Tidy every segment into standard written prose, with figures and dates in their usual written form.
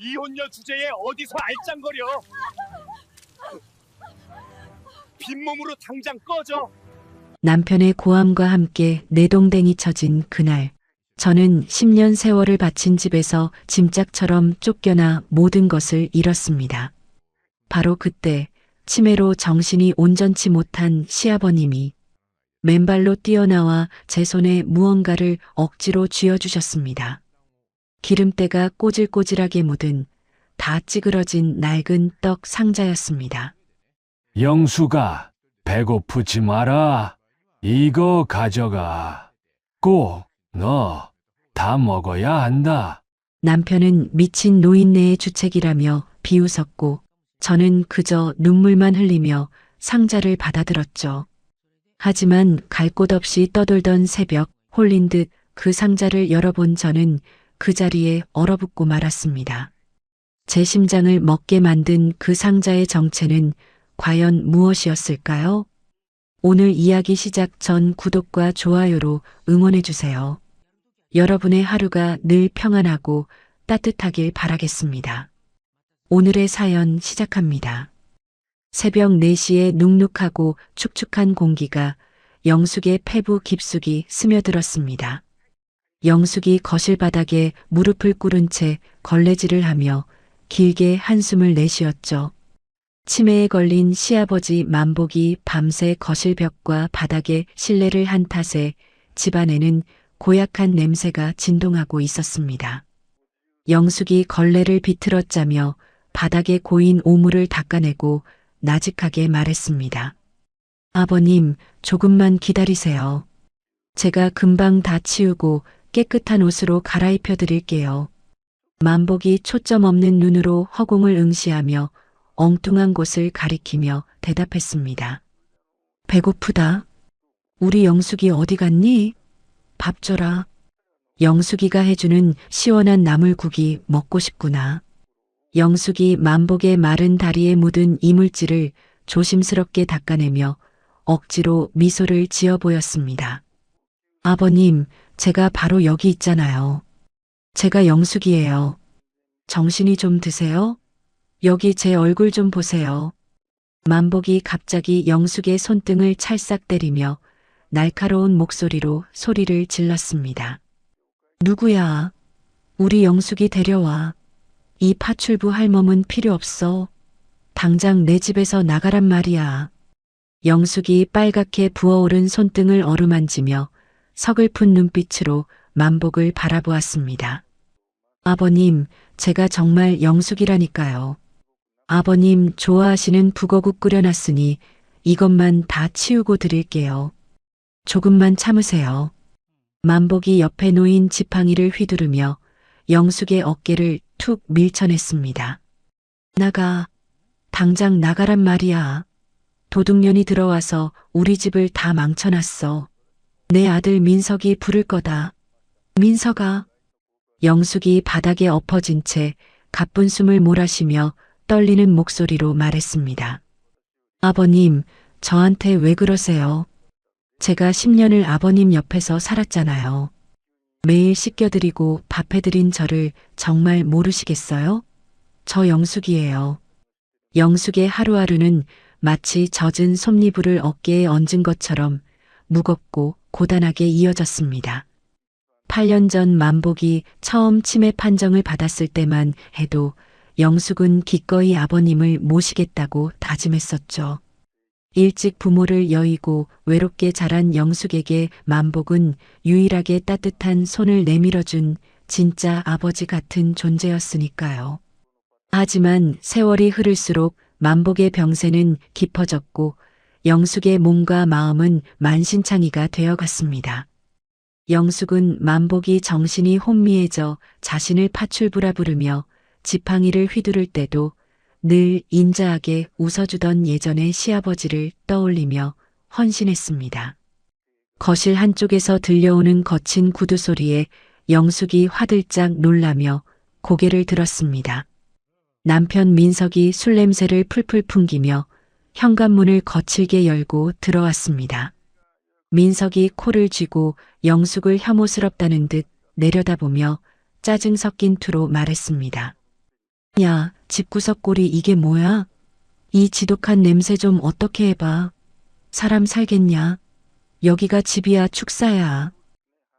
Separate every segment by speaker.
Speaker 1: 이혼녀 주제에 어디서 알짱거려. 빈몸으로 당장 꺼져.
Speaker 2: 남편의 고함과 함께 내동댕이 쳐진 그날, 저는 10년 세월을 바친 집에서 짐짝처럼 쫓겨나 모든 것을 잃었습니다. 바로 그때 치매로 정신이 온전치 못한 시아버님이 맨발로 뛰어나와 제 손에 무언가를 억지로 쥐어주셨습니다. 기름때가 꼬질꼬질하게 묻은 다 찌그러진 낡은 떡 상자였습니다.
Speaker 3: 영수가 배고프지 마라. 이거 가져가. 꼭 너 다 먹어야 한다.
Speaker 2: 남편은 미친 노인네의 주책이라며 비웃었고 저는 그저 눈물만 흘리며 상자를 받아들었죠. 하지만 갈 곳 없이 떠돌던 새벽, 홀린 듯 그 상자를 열어본 저는 그 자리에 얼어붙고 말았습니다. 제 심장을 먹게 만든 그 상자의 정체는 과연 무엇이었을까요? 오늘 이야기 시작 전 구독과 좋아요로 응원해주세요. 여러분의 하루가 늘 평안하고 따뜻하길 바라겠습니다. 오늘의 사연 시작합니다. 새벽 4시에 눅눅하고 축축한 공기가 영숙의 폐부 깊숙이 스며들었습니다. 영숙이 거실 바닥에 무릎을 꿇은 채 걸레질을 하며 길게 한숨을 내쉬었죠. 치매에 걸린 시아버지 만복이 밤새 거실 벽과 바닥에 실례를 한 탓에 집안에는 고약한 냄새가 진동하고 있었습니다. 영숙이 걸레를 비틀어 짜며 바닥에 고인 오물을 닦아내고 나직하게 말했습니다. 아버님, 조금만 기다리세요. 제가 금방 다 치우고 깨끗한 옷으로 갈아입혀 드릴게요. 만복이 초점 없는 눈으로 허공을 응시하며 엉뚱한 곳을 가리키며 대답했습니다. 배고프다. 우리 영숙이 어디 갔니? 밥 줘라. 영숙이가 해주는 시원한 나물국이 먹고 싶구나. 영숙이 만복의 마른 다리에 묻은 이물질을 조심스럽게 닦아내며 억지로 미소를 지어 보였습니다. 아버님, 제가 바로 여기 있잖아요. 제가 영숙이에요. 정신이 좀 드세요? 여기 제 얼굴 좀 보세요. 만복이 갑자기 영숙의 손등을 찰싹 때리며 날카로운 목소리로 소리를 질렀습니다. 누구야? 우리 영숙이 데려와. 이 파출부 할멈은 필요 없어. 당장 내 집에서 나가란 말이야. 영숙이 빨갛게 부어오른 손등을 어루만지며 서글픈 눈빛으로 만복을 바라보았습니다. 아버님, 제가 정말 영숙이라니까요. 아버님 좋아하시는 북어국 끓여놨으니 이것만 다 치우고 드릴게요. 조금만 참으세요. 만복이 옆에 놓인 지팡이를 휘두르며 영숙의 어깨를 툭 밀쳐냈습니다. 나가. 당장 나가란 말이야. 도둑년이 들어와서 우리 집을 다 망쳐놨어. 내 아들 민석이 부를 거다. 민석아. 영숙이 바닥에 엎어진 채 가쁜 숨을 몰아쉬며 떨리는 목소리로 말했습니다. 아버님, 저한테 왜 그러세요? 제가 10년을 아버님 옆에서 살았잖아요. 매일 씻겨드리고 밥해드린 저를 정말 모르시겠어요? 저 영숙이에요. 영숙의 하루하루는 마치 젖은 솜니부를 어깨에 얹은 것처럼 무겁고 고단하게 이어졌습니다. 8년 전 만복이 처음 치매 판정을 받았을 때만 해도 영숙은 기꺼이 아버님을 모시겠다고 다짐했었죠. 일찍 부모를 여의고 외롭게 자란 영숙에게 만복은 유일하게 따뜻한 손을 내밀어준 진짜 아버지 같은 존재였으니까요. 하지만 세월이 흐를수록 만복의 병세는 깊어졌고 영숙의 몸과 마음은 만신창이가 되어갔습니다. 영숙은 만복이 정신이 혼미해져 자신을 파출부라 부르며 지팡이를 휘두를 때도 늘 인자하게 웃어주던 예전의 시아버지를 떠올리며 헌신했습니다. 거실 한쪽에서 들려오는 거친 구두 소리에 영숙이 화들짝 놀라며 고개를 들었습니다. 남편 민석이 술 냄새를 풀풀 풍기며 현관문을 거칠게 열고 들어왔습니다. 민석이 코를 쥐고 영숙을 혐오스럽다는 듯 내려다보며 짜증 섞인 투로 말했습니다. 야, 집구석 꼴이 이게 뭐야? 이 지독한 냄새 좀 어떻게 해봐. 사람 살겠냐? 여기가 집이야, 축사야.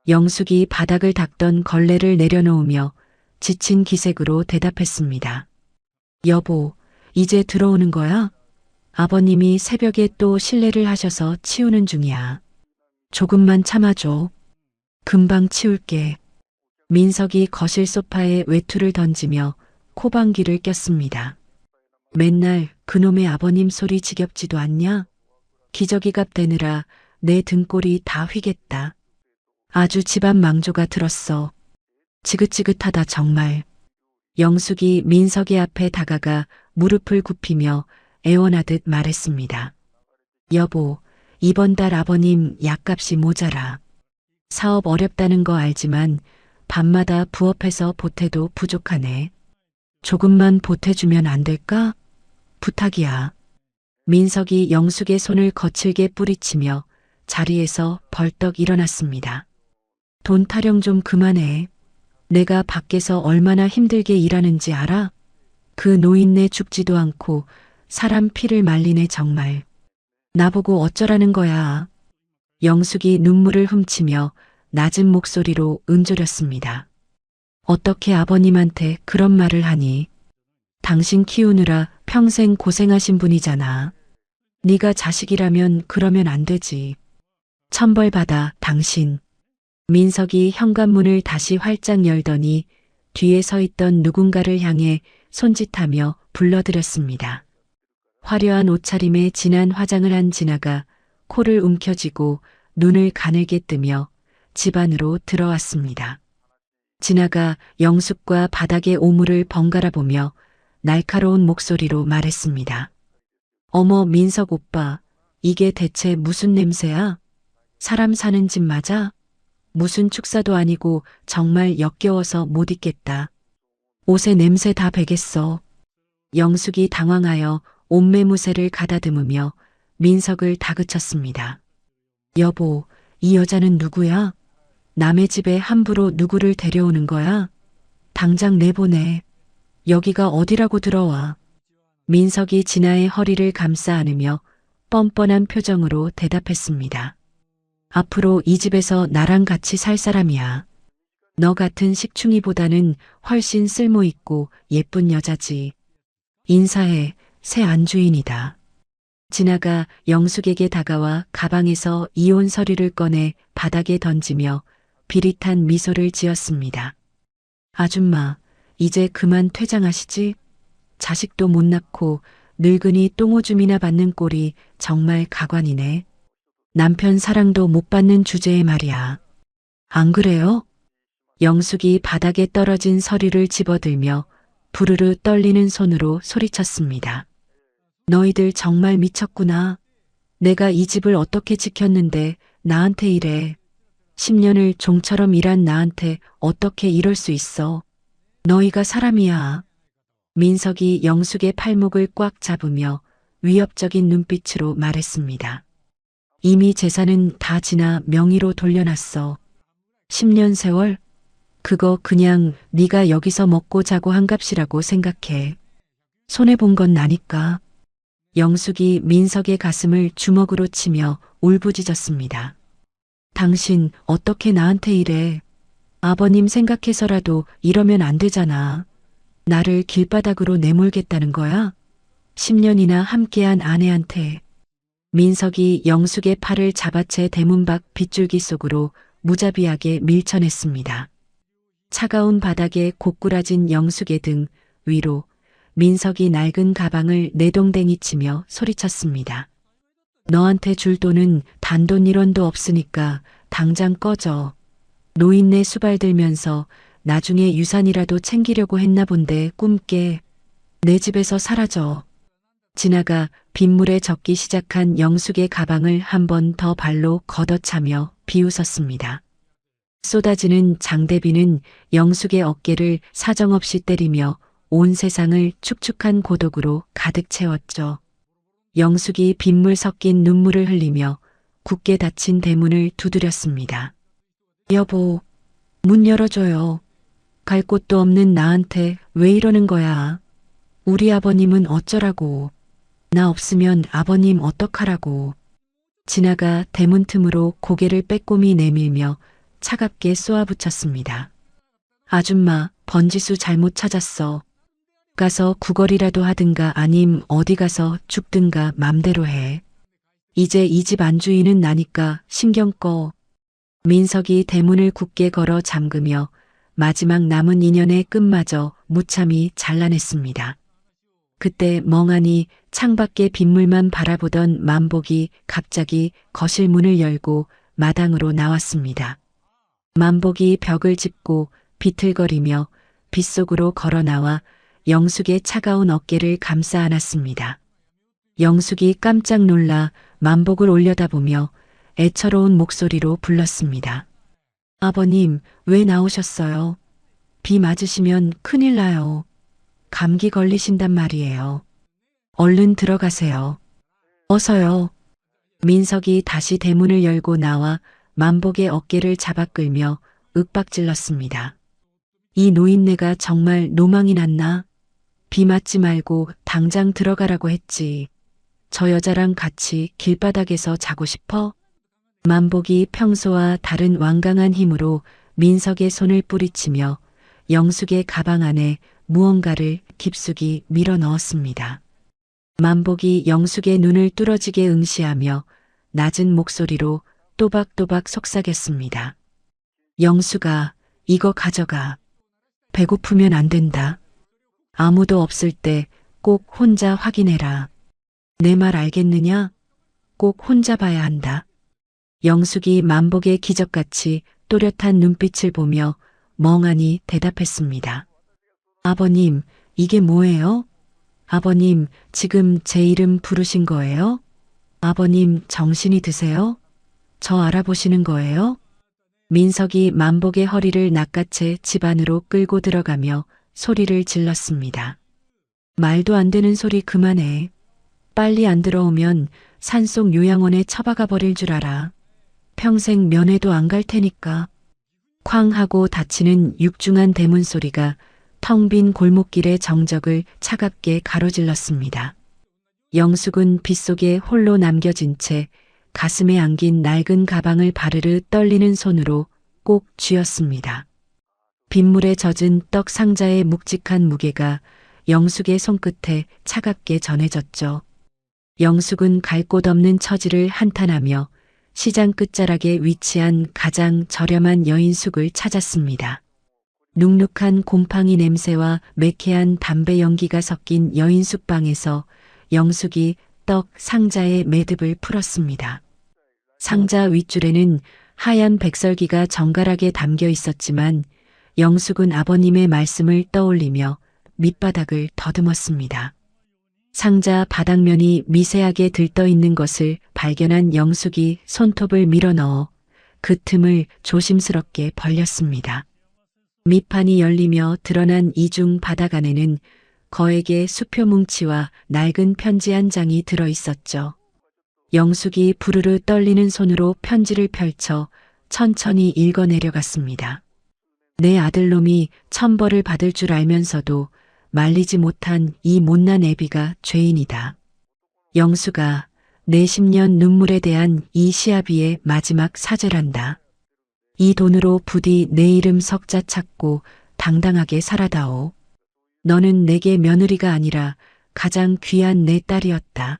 Speaker 2: 영숙이 바닥을 닦던 걸레를 내려놓으며 지친 기색으로 대답했습니다. 여보, 이제 들어오는 거야? 아버님이 새벽에 또 실례를 하셔서 치우는 중이야. 조금만 참아줘. 금방 치울게. 민석이 거실 소파에 외투를 던지며 코방귀를 꼈습니다. 맨날 그놈의 아버님 소리 지겹지도 않냐? 기저귀값 대느라 내 등골이 다 휘겠다. 아주 집안 망조가 들었어. 지긋지긋하다 정말. 영숙이 민석이 앞에 다가가 무릎을 굽히며 애원하듯 말했습니다. 여보, 이번 달 아버님 약값이 모자라. 사업 어렵다는 거 알지만 밤마다 부업해서 보태도 부족하네. 조금만 보태주면 안 될까? 부탁이야. 민석이 영숙의 손을 거칠게 뿌리치며 자리에서 벌떡 일어났습니다. 돈 타령 좀 그만해. 내가 밖에서 얼마나 힘들게 일하는지 알아? 그 노인네 죽지도 않고 사람 피를 말리네 정말. 나보고 어쩌라는 거야. 영숙이 눈물을 훔치며 낮은 목소리로 은조렸습니다. 어떻게 아버님한테 그런 말을 하니? 당신 키우느라 평생 고생하신 분이잖아. 네가 자식이라면 그러면 안 되지. 천벌받아 당신. 민석이 현관문을 다시 활짝 열더니 뒤에 서 있던 누군가를 향해 손짓하며 불러들였습니다. 화려한 옷차림에 진한 화장을 한 진아가 코를 움켜쥐고 눈을 가늘게 뜨며 집 안으로 들어왔습니다. 진아가 영숙과 바닥의 오물을 번갈아 보며 날카로운 목소리로 말했습니다. 어머 민석 오빠, 이게 대체 무슨 냄새야? 사람 사는 집 맞아? 무슨 축사도 아니고 정말 역겨워서 못 있겠다. 옷에 냄새 다 배겠어. 영숙이 당황하여 옷매무새를 가다듬으며 민석을 다그쳤습니다. 여보, 이 여자는 누구야? 남의 집에 함부로 누구를 데려오는 거야? 당장 내보내. 여기가 어디라고 들어와. 민석이 진아의 허리를 감싸 안으며 뻔뻔한 표정으로 대답했습니다. 앞으로 이 집에서 나랑 같이 살 사람이야. 너 같은 식충이보다는 훨씬 쓸모있고 예쁜 여자지. 인사해, 새 안주인이다. 진아가 영숙에게 다가와 가방에서 이혼 서류를 꺼내 바닥에 던지며 비릿한 미소를 지었습니다. 아줌마, 이제 그만 퇴장하시지? 자식도 못 낳고 늙은이 똥오줌이나 받는 꼴이 정말 가관이네. 남편 사랑도 못 받는 주제에 말이야. 안 그래요? 영숙이 바닥에 떨어진 서류를 집어들며 부르르 떨리는 손으로 소리쳤습니다. 너희들 정말 미쳤구나. 내가 이 집을 어떻게 지켰는데 나한테 이래. 10년을 종처럼 일한 나한테 어떻게 이럴 수 있어. 너희가 사람이야. 민석이 영숙의 팔목을 꽉 잡으며 위협적인 눈빛으로 말했습니다. 이미 재산은 다 지나 명의로 돌려놨어. 10년 세월? 그거 그냥 네가 여기서 먹고 자고 한 값이라고 생각해. 손해본 건 나니까. 영숙이 민석의 가슴을 주먹으로 치며 울부짖었습니다. 당신 어떻게 나한테 이래. 아버님 생각해서라도 이러면 안 되잖아. 나를 길바닥으로 내몰겠다는 거야? 10년이나 함께한 아내한테. 민석이 영숙의 팔을 잡아채 대문 밖 빗줄기 속으로 무자비하게 밀쳐냈습니다. 차가운 바닥에 고꾸라진 영숙의 등 위로 민석이 낡은 가방을 내동댕이 치며 소리쳤습니다. 너한테 줄 돈은 단돈 1원도 없으니까 당장 꺼져. 노인네 수발 들면서 나중에 유산이라도 챙기려고 했나 본데 꿈깨. 내 집에서 사라져. 진아가 빗물에 젖기 시작한 영숙의 가방을 한 번 더 발로 걷어차며 비웃었습니다. 쏟아지는 장대비는 영숙의 어깨를 사정없이 때리며 온 세상을 축축한 고독으로 가득 채웠죠. 영숙이 빗물 섞인 눈물을 흘리며 굳게 닫힌 대문을 두드렸습니다. 여보, 문 열어줘요. 갈 곳도 없는 나한테 왜 이러는 거야. 우리 아버님은 어쩌라고. 나 없으면 아버님 어떡하라고. 진아가 대문 틈으로 고개를 빼꼼히 내밀며 차갑게 쏘아붙였습니다. 아줌마, 번지수 잘못 찾았어. 가서 구걸이라도 하든가 아님 어디 가서 죽든가 맘대로 해. 이제 이 집 안주인은 나니까 신경 꺼. 민석이 대문을 굳게 걸어 잠그며 마지막 남은 인연의 끝마저 무참히 잘라냈습니다. 그때 멍하니 창밖에 빗물만 바라보던 만복이 갑자기 거실 문을 열고 마당으로 나왔습니다. 만복이 벽을 짚고 비틀거리며 빗속으로 걸어 나와 영숙의 차가운 어깨를 감싸 안았습니다. 영숙이 깜짝 놀라 만복을 올려다보며 애처로운 목소리로 불렀습니다. 아버님, 왜 나오셨어요? 비 맞으시면 큰일 나요. 감기 걸리신단 말이에요. 얼른 들어가세요. 어서요. 민석이 다시 대문을 열고 나와 만복의 어깨를 잡아 끌며 윽박질렀습니다. 이 노인네가 정말 노망이 났나? 비 맞지 말고 당장 들어가라고 했지. 저 여자랑 같이 길바닥에서 자고 싶어? 만복이 평소와 다른 완강한 힘으로 민석의 손을 뿌리치며 영숙의 가방 안에 무언가를 깊숙이 밀어 넣었습니다. 만복이 영숙의 눈을 뚫어지게 응시하며 낮은 목소리로 또박또박 속삭였습니다. 영숙아, 이거 가져가. 배고프면 안 된다. 아무도 없을 때 꼭 혼자 확인해라. 내 말 알겠느냐? 꼭 혼자 봐야 한다. 영숙이 만복의 기적같이 또렷한 눈빛을 보며 멍하니 대답했습니다. 아버님, 이게 뭐예요? 아버님, 지금 제 이름 부르신 거예요? 아버님, 정신이 드세요? 저 알아보시는 거예요? 민석이 만복의 허리를 낚아채 집 안으로 끌고 들어가며 소리를 질렀습니다. 말도 안 되는 소리 그만해. 빨리 안 들어오면 산속 요양원에 처박아 버릴 줄 알아. 평생 면회도 안 갈 테니까. 쾅 하고 닫히는 육중한 대문 소리가 텅 빈 골목길의 정적을 차갑게 가로질렀습니다. 영숙은 빗속에 홀로 남겨진 채 가슴에 안긴 낡은 가방을 바르르 떨리는 손으로 꼭 쥐었습니다. 빗물에 젖은 떡 상자의 묵직한 무게가 영숙의 손끝에 차갑게 전해졌죠. 영숙은 갈 곳 없는 처지를 한탄하며 시장 끝자락에 위치한 가장 저렴한 여인숙을 찾았습니다. 눅눅한 곰팡이 냄새와 매캐한 담배 연기가 섞인 여인숙 방에서 영숙이 떡 상자의 매듭을 풀었습니다. 상자 윗줄에는 하얀 백설기가 정갈하게 담겨 있었지만 영숙은 아버님의 말씀을 떠올리며 밑바닥을 더듬었습니다. 상자 바닥면이 미세하게 들떠 있는 것을 발견한 영숙이 손톱을 밀어넣어 그 틈을 조심스럽게 벌렸습니다. 밑판이 열리며 드러난 이중 바닥 안에는 거액의 수표 뭉치와 낡은 편지 한 장이 들어 있었죠. 영숙이 부르르 떨리는 손으로 편지를 펼쳐 천천히 읽어 내려갔습니다. 내 아들놈이 천벌을 받을 줄 알면서도 말리지 못한 이 못난 애비가 죄인이다. 영숙아, 내 10년 눈물에 대한 이 시아비의 마지막 사죄란다. 이 돈으로 부디 내 이름 석자 찾고 당당하게 살아다오. 너는 내게 며느리가 아니라 가장 귀한 내 딸이었다.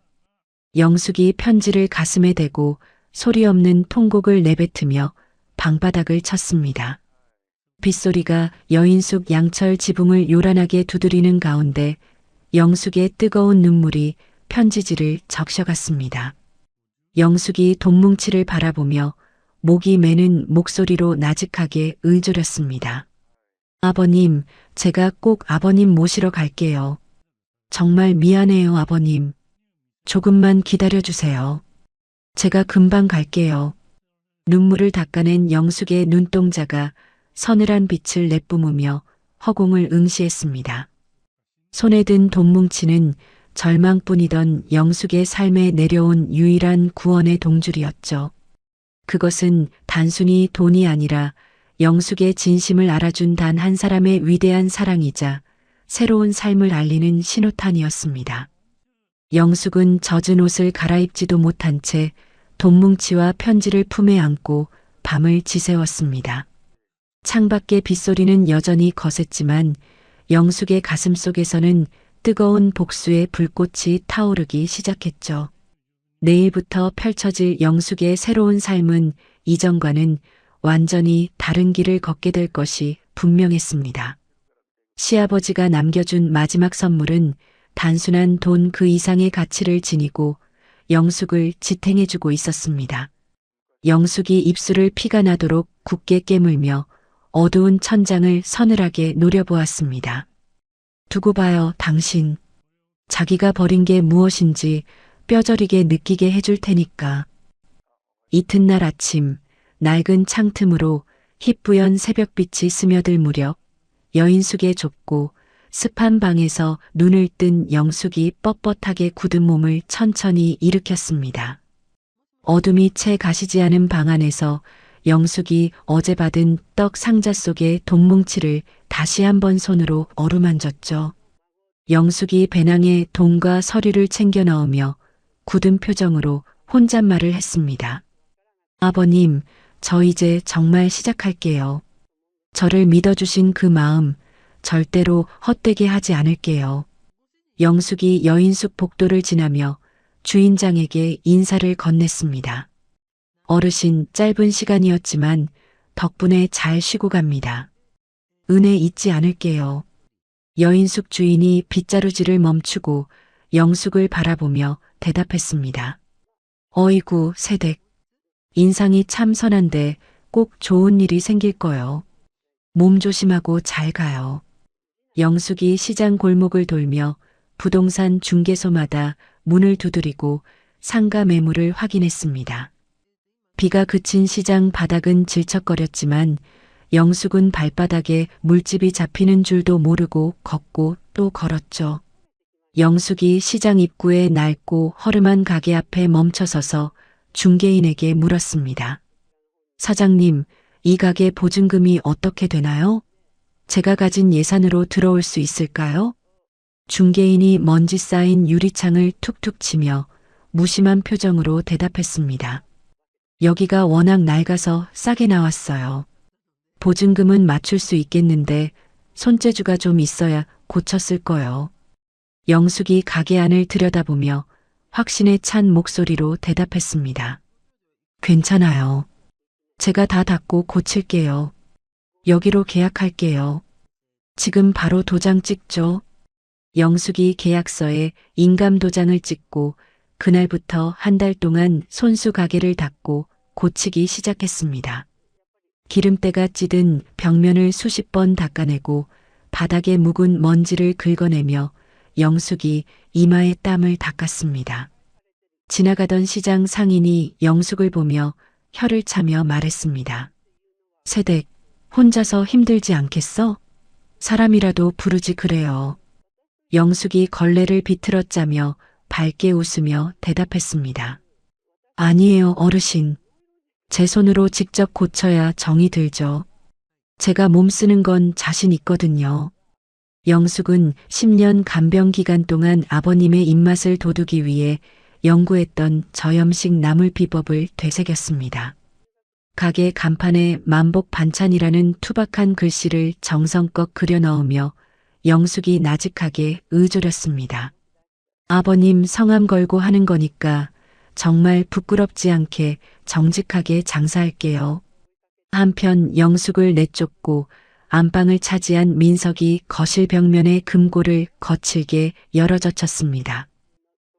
Speaker 2: 영숙이 편지를 가슴에 대고 소리 없는 통곡을 내뱉으며 방바닥을 쳤습니다. 빗소리가 여인숙 양철 지붕을 요란하게 두드리는 가운데 영숙의 뜨거운 눈물이 편지지를 적셔갔습니다. 영숙이 돈뭉치를 바라보며 목이 매는 목소리로 나직하게 을조렸습니다. 아버님, 제가 꼭 아버님 모시러 갈게요. 정말 미안해요, 아버님. 조금만 기다려주세요. 제가 금방 갈게요. 눈물을 닦아낸 영숙의 눈동자가 서늘한 빛을 내뿜으며 허공을 응시했습니다. 손에 든 돈뭉치는 절망뿐이던 영숙의 삶에 내려온 유일한 구원의 동줄이었죠. 그것은 단순히 돈이 아니라 영숙의 진심을 알아준 단 한 사람의 위대한 사랑이자 새로운 삶을 알리는 신호탄이었습니다. 영숙은 젖은 옷을 갈아입지도 못한 채 돈뭉치와 편지를 품에 안고 밤을 지새웠습니다. 창밖의 빗소리는 여전히 거셌지만 영숙의 가슴 속에서는 뜨거운 복수의 불꽃이 타오르기 시작했죠. 내일부터 펼쳐질 영숙의 새로운 삶은 이전과는 완전히 다른 길을 걷게 될 것이 분명했습니다. 시아버지가 남겨준 마지막 선물은 단순한 돈 그 이상의 가치를 지니고 영숙을 지탱해주고 있었습니다. 영숙이 입술을 피가 나도록 굳게 깨물며 어두운 천장을 서늘하게 노려보았습니다. 두고 봐요, 당신. 자기가 버린 게 무엇인지 뼈저리게 느끼게 해줄 테니까. 이튿날 아침, 낡은 창틈으로 희뿌연 새벽빛이 스며들 무렵 여인숙의 좁고 습한 방에서 눈을 뜬 영숙이 뻣뻣하게 굳은 몸을 천천히 일으켰습니다. 어둠이 채 가시지 않은 방 안에서 영숙이 어제 받은 떡 상자 속의 돈뭉치를 다시 한번 손으로 어루만졌죠. 영숙이 배낭에 돈과 서류를 챙겨 넣으며 굳은 표정으로 혼잣말을 했습니다. 아버님, 저 이제 정말 시작할게요. 저를 믿어주신 그 마음 절대로 헛되게 하지 않을게요. 영숙이 여인숙 복도를 지나며 주인장에게 인사를 건넸습니다. 어르신, 짧은 시간이었지만 덕분에 잘 쉬고 갑니다. 은혜 잊지 않을게요. 여인숙 주인이 빗자루질을 멈추고 영숙을 바라보며 대답했습니다. 어이구, 새댁. 인상이 참 선한데 꼭 좋은 일이 생길 거요. 몸 조심하고 잘 가요. 영숙이 시장 골목을 돌며 부동산 중개소마다 문을 두드리고 상가 매물을 확인했습니다. 비가 그친 시장 바닥은 질척거렸지만 영숙은 발바닥에 물집이 잡히는 줄도 모르고 걷고 또 걸었죠. 영숙이 시장 입구의 낡고 허름한 가게 앞에 멈춰서서 중개인에게 물었습니다. 사장님, 이 가게 보증금이 어떻게 되나요? 제가 가진 예산으로 들어올 수 있을까요? 중개인이 먼지 쌓인 유리창을 툭툭 치며 무심한 표정으로 대답했습니다. 여기가 워낙 낡아서 싸게 나왔어요. 보증금은 맞출 수 있겠는데 손재주가 좀 있어야 고쳤을 거요. 영숙이 가게 안을 들여다보며 확신에 찬 목소리로 대답했습니다. 괜찮아요. 제가 다 닦고 고칠게요. 여기로 계약할게요. 지금 바로 도장 찍죠. 영숙이 계약서에 인감 도장을 찍고 그날부터 한 달 동안 손수 가게를 닫고 고치기 시작했습니다. 기름때가 찌든 벽면을 수십 번 닦아내고 바닥에 묵은 먼지를 긁어내며 영숙이 이마에 땀을 닦았습니다. 지나가던 시장 상인이 영숙을 보며 혀를 차며 말했습니다. 새댁, 혼자서 힘들지 않겠어? 사람이라도 부르지 그래요. 영숙이 걸레를 비틀어 짜며 밝게 웃으며 대답했습니다. 아니에요, 어르신. 제 손으로 직접 고쳐야 정이 들죠. 제가 몸 쓰는 건 자신 있거든요. 영숙은 10년 간병 기간 동안 아버님의 입맛을 돋우기 위해 연구했던 저염식 나물 비법을 되새겼습니다. 가게 간판에 만복 반찬이라는 투박한 글씨를 정성껏 그려 넣으며 영숙이 나직하게 의졸였습니다. 아버님 성함 걸고 하는 거니까 정말 부끄럽지 않게 정직하게 장사할게요. 한편 영숙을 내쫓고 안방을 차지한 민석이 거실 벽면에 금고를 거칠게 열어젖혔습니다.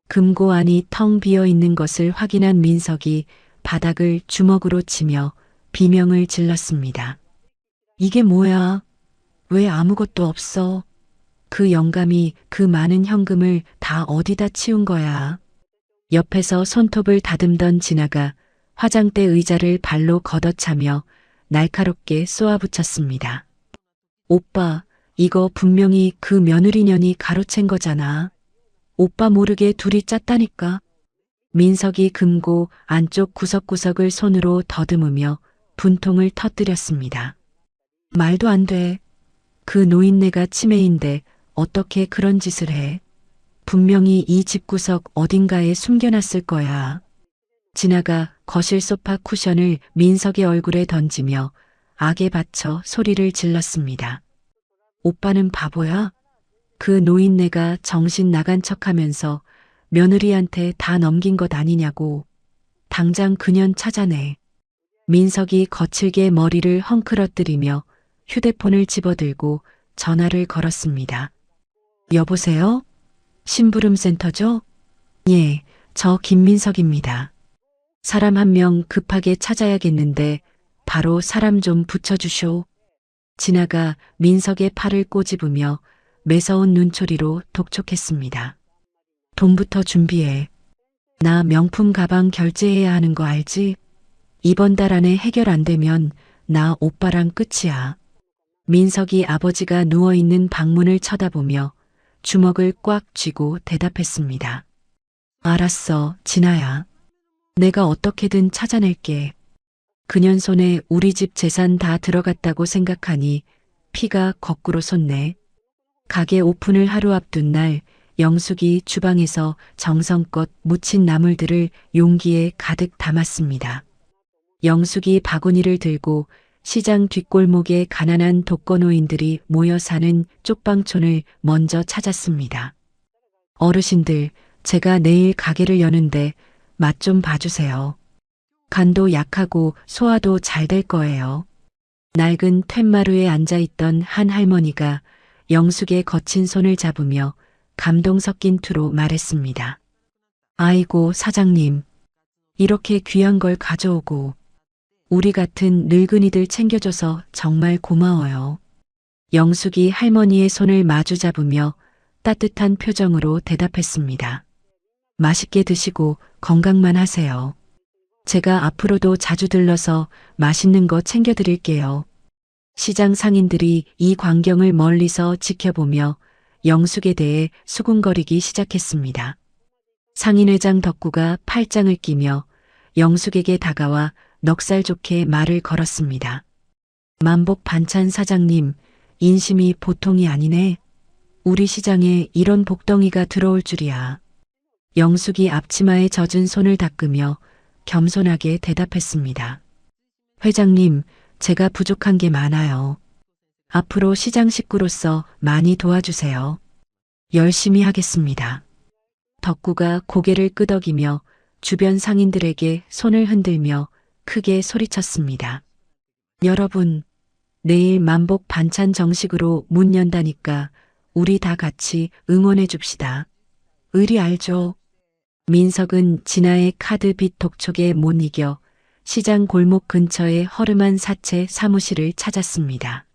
Speaker 2: 금고 안이 텅 비어 있는 것을 확인한 민석이 바닥을 주먹으로 치며 비명을 질렀습니다. 이게 뭐야? 왜 아무것도 없어? 그 영감이 그 많은 현금을 다 어디다 치운 거야? 옆에서 손톱을 다듬던 진아가 화장대 의자를 발로 걷어차며 날카롭게 쏘아붙였습니다. 오빠, 이거 분명히 그 며느리년이 가로챈 거잖아. 오빠 모르게 둘이 짰다니까. 민석이 금고 안쪽 구석구석을 손으로 더듬으며 분통을 터뜨렸습니다. 말도 안 돼. 그 노인네가 치매인데 어떻게 그런 짓을 해? 분명히 이 집구석 어딘가에 숨겨놨을 거야. 진아가 거실 소파 쿠션을 민석의 얼굴에 던지며 악에 받쳐 소리를 질렀습니다. 오빠는 바보야? 그 노인네가 정신 나간 척하면서 며느리한테 다 넘긴 것 아니냐고. 당장 그년 찾아내. 민석이 거칠게 머리를 헝클어뜨리며 휴대폰을 집어들고 전화를 걸었습니다. 여보세요? 심부름센터죠? 예, 저 김민석입니다. 사람 한 명 급하게 찾아야겠는데 바로 사람 좀 붙여주쇼. 진아가 민석의 팔을 꼬집으며 매서운 눈초리로 독촉했습니다. 돈부터 준비해. 나 명품 가방 결제해야 하는 거 알지? 이번 달 안에 해결 안 되면 나 오빠랑 끝이야. 민석이 아버지가 누워있는 방문을 쳐다보며 주먹을 꽉 쥐고 대답했습니다. 알았어, 진아야. 내가 어떻게든 찾아낼게. 그년 손에 우리 집 재산 다 들어갔다고 생각하니 피가 거꾸로 솟네. 가게 오픈을 하루 앞둔 날 영숙이 주방에서 정성껏 무친 나물들을 용기에 가득 담았습니다. 영숙이 바구니를 들고 시장 뒷골목에 가난한 독거노인들이 모여 사는 쪽방촌을 먼저 찾았습니다. 어르신들, 제가 내일 가게를 여는데 맛 좀 봐주세요. 간도 약하고 소화도 잘 될 거예요. 낡은 툇마루에 앉아있던 한 할머니가 영숙의 거친 손을 잡으며 감동 섞인 투로 말했습니다. 아이고 사장님, 이렇게 귀한 걸 가져오고 우리 같은 늙은이들 챙겨줘서 정말 고마워요. 영숙이 할머니의 손을 마주 잡으며 따뜻한 표정으로 대답했습니다. 맛있게 드시고 건강만 하세요. 제가 앞으로도 자주 들러서 맛있는 거 챙겨드릴게요. 시장 상인들이 이 광경을 멀리서 지켜보며 영숙에 대해 수군거리기 시작했습니다. 상인회장 덕구가 팔짱을 끼며 영숙에게 다가와 넉살 좋게 말을 걸었습니다. 만복 반찬 사장님, 인심이 보통이 아니네. 우리 시장에 이런 복덩이가 들어올 줄이야. 영숙이 앞치마에 젖은 손을 닦으며 겸손하게 대답했습니다. 회장님, 제가 부족한 게 많아요. 앞으로 시장 식구로서 많이 도와주세요. 열심히 하겠습니다. 덕구가 고개를 끄덕이며 주변 상인들에게 손을 흔들며 크게 소리쳤습니다. 여러분, 내일 만복 반찬 정식으로 문 연다니까 우리 다 같이 응원해 줍시다. 의리 알죠? 민석은 진아의 카드빚 독촉에 못 이겨 시장 골목 근처의 허름한 사채 사무실을 찾았습니다.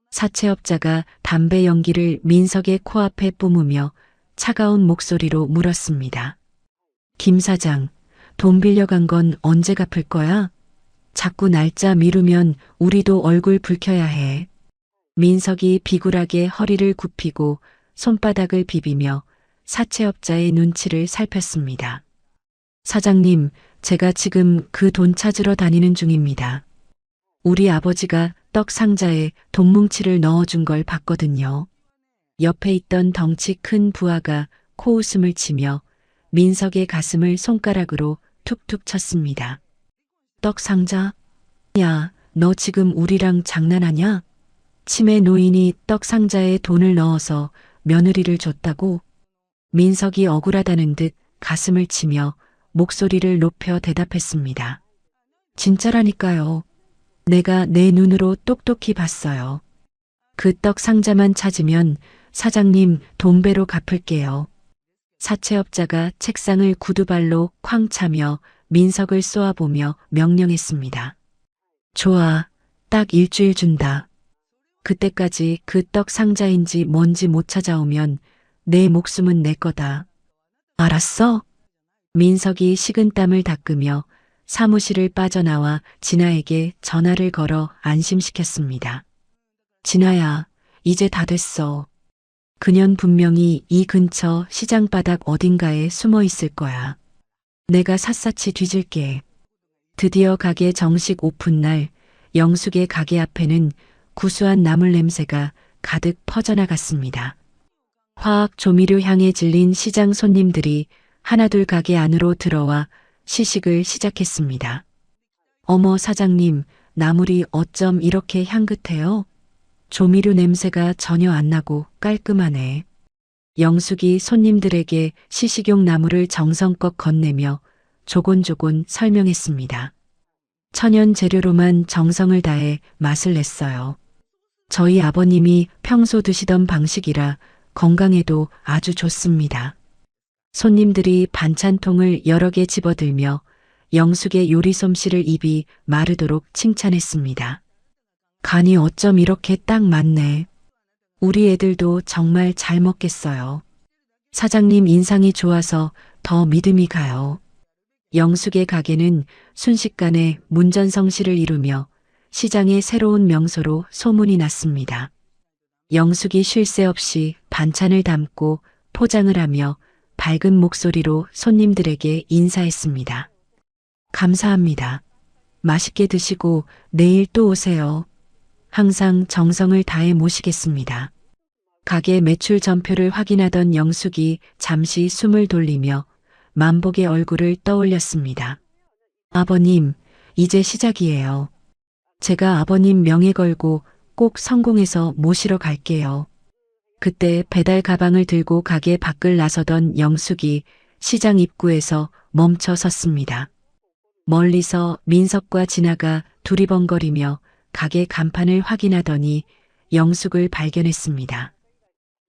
Speaker 2: 사채업자가 담배 연기를 민석의 코앞에 뿜으며 차가운 목소리로 물었습니다. 김 사장, 돈 빌려간 건 언제 갚을 거야? 자꾸 날짜 미루면 우리도 얼굴 붉혀야 해. 민석이 비굴하게 허리를 굽히고 손바닥을 비비며 사채업자의 눈치를 살폈습니다. 사장님, 제가 지금 그 돈 찾으러 다니는 중입니다. 우리 아버지가 떡 상자에 돈 뭉치를 넣어준 걸 봤거든요. 옆에 있던 덩치 큰 부하가 코웃음을 치며 민석의 가슴을 손가락으로 툭툭 쳤습니다. 떡 상자? 야, 너 지금 우리랑 장난하냐? 치매 노인이 떡 상자에 돈을 넣어서 며느리를 줬다고? 민석이 억울하다는 듯 가슴을 치며 목소리를 높여 대답했습니다. 진짜라니까요. 내가 내 눈으로 똑똑히 봤어요. 그 떡 상자만 찾으면 사장님 돈배로 갚을게요. 사채업자가 책상을 구두발로 쾅 차며 민석을 쏘아보며 명령했습니다. 좋아, 딱 일주일 준다. 그때까지 그 떡 상자인지 뭔지 못 찾아오면 내 목숨은 내 거다. 알았어? 민석이 식은땀을 닦으며 사무실을 빠져나와 진아에게 전화를 걸어 안심시켰습니다. 진아야, 이제 다 됐어. 그년 분명히 이 근처 시장 바닥 어딘가에 숨어 있을 거야. 내가 샅샅이 뒤질게. 드디어 가게 정식 오픈 날 영숙의 가게 앞에는 구수한 나물 냄새가 가득 퍼져나갔습니다. 화학 조미료 향에 질린 시장 손님들이 하나둘 가게 안으로 들어와 시식을 시작했습니다. 어머 사장님, 나물이 어쩜 이렇게 향긋해요? 조미료 냄새가 전혀 안 나고 깔끔하네. 영숙이 손님들에게 시식용 나물을 정성껏 건네며 조곤조곤 설명했습니다. 천연 재료로만 정성을 다해 맛을 냈어요. 저희 아버님이 평소 드시던 방식이라 건강에도 아주 좋습니다. 손님들이 반찬통을 여러 개 집어들며 영숙의 요리 솜씨를 입이 마르도록 칭찬했습니다. 간이 어쩜 이렇게 딱 맞네. 우리 애들도 정말 잘 먹겠어요. 사장님 인상이 좋아서 더 믿음이 가요. 영숙의 가게는 순식간에 문전성시를 이루며 시장의 새로운 명소로 소문이 났습니다. 영숙이 쉴 새 없이 반찬을 담고 포장을 하며 밝은 목소리로 손님들에게 인사했습니다. 감사합니다. 맛있게 드시고 내일 또 오세요. 항상 정성을 다해 모시겠습니다. 가게 매출 전표를 확인하던 영숙이 잠시 숨을 돌리며 만복의 얼굴을 떠올렸습니다. 아버님, 이제 시작이에요. 제가 아버님 명예 걸고 꼭 성공해서 모시러 갈게요. 그때 배달 가방을 들고 가게 밖을 나서던 영숙이 시장 입구에서 멈춰 섰습니다. 멀리서 민석과 진아가 두리번거리며 가게 간판을 확인하더니 영숙을 발견했습니다.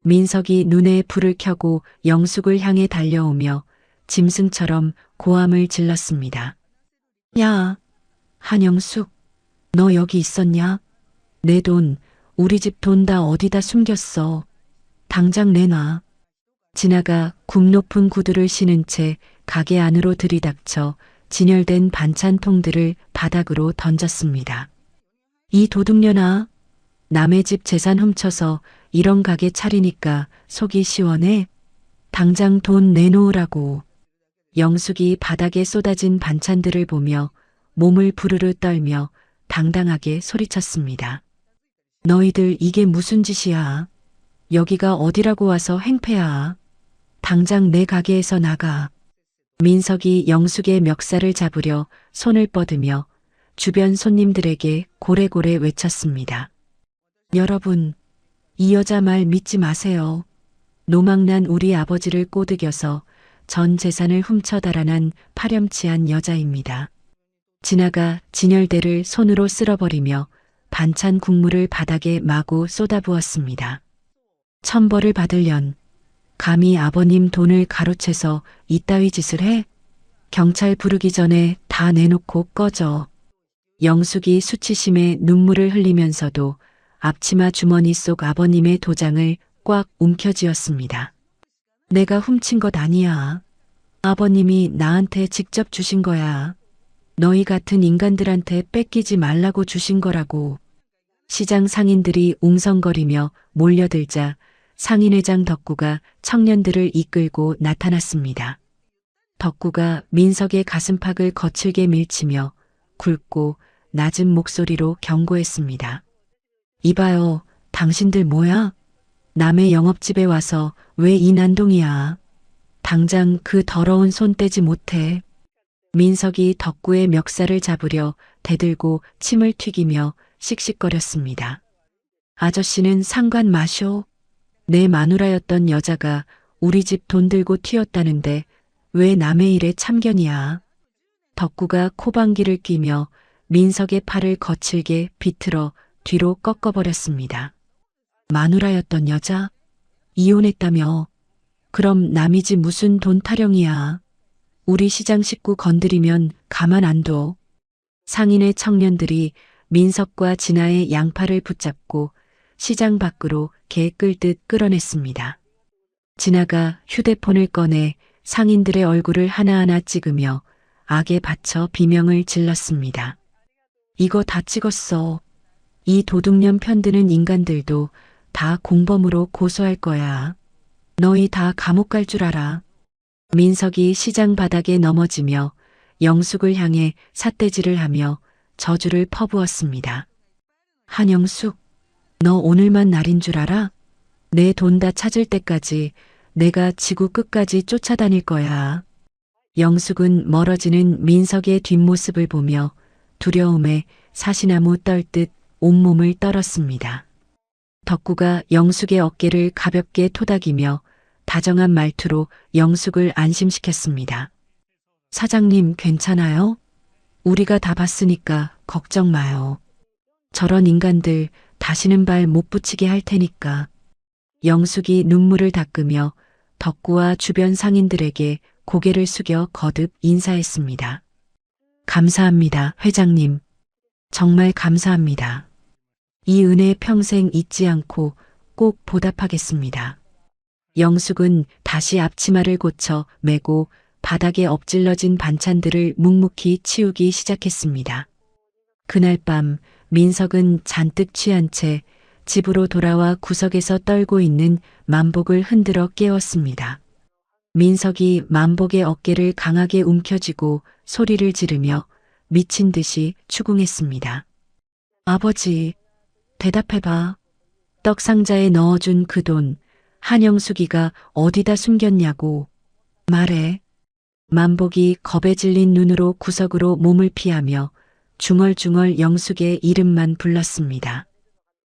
Speaker 2: 민석이 눈에 불을 켜고 영숙을 향해 달려오며 짐승처럼 고함을 질렀습니다. 야, 한영숙, 너 여기 있었냐? 내 돈, 우리 집 돈 다 어디다 숨겼어? 당장 내놔. 진아가 굽 높은 구두를 신은 채 가게 안으로 들이닥쳐 진열된 반찬통들을 바닥으로 던졌습니다. 이 도둑년아, 남의 집 재산 훔쳐서 이런 가게 차리니까 속이 시원해? 당장 돈 내놓으라고. 영숙이 바닥에 쏟아진 반찬들을 보며 몸을 부르르 떨며 당당하게 소리쳤습니다. 너희들 이게 무슨 짓이야? 여기가 어디라고 와서 행패야? 당장 내 가게에서 나가. 민석이 영숙의 멱살을 잡으려 손을 뻗으며 주변 손님들에게 고래고래 외쳤습니다. 여러분, 이 여자 말 믿지 마세요. 노망난 우리 아버지를 꼬드겨서 전 재산을 훔쳐 달아난 파렴치한 여자입니다. 진아가 진열대를 손으로 쓸어버리며 반찬 국물을 바닥에 마구 쏟아부었습니다. 천벌을 받으련 감히 아버님 돈을 가로채서 이따위 짓을 해? 경찰 부르기 전에 다 내놓고 꺼져. 영숙이 수치심에 눈물을 흘리면서도 앞치마 주머니 속 아버님의 도장을 꽉 움켜쥐었습니다. 내가 훔친 것 아니야. 아버님이 나한테 직접 주신 거야. 너희 같은 인간들한테 뺏기지 말라고 주신 거라고. 시장 상인들이 웅성거리며 몰려들자 상인회장 덕구가 청년들을 이끌고 나타났습니다. 덕구가 민석의 가슴팍을 거칠게 밀치며 굵고 낮은 목소리로 경고했습니다. 이봐요, 당신들 뭐야? 남의 영업집에 와서 왜 이 난동이야? 당장 그 더러운 손 떼지 못해. 민석이 덕구의 멱살을 잡으려 대들고 침을 튀기며 씩씩거렸습니다. 아저씨는 상관 마쇼. 내 마누라였던 여자가 우리 집 돈 들고 튀었다는데 왜 남의 일에 참견이야? 덕구가 코방귀를 뀌며 민석의 팔을 거칠게 비틀어 뒤로 꺾어버렸습니다. 마누라였던 여자? 이혼했다며? 그럼 남이지 무슨 돈 타령이야. 우리 시장 식구 건드리면 가만 안 둬. 상인의 청년들이 민석과 진아의 양팔을 붙잡고 시장 밖으로 개 끌듯 끌어냈습니다. 진아가 휴대폰을 꺼내 상인들의 얼굴을 하나하나 찍으며 악에 받쳐 비명을 질렀습니다. 이거 다 찍었어. 이 도둑년 편드는 인간들도 다 공범으로 고소할 거야. 너희 다 감옥 갈 줄 알아. 민석이 시장 바닥에 넘어지며 영숙을 향해 삿대질을 하며 저주를 퍼부었습니다. 한영숙, 너 오늘만 날인 줄 알아? 내 돈 다 찾을 때까지 내가 지구 끝까지 쫓아다닐 거야. 영숙은 멀어지는 민석의 뒷모습을 보며 두려움에 사시나무 떨듯 온몸을 떨었습니다. 덕구가 영숙의 어깨를 가볍게 토닥이며 다정한 말투로 영숙을 안심시켰습니다. 사장님 괜찮아요? 우리가 다 봤으니까 걱정 마요. 저런 인간들 다시는 발 못 붙이게 할 테니까. 영숙이 눈물을 닦으며 덕구와 주변 상인들에게 고개를 숙여 거듭 인사했습니다. 감사합니다, 회장님. 정말 감사합니다. 이 은혜 평생 잊지 않고 꼭 보답하겠습니다. 영숙은 다시 앞치마를 고쳐 메고 바닥에 엎질러진 반찬들을 묵묵히 치우기 시작했습니다. 그날 밤 민석은 잔뜩 취한 채 집으로 돌아와 구석에서 떨고 있는 만복을 흔들어 깨웠습니다. 민석이 만복의 어깨를 강하게 움켜쥐고 소리를 지르며 미친 듯이 추궁했습니다. 아버지, 대답해봐. 떡 상자에 넣어준 그 돈, 한영숙이가 어디다 숨겼냐고. 말해. 만복이 겁에 질린 눈으로 구석으로 몸을 피하며 중얼중얼 영숙의 이름만 불렀습니다.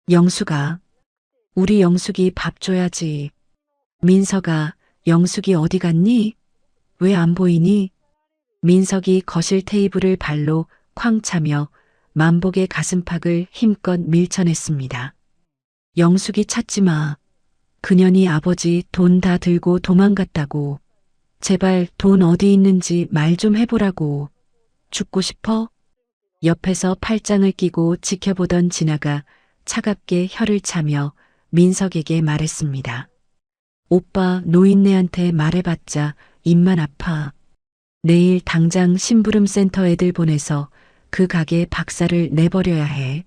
Speaker 2: 영숙아, 우리 영숙이 밥 줘야지. 민석아, 영숙이 어디 갔니? 왜 안 보이니? 민석이 거실 테이블을 발로 쾅 차며 만복의 가슴팍을 힘껏 밀쳐냈습니다. 영숙이 찾지 마. 그년이 아버지 돈 다 들고 도망갔다고. 제발 돈 어디 있는지 말 좀 해보라고. 죽고 싶어? 옆에서 팔짱을 끼고 지켜보던 진아가 차갑게 혀를 차며 민석에게 말했습니다. 오빠 노인네한테 말해봤자 입만 아파. 내일 당장 심부름센터 애들 보내서 그 가게 박살을 내버려야 해.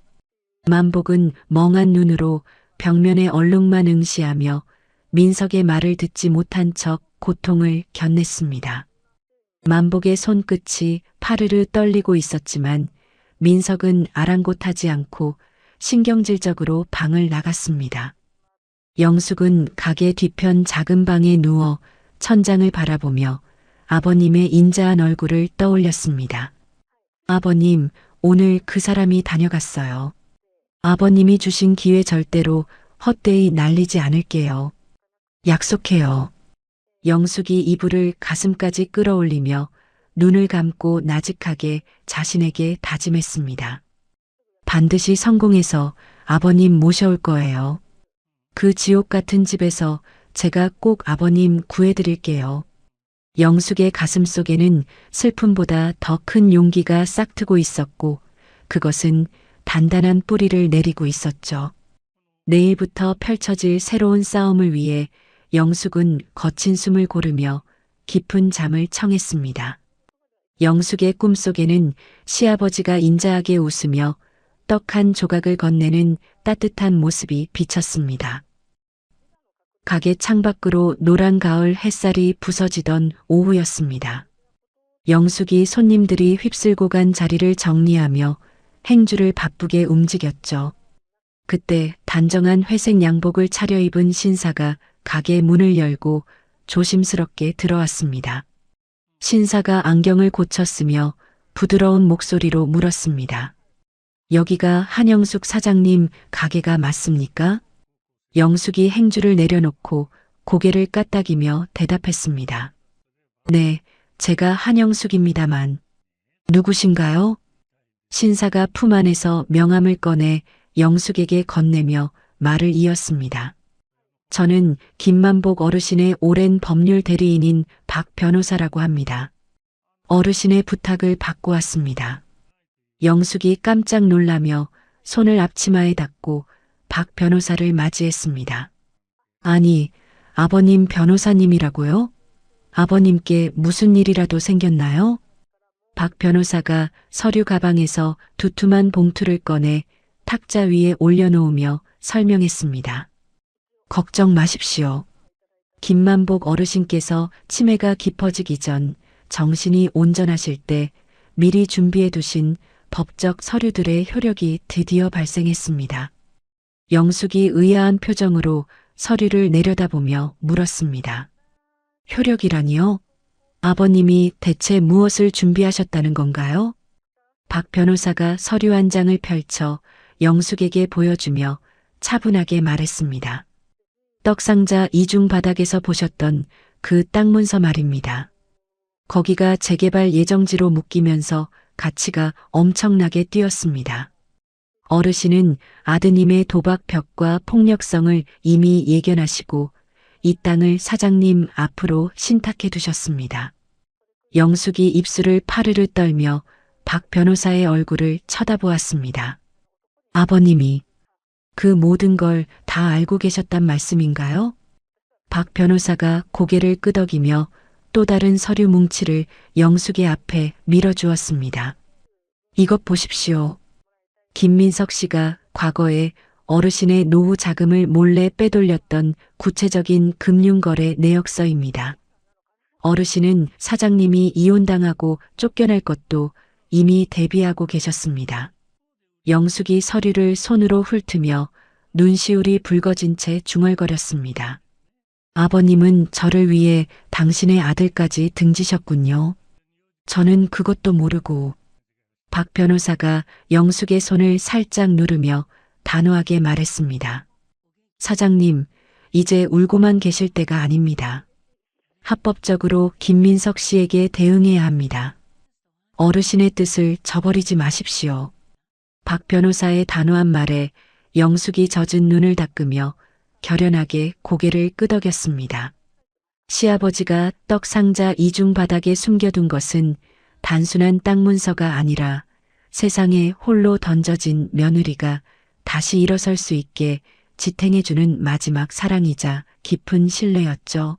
Speaker 2: 만복은 멍한 눈으로 벽면에 얼룩만 응시하며 민석의 말을 듣지 못한 척 고통을 견냈습니다. 만복의 손끝이 파르르 떨리고 있었지만 민석은 아랑곳하지 않고 신경질적으로 방을 나갔습니다. 영숙은 가게 뒤편 작은 방에 누워 천장을 바라보며 아버님의 인자한 얼굴을 떠올렸습니다. 아버님, 오늘 그 사람이 다녀갔어요. 아버님이 주신 기회 절대로 헛되이 날리지 않을게요. 약속해요. 영숙이 이불을 가슴까지 끌어올리며 눈을 감고 나직하게 자신에게 다짐했습니다. 반드시 성공해서 아버님 모셔올 거예요. 그 지옥 같은 집에서 제가 꼭 아버님 구해드릴게요. 영숙의 가슴 속에는 슬픔보다 더 큰 용기가 싹트고 있었고 그것은 단단한 뿌리를 내리고 있었죠. 내일부터 펼쳐질 새로운 싸움을 위해 영숙은 거친 숨을 고르며 깊은 잠을 청했습니다. 영숙의 꿈속에는 시아버지가 인자하게 웃으며 떡 한 조각을 건네는 따뜻한 모습이 비쳤습니다. 가게 창밖으로 노란 가을 햇살이 부서지던 오후였습니다. 영숙이 손님들이 휩쓸고 간 자리를 정리하며 행주를 바쁘게 움직였죠. 그때 단정한 회색 양복을 차려입은 신사가 가게 문을 열고 조심스럽게 들어왔습니다. 신사가 안경을 고쳤으며 부드러운 목소리로 물었습니다. 여기가 한영숙 사장님 가게가 맞습니까? 영숙이 행주를 내려놓고 고개를 까딱이며 대답했습니다. 네, 제가 한영숙입니다만. 누구신가요? 신사가 품 안에서 명함을 꺼내 영숙에게 건네며 말을 이었습니다. 저는 김만복 어르신의 오랜 법률 대리인인 박 변호사라고 합니다. 어르신의 부탁을 받고 왔습니다. 영숙이 깜짝 놀라며 손을 앞치마에 닫고 박 변호사를 맞이했습니다. 아니, 아버님 변호사님이라고요? 아버님께 무슨 일이라도 생겼나요? 박 변호사가 서류 가방에서 두툼한 봉투를 꺼내 탁자 위에 올려놓으며 설명했습니다. 걱정 마십시오. 김만복 어르신께서 치매가 깊어지기 전 정신이 온전하실 때 미리 준비해 두신 법적 서류들의 효력이 드디어 발생했습니다. 영숙이 의아한 표정으로 서류를 내려다보며 물었습니다. 효력이라니요? 아버님이 대체 무엇을 준비하셨다는 건가요? 박 변호사가 서류 한 장을 펼쳐 영숙에게 보여주며 차분하게 말했습니다. 떡상자 이중 바닥에서 보셨던 그 땅 문서 말입니다. 거기가 재개발 예정지로 묶이면서 가치가 엄청나게 뛰었습니다. 어르신은 아드님의 도박벽과 폭력성을 이미 예견하시고 이 땅을 사장님 앞으로 신탁해 두셨습니다. 영숙이 입술을 파르르 떨며 박 변호사의 얼굴을 쳐다보았습니다. 아버님이 그 모든 걸 다 알고 계셨단 말씀인가요? 박 변호사가 고개를 끄덕이며 또 다른 서류 뭉치를 영숙의 앞에 밀어주었습니다. 이것 보십시오. 김민석 씨가 과거에 어르신의 노후 자금을 몰래 빼돌렸던 구체적인 금융거래 내역서입니다. 어르신은 사장님이 이혼당하고 쫓겨날 것도 이미 대비하고 계셨습니다. 영숙이 서류를 손으로 훑으며 눈시울이 붉어진 채 중얼거렸습니다. 아버님은 저를 위해 당신의 아들까지 등지셨군요. 저는 그것도 모르고. 박 변호사가 영숙의 손을 살짝 누르며 단호하게 말했습니다. 사장님, 이제 울고만 계실 때가 아닙니다. 합법적으로 김민석 씨에게 대응해야 합니다. 어르신의 뜻을 저버리지 마십시오. 박 변호사의 단호한 말에 영숙이 젖은 눈을 닦으며 결연하게 고개를 끄덕였습니다. 시아버지가 떡 상자 이중 바닥에 숨겨둔 것은 단순한 땅 문서가 아니라 세상에 홀로 던져진 며느리가 다시 일어설 수 있게 지탱해주는 마지막 사랑이자 깊은 신뢰였죠.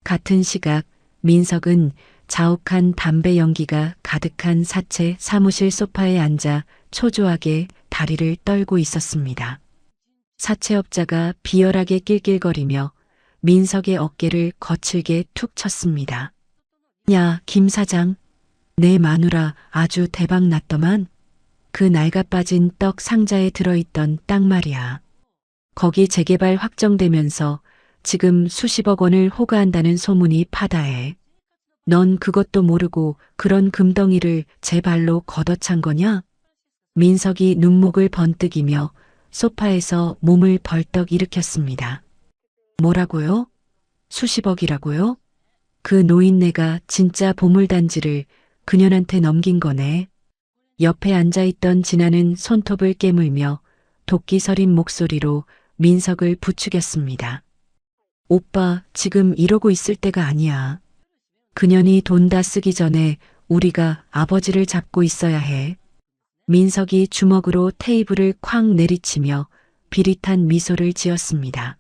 Speaker 2: 같은 시각 민석은 자욱한 담배 연기가 가득한 사채 사무실 소파에 앉아 초조하게 다리를 떨고 있었습니다. 사채업자가 비열하게 낄낄거리며 민석의 어깨를 거칠게 툭 쳤습니다. 야, 김 사장. 내 마누라 아주 대박 났더만. 그 낡아빠진 떡 상자에 들어있던 땅 말이야. 거기 재개발 확정되면서 지금 수십억 원을 호가한다는 소문이 파다해. 넌 그것도 모르고 그런 금덩이를 제 발로 걷어찬 거냐? 민석이 눈목을 번뜩이며 소파에서 몸을 벌떡 일으켰습니다. 뭐라고요? 수십억이라고요? 그 노인네가 진짜 보물단지를 그년한테 넘긴 거네. 옆에 앉아있던 진아는 손톱을 깨물며 도끼 서린 목소리로 민석을 부추겼습니다. 오빠, 지금 이러고 있을 때가 아니야. 그년이 돈 다 쓰기 전에 우리가 아버지를 잡고 있어야 해. 민석이 주먹으로 테이블을 쾅 내리치며 비릿한 미소를 지었습니다.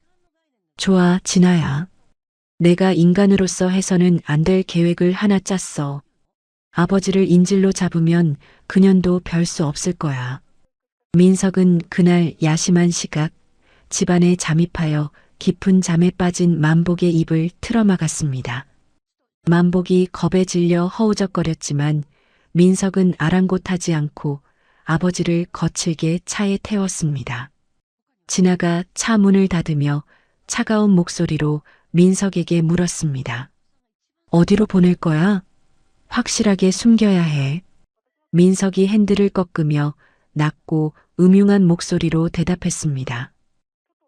Speaker 2: 좋아, 진아야. 내가 인간으로서 해서는 안 될 계획을 하나 짰어. 아버지를 인질로 잡으면 그년도 별 수 없을 거야. 민석은 그날 야심한 시각, 집안에 잠입하여 깊은 잠에 빠진 만복의 입을 틀어막았습니다. 만복이 겁에 질려 허우적거렸지만 민석은 아랑곳하지 않고 아버지를 거칠게 차에 태웠습니다. 진아가 차 문을 닫으며 차가운 목소리로 민석에게 물었습니다. 어디로 보낼 거야? 확실하게 숨겨야 해. 민석이 핸들을 꺾으며 낮고 음흉한 목소리로 대답했습니다.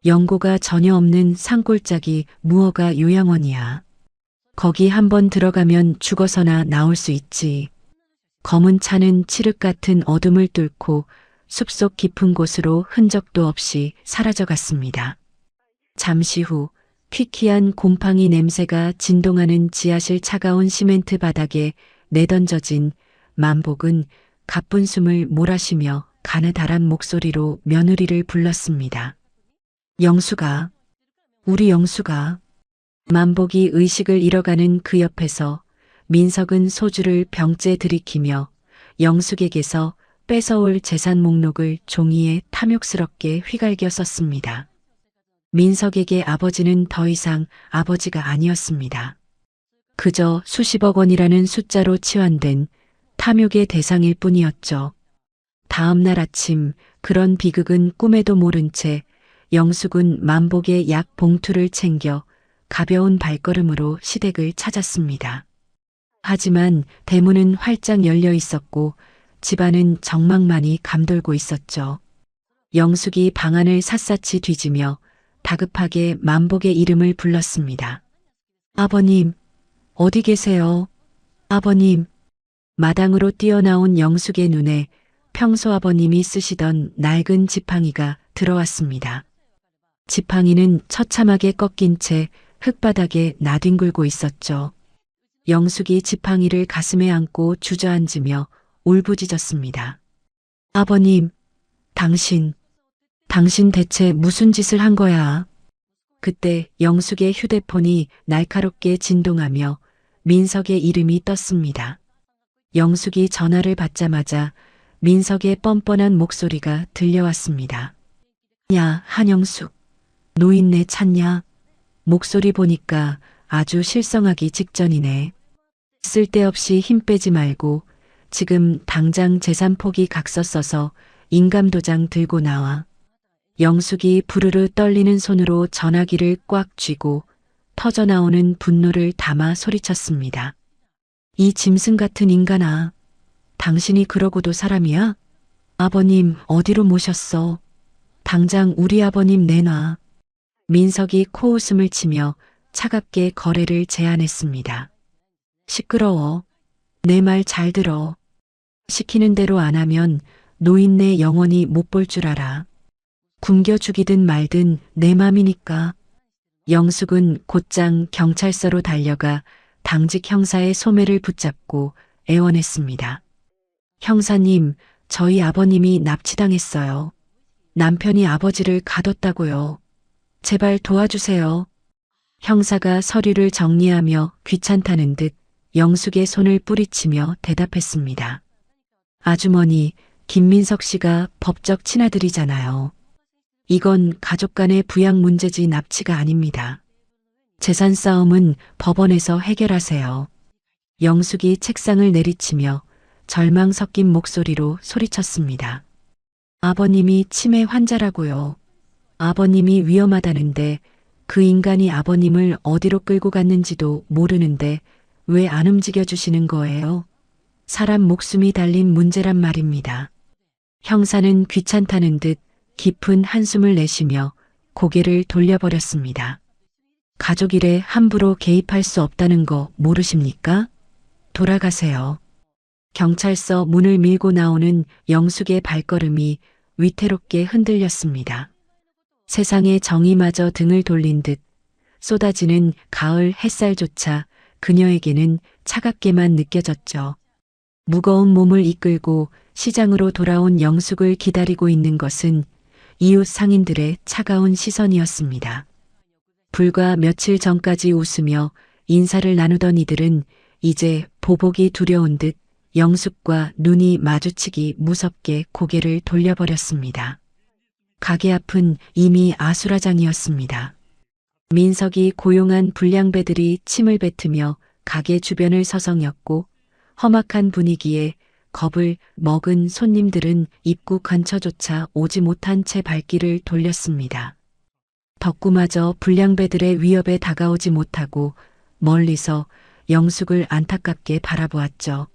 Speaker 2: 연고가 전혀 없는 산골짜기 무허가 요양원이야. 거기 한번 들어가면 죽어서나 나올 수 있지. 검은 차는 칠흑 같은 어둠을 뚫고 숲속 깊은 곳으로 흔적도 없이 사라져갔습니다. 잠시 후 퀴퀴한 곰팡이 냄새가 진동하는 지하실 차가운 시멘트 바닥에 내던져진 만복은 가쁜 숨을 몰아쉬며 가느다란 목소리로 며느리를 불렀습니다. 영수가, 우리 영수가. 만복이 의식을 잃어가는 그 옆에서 민석은 소주를 병째 들이키며 영숙에게서 뺏어올 재산 목록을 종이에 탐욕스럽게 휘갈겨 썼습니다. 민석에게 아버지는 더 이상 아버지가 아니었습니다. 그저 수십억 원이라는 숫자로 치환된 탐욕의 대상일 뿐이었죠. 다음 날 아침 그런 비극은 꿈에도 모른 채 영숙은 만복의 약 봉투를 챙겨 가벼운 발걸음으로 시댁을 찾았습니다. 하지만 대문은 활짝 열려 있었고 집안은 정막만이 감돌고 있었죠. 영숙이 방안을 샅샅이 뒤지며 다급하게 만복의 이름을 불렀습니다. 아버님, 어디 계세요? 아버님. 마당으로 뛰어나온 영숙의 눈에 평소 아버님이 쓰시던 낡은 지팡이가 들어왔습니다. 지팡이는 처참하게 꺾인 채 흙바닥에 나뒹굴고 있었죠. 영숙이 지팡이를 가슴에 안고 주저앉으며 울부짖었습니다. 아버님, 당신 대체 무슨 짓을 한 거야? 그때 영숙의 휴대폰이 날카롭게 진동하며 민석의 이름이 떴습니다. 영숙이 전화를 받자마자 민석의 뻔뻔한 목소리가 들려왔습니다. 야, 한영숙, 노인네 찾냐? 목소리 보니까 아주 실성하기 직전이네. 쓸데없이 힘 빼지 말고 지금 당장 재산 포기 각서 써서 인감도장 들고 나와. 영숙이 부르르 떨리는 손으로 전화기를 꽉 쥐고 터져나오는 분노를 담아 소리쳤습니다. 이 짐승 같은 인간아, 당신이 그러고도 사람이야? 아버님 어디로 모셨어? 당장 우리 아버님 내놔. 민석이 코웃음을 치며 차갑게 거래를 제안했습니다. 시끄러워. 내 말 잘 들어. 시키는 대로 안 하면 노인네 영원히 못 볼 줄 알아. 굶겨 죽이든 말든 내 맘이니까. 영숙은 곧장 경찰서로 달려가 당직 형사의 소매를 붙잡고 애원했습니다. 형사님, 저희 아버님이 납치당했어요. 남편이 아버지를 가뒀다고요. 제발 도와주세요. 형사가 서류를 정리하며 귀찮다는 듯 영숙의 손을 뿌리치며 대답했습니다. 아주머니, 김민석 씨가 법적 친아들이잖아요. 이건 가족 간의 부양 문제지 납치가 아닙니다. 재산 싸움은 법원에서 해결하세요. 영숙이 책상을 내리치며 절망 섞인 목소리로 소리쳤습니다. 아버님이 치매 환자라고요. 아버님이 위험하다는데 그 인간이 아버님을 어디로 끌고 갔는지도 모르는데 왜 안 움직여 주시는 거예요? 사람 목숨이 달린 문제란 말입니다. 형사는 귀찮다는 듯 깊은 한숨을 내쉬며 고개를 돌려버렸습니다. 가족 일에 함부로 개입할 수 없다는 거 모르십니까? 돌아가세요. 경찰서 문을 밀고 나오는 영숙의 발걸음이 위태롭게 흔들렸습니다. 세상의 정의마저 등을 돌린 듯 쏟아지는 가을 햇살조차 그녀에게는 차갑게만 느껴졌죠. 무거운 몸을 이끌고 시장으로 돌아온 영숙을 기다리고 있는 것은 이웃 상인들의 차가운 시선이었습니다. 불과 며칠 전까지 웃으며 인사를 나누던 이들은 이제 보복이 두려운 듯 영숙과 눈이 마주치기 무섭게 고개를 돌려버렸습니다. 가게 앞은 이미 아수라장이었습니다. 민석이 고용한 불량배들이 침을 뱉으며 가게 주변을 서성였고 험악한 분위기에 겁을 먹은 손님들은 입구 근처조차 오지 못한 채 발길을 돌렸습니다. 덕구마저 불량배들의 위협에 다가오지 못하고 멀리서 영숙을 안타깝게 바라보았죠.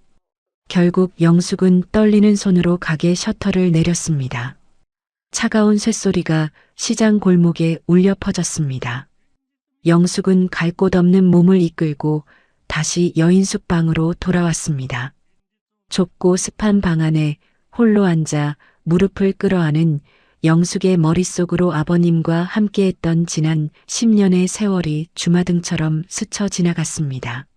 Speaker 2: 결국 영숙은 떨리는 손으로 가게 셔터를 내렸습니다. 차가운 쇳소리가 시장 골목에 울려 퍼졌습니다. 영숙은 갈 곳 없는 몸을 이끌고 다시 여인숙 방으로 돌아왔습니다. 좁고 습한 방 안에 홀로 앉아 무릎을 끌어안은 영숙의 머릿속으로 아버님과 함께했던 지난 10년의 세월이 주마등처럼 스쳐 지나갔습니다.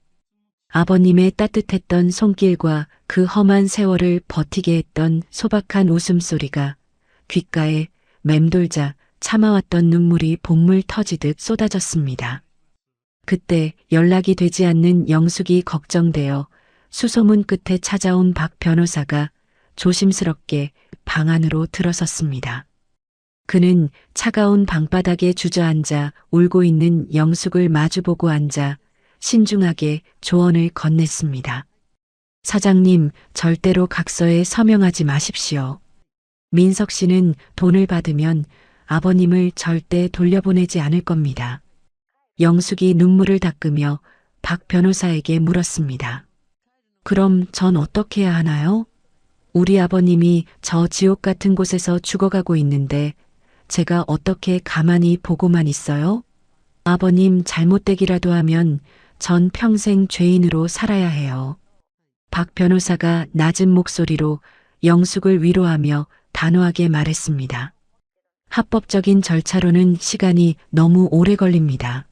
Speaker 2: 아버님의 따뜻했던 손길과 그 험한 세월을 버티게 했던 소박한 웃음소리가 귓가에 맴돌자 참아왔던 눈물이 복물 터지듯 쏟아졌습니다. 그때 연락이 되지 않는 영숙이 걱정되어 수소문 끝에 찾아온 박 변호사가 조심스럽게 방 안으로 들어섰습니다. 그는 차가운 방바닥에 주저앉아 울고 있는 영숙을 마주보고 앉아 신중하게 조언을 건넸습니다. 사장님, 절대로 각서에 서명하지 마십시오. 민석 씨는 돈을 받으면 아버님을 절대 돌려보내지 않을 겁니다. 영숙이 눈물을 닦으며 박 변호사에게 물었습니다. 그럼 전 어떻게 해야 하나요? 우리 아버님이 저 지옥 같은 곳에서 죽어가고 있는데 제가 어떻게 가만히 보고만 있어요? 아버님 잘못되기라도 하면 전 평생 죄인으로 살아야 해요. 박 변호사가 낮은 목소리로 영숙을 위로하며 단호하게 말했습니다. 합법적인 절차로는 시간이 너무 오래 걸립니다.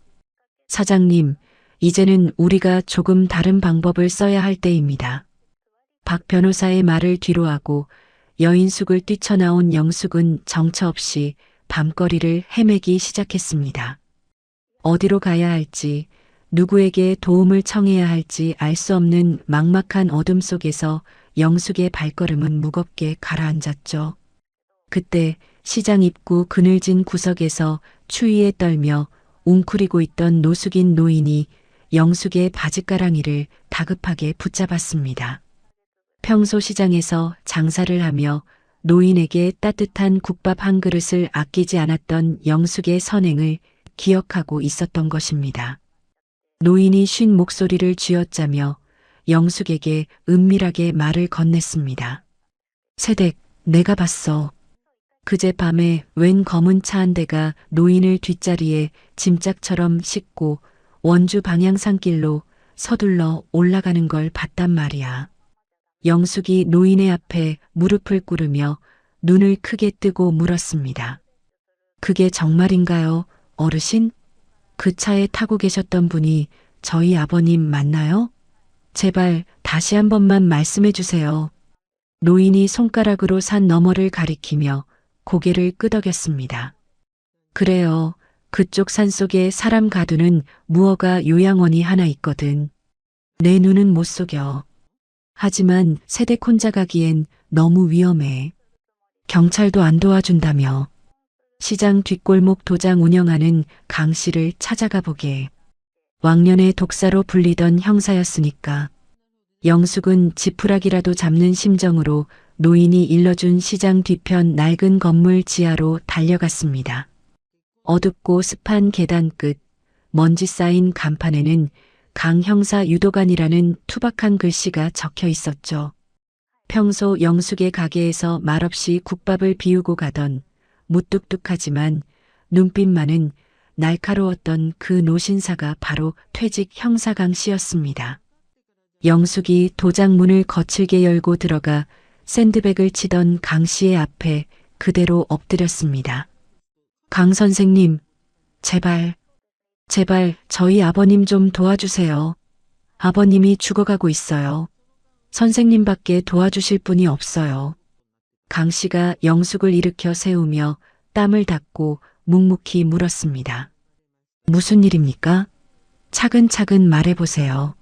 Speaker 2: 사장님, 이제는 우리가 조금 다른 방법을 써야 할 때입니다. 박 변호사의 말을 뒤로하고 여인숙을 뛰쳐나온 영숙은 정처 없이 밤거리를 헤매기 시작했습니다. 어디로 가야 할지, 누구에게 도움을 청해야 할지 알 수 없는 막막한 어둠 속에서 영숙의 발걸음은 무겁게 가라앉았죠. 그때 시장 입구 그늘진 구석에서 추위에 떨며 웅크리고 있던 노숙인 노인이 영숙의 바짓가랑이를 다급하게 붙잡았습니다. 평소 시장에서 장사를 하며 노인에게 따뜻한 국밥 한 그릇을 아끼지 않았던 영숙의 선행을 기억하고 있었던 것입니다. 노인이 쉰 목소리를 쥐어짜며 영숙에게 은밀하게 말을 건넸습니다. 세댁, 내가 봤어. 그제 밤에 웬 검은 차 한 대가 노인을 뒷자리에 짐짝처럼 싣고 원주 방향 산길로 서둘러 올라가는 걸 봤단 말이야. 영숙이 노인의 앞에 무릎을 꿇으며 눈을 크게 뜨고 물었습니다. 그게 정말인가요, 어르신? 그 차에 타고 계셨던 분이 저희 아버님 맞나요? 제발 다시 한 번만 말씀해 주세요. 노인이 손가락으로 산 너머를 가리키며 고개를 끄덕였습니다. 그래요. 그쪽 산속에 사람 가두는 무허가 요양원이 하나 있거든. 내 눈은 못 속여. 하지만 세댁 혼자 가기엔 너무 위험해. 경찰도 안 도와준다며. 시장 뒷골목 도장 운영하는 강 씨를 찾아가 보게. 왕년에 독사로 불리던 형사였으니까. 영숙은 지푸라기라도 잡는 심정으로 노인이 일러준 시장 뒤편 낡은 건물 지하로 달려갔습니다. 어둡고 습한 계단 끝, 먼지 쌓인 간판에는 강 형사 유도관이라는 투박한 글씨가 적혀 있었죠. 평소 영숙의 가게에서 말없이 국밥을 비우고 가던 무뚝뚝하지만 눈빛만은 날카로웠던 그 노신사가 바로 퇴직 형사 강 씨였습니다. 영숙이 도장문을 거칠게 열고 들어가 샌드백을 치던 강 씨의 앞에 그대로 엎드렸습니다. 강 선생님, 제발 저희 아버님 좀 도와주세요. 아버님이 죽어가고 있어요. 선생님밖에 도와주실 분이 없어요. 강 씨가 영숙을 일으켜 세우며 땀을 닦고 묵묵히 물었습니다. 무슨 일입니까? 차근차근 말해보세요.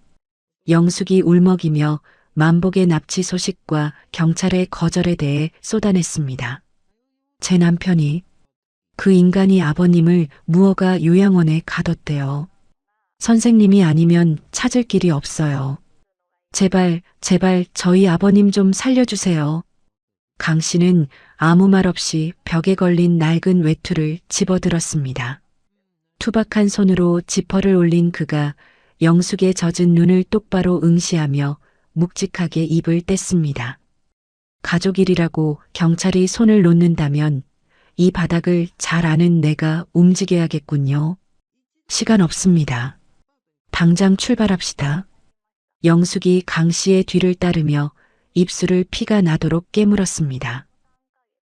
Speaker 2: 영숙이 울먹이며 만복의 납치 소식과 경찰의 거절에 대해 쏟아냈습니다. 제 남편이 그 인간이 아버님을 무허가 요양원에 가뒀대요. 선생님이 아니면 찾을 길이 없어요. 제발 저희 아버님 좀 살려주세요. 강 씨는 아무 말 없이 벽에 걸린 낡은 외투를 집어들었습니다. 투박한 손으로 지퍼를 올린 그가 영숙의 젖은 눈을 똑바로 응시하며 묵직하게 입을 뗐습니다. 가족 일이라고 경찰이 손을 놓는다면 이 바닥을 잘 아는 내가 움직여야겠군요. 시간 없습니다. 당장 출발합시다. 영숙이 강 씨의 뒤를 따르며 입술을 피가 나도록 깨물었습니다.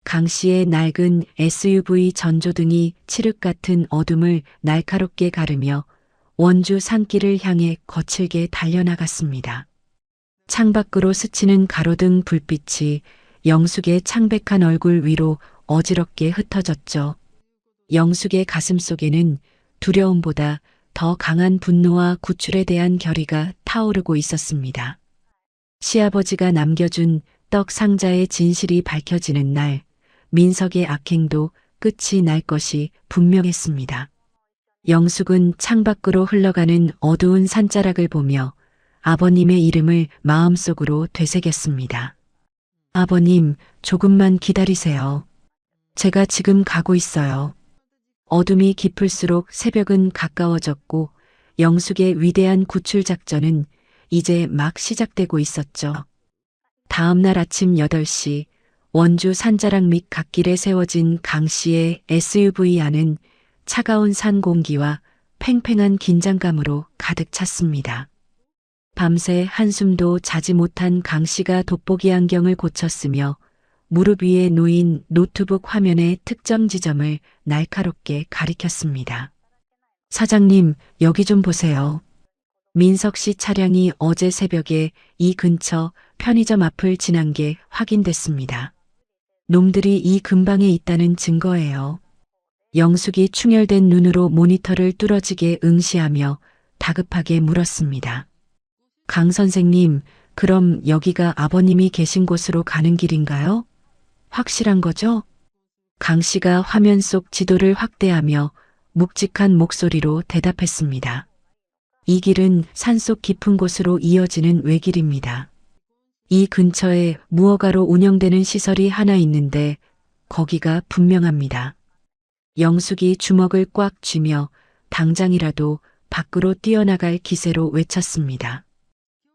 Speaker 2: 강 씨의 낡은 SUV 전조등이 칠흑 같은 어둠을 날카롭게 가르며 원주 산길을 향해 거칠게 달려나갔습니다. 창밖으로 스치는 가로등 불빛이 영숙의 창백한 얼굴 위로 어지럽게 흩어졌죠. 영숙의 가슴 속에는 두려움보다 더 강한 분노와 구출에 대한 결의가 타오르고 있었습니다. 시아버지가 남겨준 떡 상자의 진실이 밝혀지는 날, 민석의 악행도 끝이 날 것이 분명했습니다. 영숙은 창밖으로 흘러가는 어두운 산자락을 보며 아버님의 이름을 마음속으로 되새겼습니다. 아버님, 조금만 기다리세요. 제가 지금 가고 있어요. 어둠이 깊을수록 새벽은 가까워졌고 영숙의 위대한 구출 작전은 이제 막 시작되고 있었죠. 다음 날 아침 8시 원주 산자락 밑 갓길에 세워진 강 씨의 SUV 안은 차가운 산 공기와 팽팽한 긴장감으로 가득 찼습니다. 밤새 한숨도 자지 못한 강 씨가 돋보기 안경을 고쳤으며 무릎 위에 놓인 노트북 화면의 특정 지점을 날카롭게 가리켰습니다. 사장님, 여기 좀 보세요. 민석 씨 차량이 어제 새벽에 이 근처 편의점 앞을 지난 게 확인됐습니다. 놈들이 이 근방에 있다는 증거예요. 영숙이 충혈된 눈으로 모니터를 뚫어지게 응시하며 다급하게 물었습니다. 강 선생님, 그럼 여기가 아버님이 계신 곳으로 가는 길인가요? 확실한 거죠? 강 씨가 화면 속 지도를 확대하며 묵직한 목소리로 대답했습니다. 이 길은 산속 깊은 곳으로 이어지는 외길입니다. 이 근처에 무허가로 운영되는 시설이 하나 있는데 거기가 분명합니다. 영숙이 주먹을 꽉 쥐며 당장이라도 밖으로 뛰어나갈 기세로 외쳤습니다.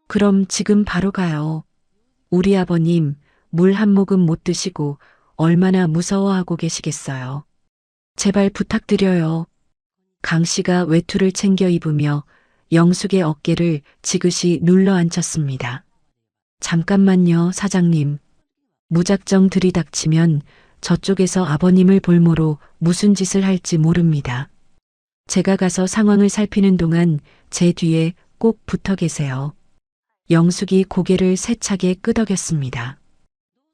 Speaker 2: 그럼 지금 바로 가요. 우리 아버님 물 한 모금 못 드시고 얼마나 무서워하고 계시겠어요. 제발 부탁드려요. 강 씨가 외투를 챙겨 입으며 영숙의 어깨를 지그시 눌러 앉혔습니다. 잠깐만요, 사장님. 무작정 들이닥치면 저쪽에서 아버님을 볼모로 무슨 짓을 할지 모릅니다. 제가 가서 상황을 살피는 동안 제 뒤에 꼭 붙어 계세요. 영숙이 고개를 세차게 끄덕였습니다.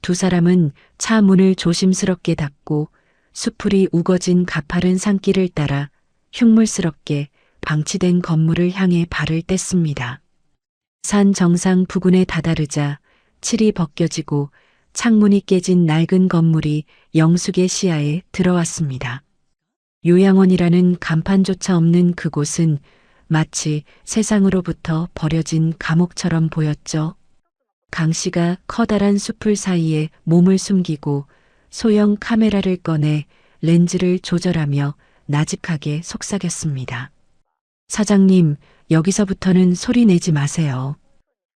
Speaker 2: 두 사람은 차 문을 조심스럽게 닫고 수풀이 우거진 가파른 산길을 따라 흉물스럽게 방치된 건물을 향해 발을 뗐습니다. 산 정상 부근에 다다르자 칠이 벗겨지고 창문이 깨진 낡은 건물이 영숙의 시야에 들어왔습니다. 요양원이라는 간판조차 없는 그곳은 마치 세상으로부터 버려진 감옥처럼 보였죠. 강 씨가 커다란 수풀 사이에 몸을 숨기고 소형 카메라를 꺼내 렌즈를 조절하며 나직하게 속삭였습니다. 사장님, 여기서부터는 소리 내지 마세요.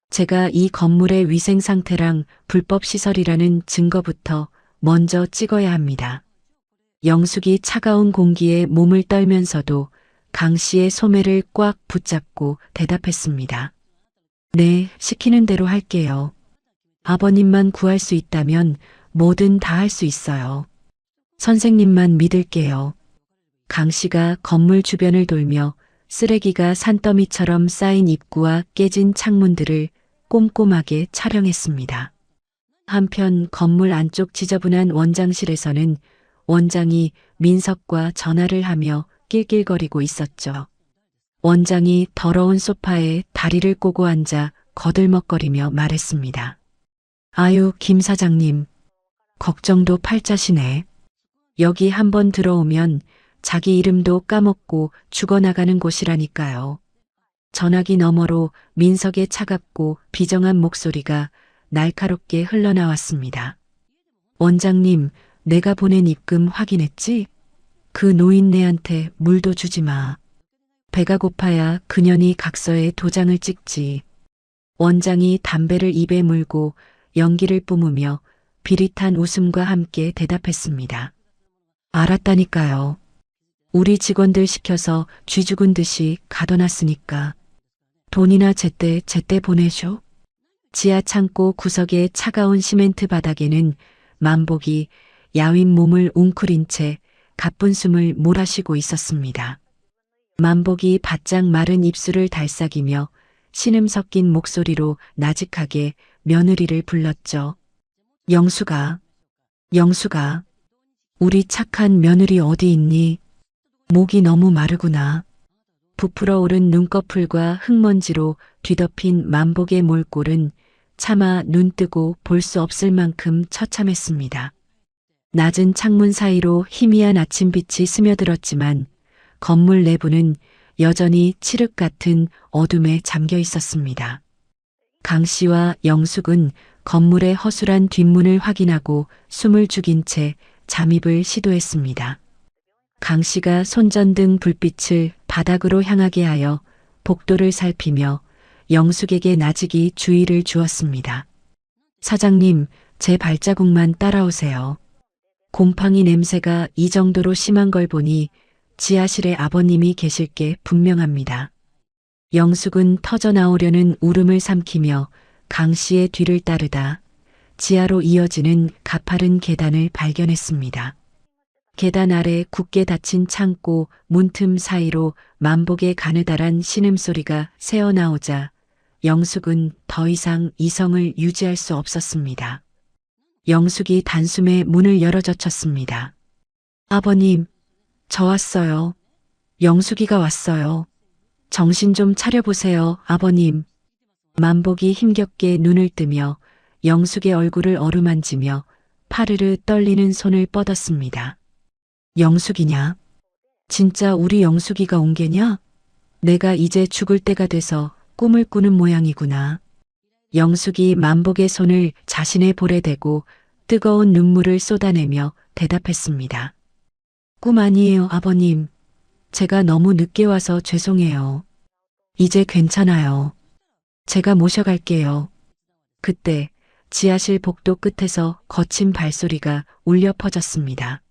Speaker 2: 제가 이 건물의 위생 상태랑 불법 시설이라는 증거부터 먼저 찍어야 합니다. 영숙이 차가운 공기에 몸을 떨면서도 강 씨의 소매를 꽉 붙잡고 대답했습니다. 네, 시키는 대로 할게요. 아버님만 구할 수 있다면 뭐든 다 할 수 있어요. 선생님만 믿을게요. 강 씨가 건물 주변을 돌며 쓰레기가 산더미처럼 쌓인 입구와 깨진 창문들을 꼼꼼하게 촬영했습니다. 한편 건물 안쪽 지저분한 원장실에서는 원장이 민석과 전화를 하며 낄낄거리고 있었죠. 원장이 더러운 소파에 다리를 꼬고 앉아 거들먹거리며 말했습니다. 아유, 김 사장님. 걱정도 팔자시네. 여기 한번 들어오면 자기 이름도 까먹고 죽어나가는 곳이라니까요. 전화기 너머로 민석의 차갑고 비정한 목소리가 날카롭게 흘러나왔습니다. 원장님, 내가 보낸 입금 확인했지? 그 노인네한테 물도 주지 마. 배가 고파야 그년이 각서에 도장을 찍지. 원장이 담배를 입에 물고 연기를 뿜으며 비릿한 웃음과 함께 대답했습니다. 알았다니까요. 우리 직원들 시켜서 쥐 죽은 듯이 가둬놨으니까. 돈이나 제때 보내쇼. 지하 창고 구석의 차가운 시멘트 바닥에는 만복이 야윈 몸을 웅크린 채 가쁜 숨을 몰아쉬고 있었습니다. 만복이 바짝 마른 입술을 달싹이며 신음 섞인 목소리로 나직하게 며느리를 불렀죠. 영숙아, 우리 착한 며느리 어디 있니? 목이 너무 마르구나. 부풀어 오른 눈꺼풀과 흙먼지로 뒤덮인 만복의 몰골은 차마 눈 뜨고 볼 수 없을 만큼 처참했습니다. 낮은 창문 사이로 희미한 아침빛이 스며들었지만 건물 내부는 여전히 칠흑 같은 어둠에 잠겨 있었습니다. 강 씨와 영숙은 건물의 허술한 뒷문을 확인하고 숨을 죽인 채 잠입을 시도했습니다. 강 씨가 손전등 불빛을 바닥으로 향하게 하여 복도를 살피며 영숙에게 나직이 주의를 주었습니다. 사장님, 제 발자국만 따라오세요. 곰팡이 냄새가 이 정도로 심한 걸 보니 지하실에 아버님이 계실 게 분명합니다. 영숙은 터져나오려는 울음을 삼키며 강 씨의 뒤를 따르다 지하로 이어지는 가파른 계단을 발견했습니다. 계단 아래 굳게 닫힌 창고 문틈 사이로 만복의 가느다란 신음소리가 새어나오자 영숙은 더 이상 이성을 유지할 수 없었습니다. 영숙이 단숨에 문을 열어젖혔습니다. 아버님, 저 왔어요. 영숙이가 왔어요. 정신 좀 차려보세요, 아버님. 만복이 힘겹게 눈을 뜨며 영숙의 얼굴을 어루만지며 파르르 떨리는 손을 뻗었습니다. 영숙이냐? 진짜 우리 영숙이가 온 게냐? 내가 이제 죽을 때가 돼서 꿈을 꾸는 모양이구나. 영숙이 만복의 손을 자신의 볼에 대고 뜨거운 눈물을 쏟아내며 대답했습니다. 꿈 아니에요, 아버님. 제가 너무 늦게 와서 죄송해요. 이제 괜찮아요. 제가 모셔갈게요. 그때 지하실 복도 끝에서 거친 발소리가 울려 퍼졌습니다.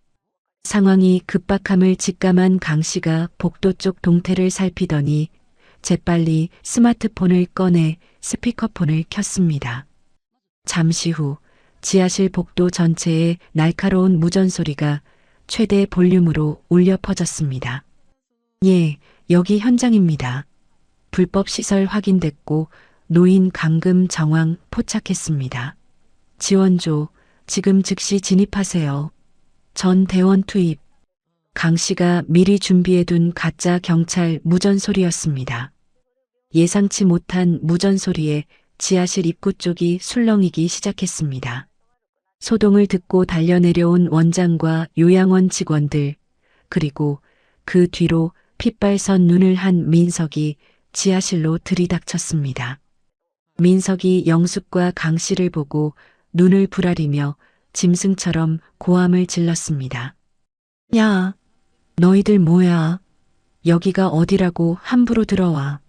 Speaker 2: 상황이 급박함을 직감한 강 씨가 복도 쪽 동태를 살피더니 재빨리 스마트폰을 꺼내 스피커폰을 켰습니다. 잠시 후 지하실 복도 전체에 날카로운 무전 소리가 최대 볼륨으로 울려 퍼졌습니다. 예, 여기 현장입니다. 불법 시설 확인됐고 노인 감금 정황 포착했습니다. 지원조, 지금 즉시 진입하세요. 전 대원 투입. 강 씨가 미리 준비해둔 가짜 경찰 무전 소리였습니다. 예상치 못한 무전 소리에 지하실 입구 쪽이 술렁이기 시작했습니다. 소동을 듣고 달려내려온 원장과 요양원 직원들, 그리고 그 뒤로 핏발선 눈을 한 민석이 지하실로 들이닥쳤습니다. 민석이 영숙과 강 씨를 보고 눈을 부라리며 짐승처럼 고함을 질렀습니다. 야, 너희들 뭐야? 여기가 어디라고 함부로 들어와.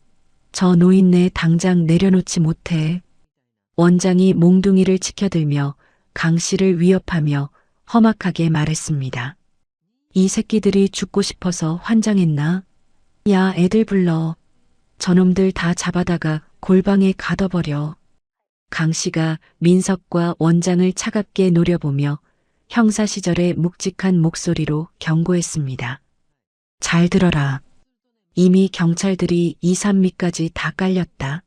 Speaker 2: 저 노인네 당장 내려놓지 못해. 원장이 몽둥이를 치켜들며 강 씨를 위협하며 험악하게 말했습니다. 이 새끼들이 죽고 싶어서 환장했나? 야, 애들 불러. 저놈들 다 잡아다가 골방에 가둬버려. 강 씨가 민석과 원장을 차갑게 노려보며 형사 시절의 묵직한 목소리로 경고했습니다. 잘 들어라. 이미 경찰들이 2, 3미까지 다 깔렸다.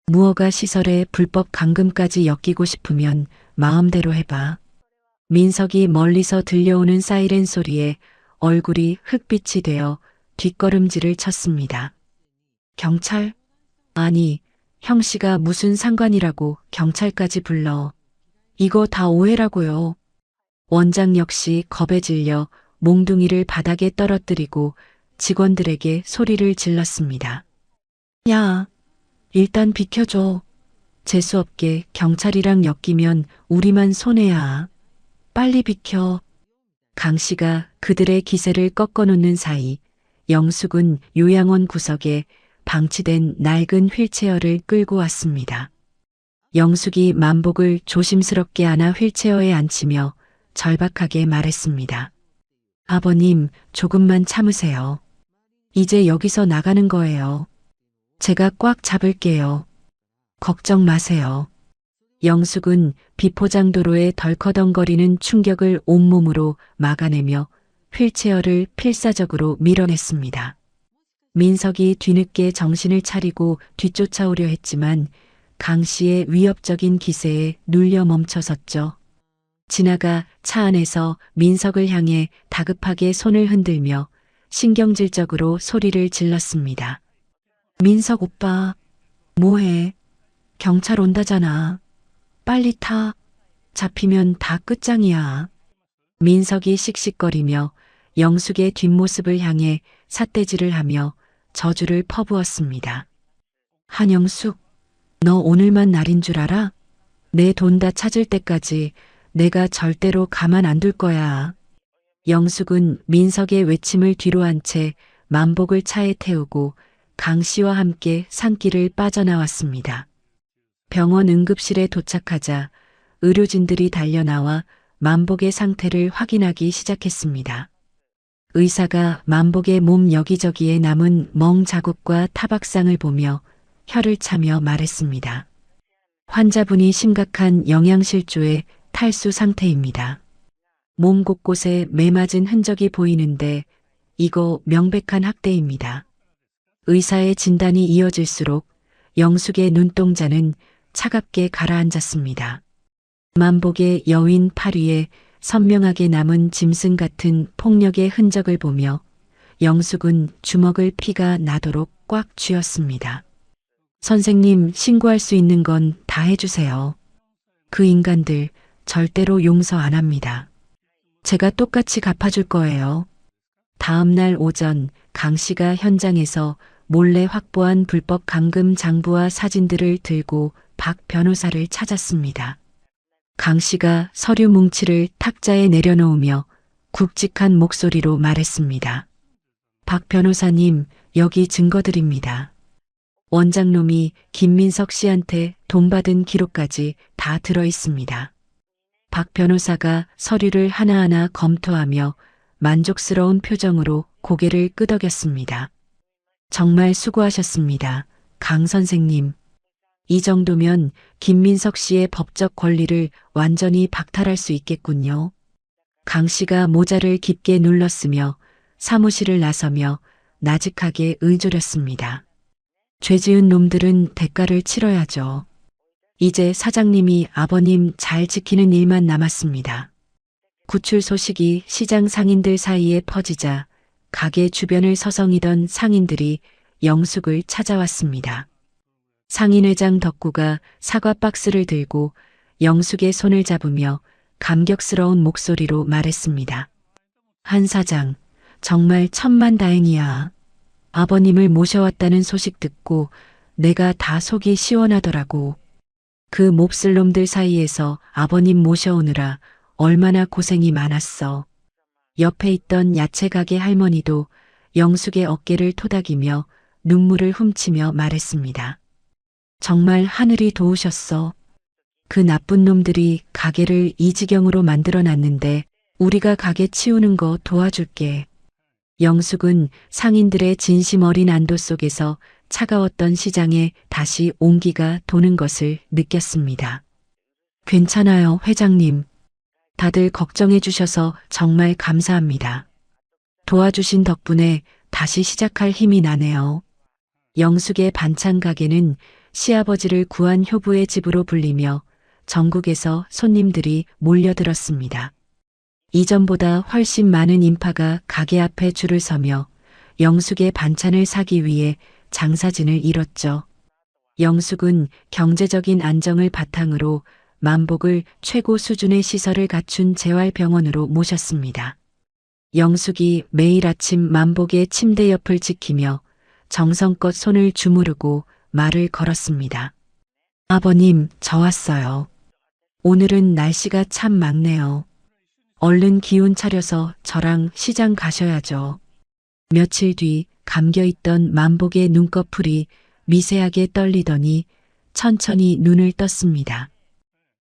Speaker 2: 무허가 시설에 불법 감금까지 엮이고 싶으면 마음대로 해봐. 민석이 멀리서 들려오는 사이렌 소리에 얼굴이 흑빛이 되어 뒷걸음질을 쳤습니다. 경찰? 아니, 형씨가 무슨 상관이라고 경찰까지 불러. 이거 다 오해라고요. 원장 역시 겁에 질려 몽둥이를 바닥에 떨어뜨리고 직원들에게 소리를 질렀습니다. 야, 일단 비켜줘. 재수없게 경찰이랑 엮이면 우리만 손해야. 빨리 비켜. 강 씨가 그들의 기세를 꺾어놓는 사이 영숙은 요양원 구석에 방치된 낡은 휠체어를 끌고 왔습니다. 영숙이 만복을 조심스럽게 안아 휠체어에 앉히며 절박하게 말했습니다. 아버님, 조금만 참으세요. 이제 여기서 나가는 거예요. 제가 꽉 잡을게요. 걱정 마세요. 영숙은 비포장도로에 덜커덩거리는 충격을 온몸으로 막아내며 휠체어를 필사적으로 밀어냈습니다. 민석이 뒤늦게 정신을 차리고 뒤쫓아오려 했지만 강 씨의 위협적인 기세에 눌려 멈춰섰죠. 지나가 차 안에서 민석을 향해 다급하게 손을 흔들며 신경질적으로 소리를 질렀습니다. 민석 오빠, 뭐해? 경찰 온다잖아. 빨리 타. 잡히면 다 끝장이야. 민석이 씩씩거리며 영숙의 뒷모습을 향해 삿대질을 하며 저주를 퍼부었습니다. 한영숙, 너 오늘만 날인 줄 알아? 내 돈 다 찾을 때까지 내가 절대로 가만 안 둘 거야. 영숙은 민석의 외침을 뒤로 한 채 만복을 차에 태우고 강 씨와 함께 산길을 빠져나왔습니다. 병원 응급실에 도착하자 의료진들이 달려나와 만복의 상태를 확인하기 시작했습니다. 의사가 만복의 몸 여기저기에 남은 멍 자국과 타박상을 보며 혀를 차며 말했습니다. 환자분이 심각한 영양실조의 탈수 상태입니다. 몸 곳곳에 매맞은 흔적이 보이는데 이거 명백한 학대입니다. 의사의 진단이 이어질수록 영숙의 눈동자는 차갑게 가라앉았습니다. 만복의 여윈 팔 위에 선명하게 남은 짐승 같은 폭력의 흔적을 보며 영숙은 주먹을 피가 나도록 꽉 쥐었습니다. 선생님, 신고할 수 있는 건 다 해주세요. 그 인간들 절대로 용서 안 합니다. 제가 똑같이 갚아줄 거예요. 다음 날 오전 강 씨가 현장에서 몰래 확보한 불법 감금 장부와 사진들을 들고 박 변호사를 찾았습니다. 강 씨가 서류 뭉치를 탁자에 내려놓으며 굵직한 목소리로 말했습니다. 박 변호사님, 여기 증거들입니다. 원장놈이 김민석 씨한테 돈 받은 기록까지 다 들어 있습니다. 박 변호사가 서류를 하나하나 검토하며 만족스러운 표정으로 고개를 끄덕였습니다. 정말 수고하셨습니다. 강 선생님. 이 정도면 김민석 씨의 법적 권리를 완전히 박탈할 수 있겠군요. 강 씨가 모자를 깊게 눌렀으며 사무실을 나서며 나직하게 의조렸습니다. 죄 지은 놈들은 대가를 치러야죠. 이제 사장님이 아버님 잘 지키는 일만 남았습니다. 구출 소식이 시장 상인들 사이에 퍼지자 가게 주변을 서성이던 상인들이 영숙을 찾아왔습니다. 상인회장 덕구가 사과 박스를 들고 영숙의 손을 잡으며 감격스러운 목소리로 말했습니다. 한 사장, 정말 천만다행이야. 아버님을 모셔왔다는 소식 듣고 내가 다 속이 시원하더라고. 그 몹쓸 놈들 사이에서 아버님 모셔오느라 얼마나 고생이 많았어. 옆에 있던 야채 가게 할머니도 영숙의 어깨를 토닥이며 눈물을 훔치며 말했습니다. 정말 하늘이 도우셨어. 그 나쁜 놈들이 가게를 이 지경으로 만들어놨는데 우리가 가게 치우는 거 도와줄게. 영숙은 상인들의 진심 어린 안도 속에서 차가웠던 시장에 다시 온기가 도는 것을 느꼈습니다. 괜찮아요, 회장님. 다들 걱정해 주셔서 정말 감사합니다. 도와주신 덕분에 다시 시작할 힘이 나네요. 영숙의 반찬 가게는 시아버지를 구한 효부의 집으로 불리며 전국에서 손님들이 몰려들었습니다. 이전보다 훨씬 많은 인파가 가게 앞에 줄을 서며 영숙의 반찬을 사기 위해 장사진을 이뤘죠. 영숙은 경제적인 안정을 바탕으로 만복을 최고 수준의 시설을 갖춘 재활병원으로 모셨습니다. 영숙이 매일 아침 만복의 침대 옆을 지키며 정성껏 손을 주무르고 말을 걸었습니다. 아버님, 저 왔어요. 오늘은 날씨가 참 맑네요. 얼른 기운 차려서 저랑 시장 가셔야죠. 며칠 뒤 감겨있던 만복의 눈꺼풀이 미세하게 떨리더니 천천히 눈을 떴습니다.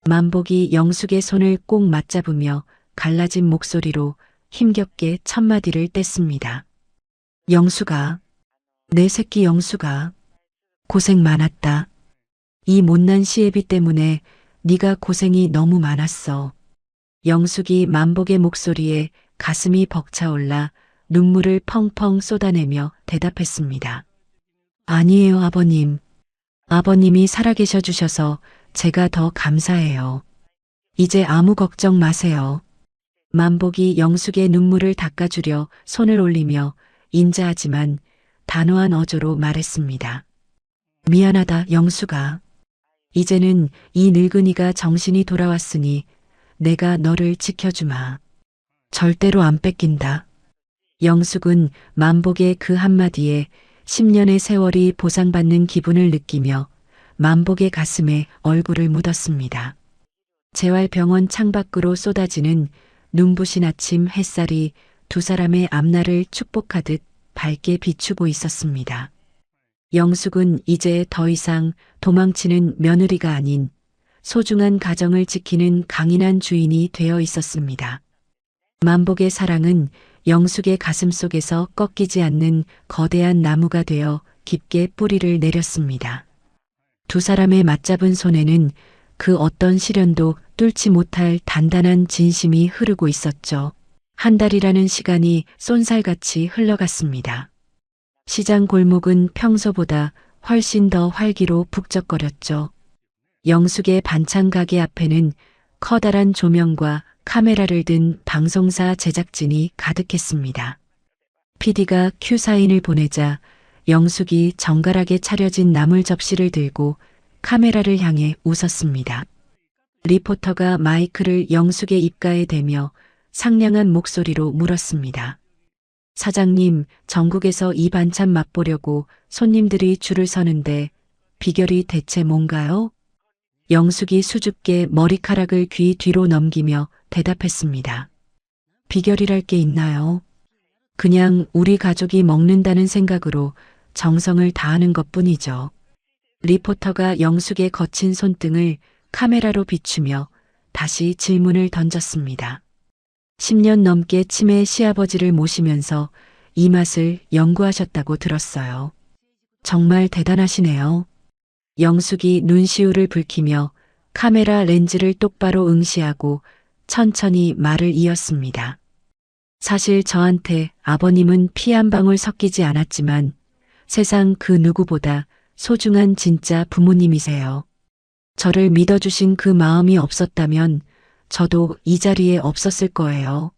Speaker 2: 만복이 영숙의 손을 꼭 맞잡으며 갈라진 목소리로 힘겹게 첫마디를 뗐습니다. 영숙아, 내 새끼 영숙아, 고생 많았다. 이 못난 시애비 때문에 네가 고생이 너무 많았어. 영숙이 만복의 목소리에 가슴이 벅차올라 눈물을 펑펑 쏟아내며 대답했습니다. 아니에요, 아버님. 아버님이 살아계셔 주셔서 제가 더 감사해요. 이제 아무 걱정 마세요. 만복이 영숙의 눈물을 닦아주려 손을 올리며 인자하지만 단호한 어조로 말했습니다. 미안하다, 영숙아. 이제는 이 늙은이가 정신이 돌아왔으니 내가 너를 지켜주마. 절대로 안 뺏긴다. 영숙은 만복의 그 한마디에 10년의 세월이 보상받는 기분을 느끼며 만복의 가슴에 얼굴을 묻었습니다. 재활병원 창밖으로 쏟아지는 눈부신 아침 햇살이 두 사람의 앞날을 축복하듯 밝게 비추고 있었습니다. 영숙은 이제 더 이상 도망치는 며느리가 아닌 소중한 가정을 지키는 강인한 주인이 되어 있었습니다. 만복의 사랑은 영숙의 가슴 속에서 꺾이지 않는 거대한 나무가 되어 깊게 뿌리를 내렸습니다. 두 사람의 맞잡은 손에는 그 어떤 시련도 뚫지 못할 단단한 진심이 흐르고 있었죠. 한 달이라는 시간이 쏜살같이 흘러갔습니다. 시장 골목은 평소보다 훨씬 더 활기로 북적거렸죠. 영숙의 반찬 가게 앞에는 커다란 조명과 카메라를 든 방송사 제작진이 가득했습니다. PD가 큐사인을 보내자 영숙이 정갈하게 차려진 나물 접시를 들고 카메라를 향해 웃었습니다. 리포터가 마이크를 영숙의 입가에 대며 상냥한 목소리로 물었습니다. 사장님, 전국에서 이 반찬 맛보려고 손님들이 줄을 서는데 비결이 대체 뭔가요? 영숙이 수줍게 머리카락을 귀 뒤로 넘기며 대답했습니다. 비결이랄 게 있나요? 그냥 우리 가족이 먹는다는 생각으로 정성을 다하는 것뿐이죠. 리포터가 영숙의 거친 손등을 카메라로 비추며 다시 질문을 던졌습니다. 10년 넘게 치매 시아버지를 모시면서 이 맛을 연구하셨다고 들었어요. 정말 대단하시네요. 영숙이 눈시울을 붉히며 카메라 렌즈를 똑바로 응시하고 천천히 말을 이었습니다. 사실 저한테 아버님은 피 한 방울 섞이지 않았지만 세상 그 누구보다 소중한 진짜 부모님이세요. 저를 믿어주신 그 마음이 없었다면 저도 이 자리에 없었을 거예요.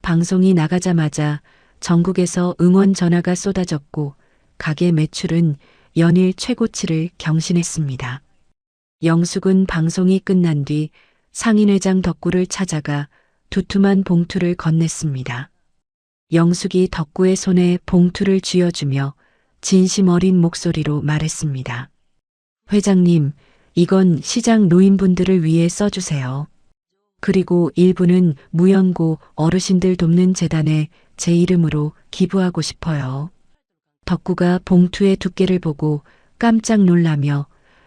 Speaker 2: 방송이 나가자마자 전국에서 응원 전화가 쏟아졌고 가게 매출은 연일 최고치를 경신했습니다. 영숙은 방송이 끝난 뒤 상인회장 덕구를 찾아가 두툼한 봉투를 건넸습니다. 영숙이 덕구의 손에 봉투를 쥐어주며 진심 어린 목소리로 말했습니다. 회장님, 이건 시장 노인분들을 위해 써주세요. 그리고 일부는 무연고 어르신들 돕는 재단에 제 이름으로 기부하고 싶어요. 덕구가 봉투의 두께를 보고 깜짝 놀라며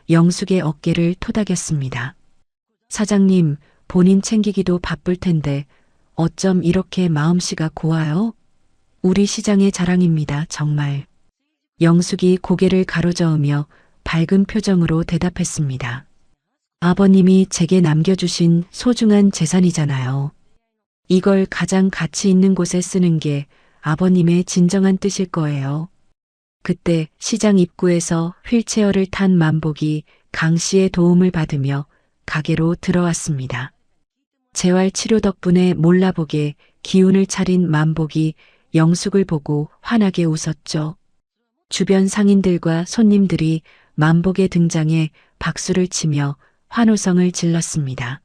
Speaker 2: 영숙의 어깨를 토닥였습니다. 사장님, 본인 챙기기도 바쁠 텐데 어쩜 이렇게 마음씨가 고와요? 우리 시장의 자랑입니다, 정말. 영숙이 고개를 가로저으며 밝은 표정으로 대답했습니다. 아버님이 제게 남겨주신 소중한 재산이잖아요. 이걸 가장 가치 있는 곳에 쓰는 게 아버님의 진정한 뜻일 거예요. 그때 시장 입구에서 휠체어를 탄 만복이 강 씨의 도움을 받으며 가게로 들어왔습니다. 재활 치료 덕분에 몰라보게 기운을 차린 만복이 영숙을 보고 환하게 웃었죠. 주변 상인들과 손님들이 만복의 등장에 박수를 치며 환호성을 질렀습니다.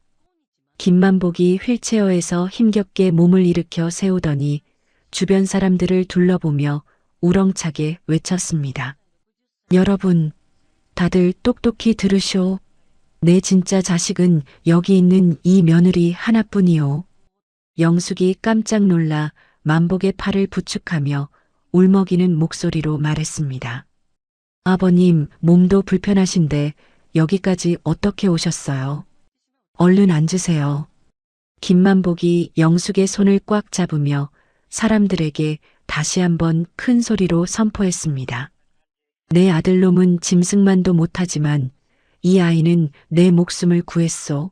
Speaker 2: 김만복이 휠체어에서 힘겹게 몸을 일으켜 세우더니 주변 사람들을 둘러보며 우렁차게 외쳤습니다. 여러분, 다들 똑똑히 들으쇼. 내 진짜 자식은 여기 있는 이 며느리 하나뿐이요. 영숙이 깜짝 놀라 만복의 팔을 부축하며 울먹이는 목소리로 말했습니다. 아버님, 몸도 불편하신데 여기까지 어떻게 오셨어요? 얼른 앉으세요. 김만복이 영숙의 손을 꽉 잡으며 사람들에게 다시 한번 큰 소리로 선포했습니다. 내 아들놈은 짐승만도 못하지만 이 아이는 내 목숨을 구했소.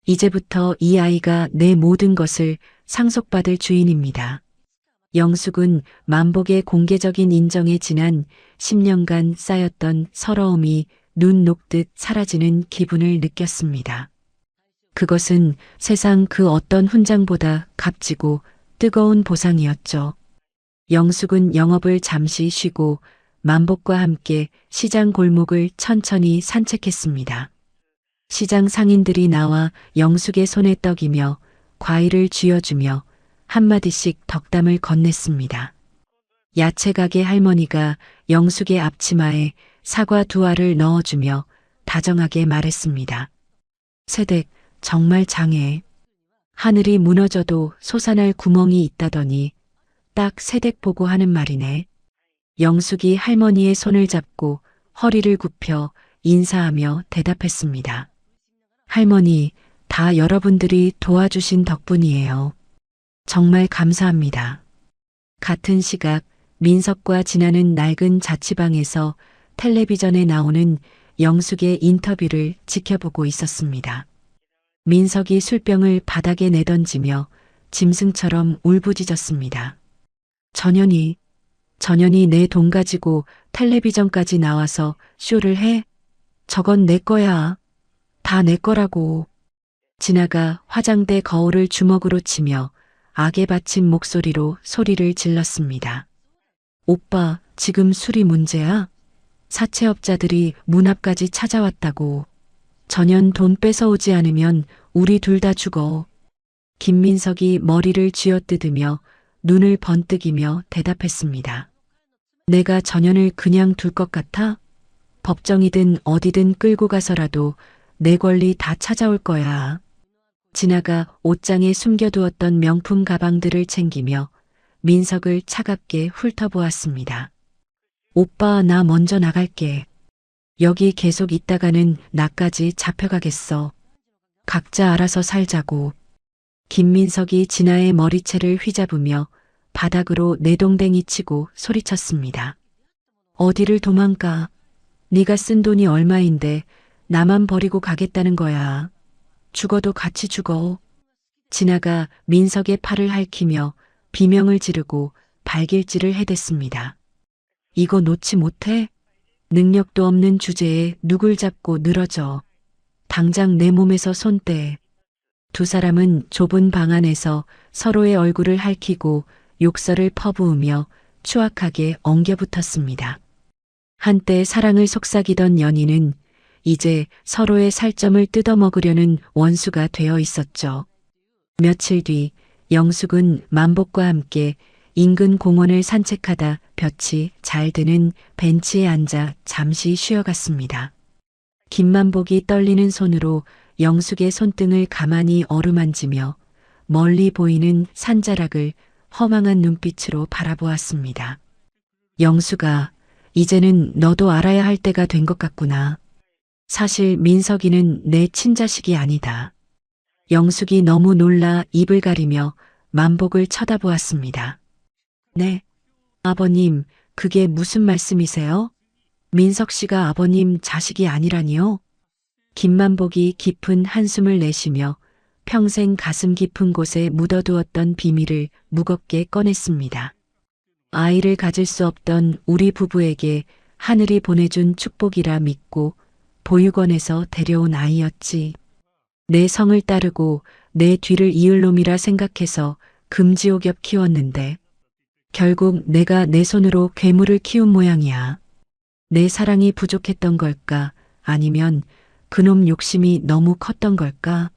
Speaker 2: 이제부터 이 아이가 내 모든 것을 상속받을 주인입니다. 영숙은 만복의 공개적인 인정에 지난 10년간 쌓였던 서러움이 눈 녹듯 사라지는 기분을 느꼈습니다. 그것은 세상 그 어떤 훈장보다 값지고 뜨거운 보상이었죠. 영숙은 영업을 잠시 쉬고 만복과 함께 시장 골목을 천천히 산책했습니다. 시장 상인들이 나와 영숙의 손에 떡이며 과일을 쥐어주며 한마디씩 덕담을 건넸습니다. 야채 가게 할머니가 영숙의 앞치마에 사과 2알을 넣어주며 다정하게 말했습니다. 세댁, 정말 장해. 하늘이 무너져도 솟아날 구멍이 있다더니 딱 새댁 보고 하는 말이네. 영숙이 할머니의 손을 잡고 허리를 굽혀 인사하며 대답했습니다. 할머니, 다 여러분들이 도와주신 덕분이에요. 정말 감사합니다. 같은 시각 민석과 진아는 낡은 자취방에서 텔레비전에 나오는 영숙의 인터뷰를 지켜보고 있었습니다. 민석이 술병을 바닥에 내던지며 짐승처럼 울부짖었습니다. 전현이 내 돈 가지고 텔레비전까지 나와서 쇼를 해? 저건 내 거야. 다 내 거라고. 진아가 화장대 거울을 주먹으로 치며 악에 받친 목소리로 소리를 질렀습니다. 오빠, 지금 술이 문제야? 사채업자들이 문 앞까지 찾아왔다고. 전현 돈 뺏어오지 않으면 우리 둘 다 죽어. 김민석이 머리를 쥐어뜯으며 눈을 번뜩이며 대답했습니다. 내가 전현을 그냥 둘 것 같아? 법정이든 어디든 끌고 가서라도 내 권리 다 찾아올 거야. 진아가 옷장에 숨겨두었던 명품 가방들을 챙기며 민석을 차갑게 훑어보았습니다. 오빠, 나 먼저 나갈게. 여기 계속 있다가는 나까지 잡혀가겠어. 각자 알아서 살자고. 김민석이 진아의 머리채를 휘잡으며 바닥으로 내동댕이 치고 소리쳤습니다. 어디를 도망가. 네가 쓴 돈이 얼마인데 나만 버리고 가겠다는 거야. 죽어도 같이 죽어. 진아가 민석의 팔을 핥히며 비명을 지르고 발길질을 해댔습니다. 이거 놓지 못해? 능력도 없는 주제에 누굴 잡고 늘어져. 당장 내 몸에서 손 떼. 두 사람은 좁은 방 안에서 서로의 얼굴을 핥히고 욕설을 퍼부으며 추악하게 엉겨붙었습니다. 한때 사랑을 속삭이던 연인은 이제 서로의 살점을 뜯어먹으려는 원수가 되어 있었죠. 며칠 뒤 영숙은 만복과 함께 인근 공원을 산책하다 볕이 잘 드는 벤치에 앉아 잠시 쉬어갔습니다. 김만복이 떨리는 손으로 영숙의 손등을 가만히 어루만지며 멀리 보이는 산자락을 허망한 눈빛으로 바라보았습니다. 영숙아, 이제는 너도 알아야 할 때가 된 것 같구나. 사실 민석이는 내 친자식이 아니다. 영숙이 너무 놀라 입을 가리며 만복을 쳐다보았습니다. 네, 아버님, 그게 무슨 말씀이세요? 민석 씨가 아버님 자식이 아니라니요? 김만복이 깊은 한숨을 내쉬며 평생 가슴 깊은 곳에 묻어두었던 비밀을 무겁게 꺼냈습니다. 아이를 가질 수 없던 우리 부부에게 하늘이 보내준 축복이라 믿고 보육원에서 데려온 아이였지. 내 성을 따르고 내 뒤를 이을 놈이라 생각해서 금지옥엽 키웠는데 결국 내가 내 손으로 괴물을 키운 모양이야. 내 사랑이 부족했던 걸까? 아니면 그놈 욕심이 너무 컸던 걸까?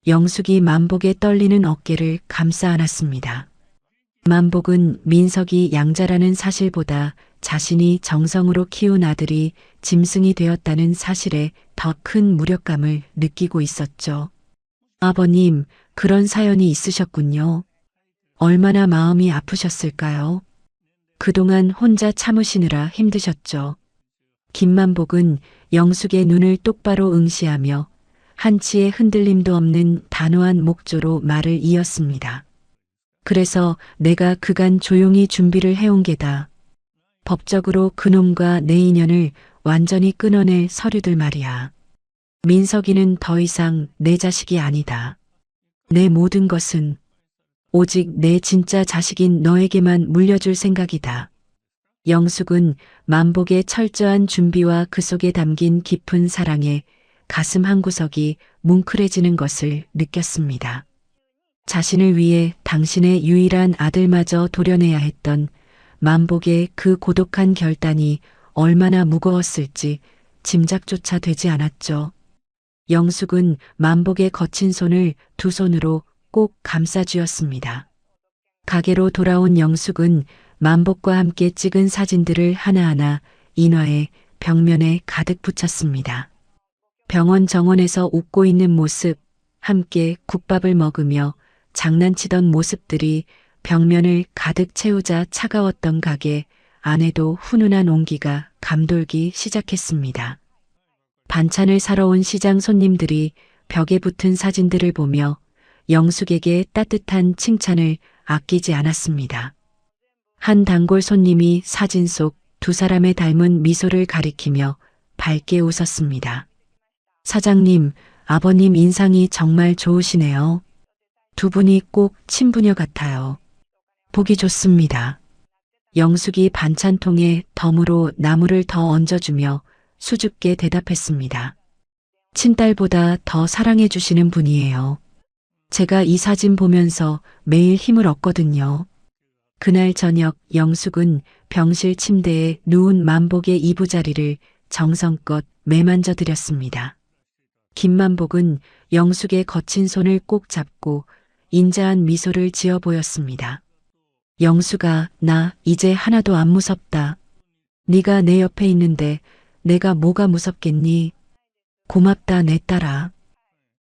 Speaker 2: 영숙이 만복의 떨리는 어깨를 감싸 안았습니다. 만복은 민석이 양자라는 사실보다 자신이 정성으로 키운 아들이 짐승이 되었다는 사실에 더 큰 무력감을 느끼고 있었죠. 아버님, 그런 사연이 있으셨군요. 얼마나 마음이 아프셨을까요? 그동안 혼자 참으시느라 힘드셨죠. 김만복은 영숙의 눈을 똑바로 응시하며 한치의 흔들림도 없는 단호한 목조로 말을 이었습니다. 그래서 내가 그간 조용히 준비를 해온 게다. 법적으로 그놈과 내 인연을 완전히 끊어낼 서류들 말이야. 민석이는 더 이상 내 자식이 아니다. 내 모든 것은 오직 내 진짜 자식인 너에게만 물려줄 생각이다. 영숙은 만복의 철저한 준비와 그 속에 담긴 깊은 사랑에 가슴 한구석이 뭉클해지는 것을 느꼈습니다. 자신을 위해 당신의 유일한 아들마저 도려내야 했던 만복의 그 고독한 결단이 얼마나 무거웠을지 짐작조차 되지 않았죠. 영숙은 만복의 거친 손을 두 손으로 꼭 감싸쥐었습니다. 가게로 돌아온 영숙은 만복과 함께 찍은 사진들을 하나하나 인화해 벽면에 가득 붙였습니다. 병원 정원에서 웃고 있는 모습, 함께 국밥을 먹으며 장난치던 모습들이 벽면을 가득 채우자 차가웠던 가게 안에도 훈훈한 온기가 감돌기 시작했습니다. 반찬을 사러 온 시장 손님들이 벽에 붙은 사진들을 보며 영숙에게 따뜻한 칭찬을 아끼지 않았습니다. 한 단골 손님이 사진 속 두 사람의 닮은 미소를 가리키며 밝게 웃었습니다. 사장님, 아버님 인상이 정말 좋으시네요. 두 분이 꼭 친부녀 같아요. 보기 좋습니다. 영숙이 반찬통에 덤으로 나물을 더 얹어주며 수줍게 대답했습니다. 친딸보다 더 사랑해 주시는 분이에요. 제가 이 사진 보면서 매일 힘을 얻거든요. 그날 저녁 영숙은 병실 침대에 누운 만복의 이부자리를 정성껏 매만져 드렸습니다. 김만복은 영숙의 거친 손을 꼭 잡고 인자한 미소를 지어 보였습니다. 영숙아, 나 이제 하나도 안 무섭다. 네가 내 옆에 있는데 내가 뭐가 무섭겠니? 고맙다 내 딸아.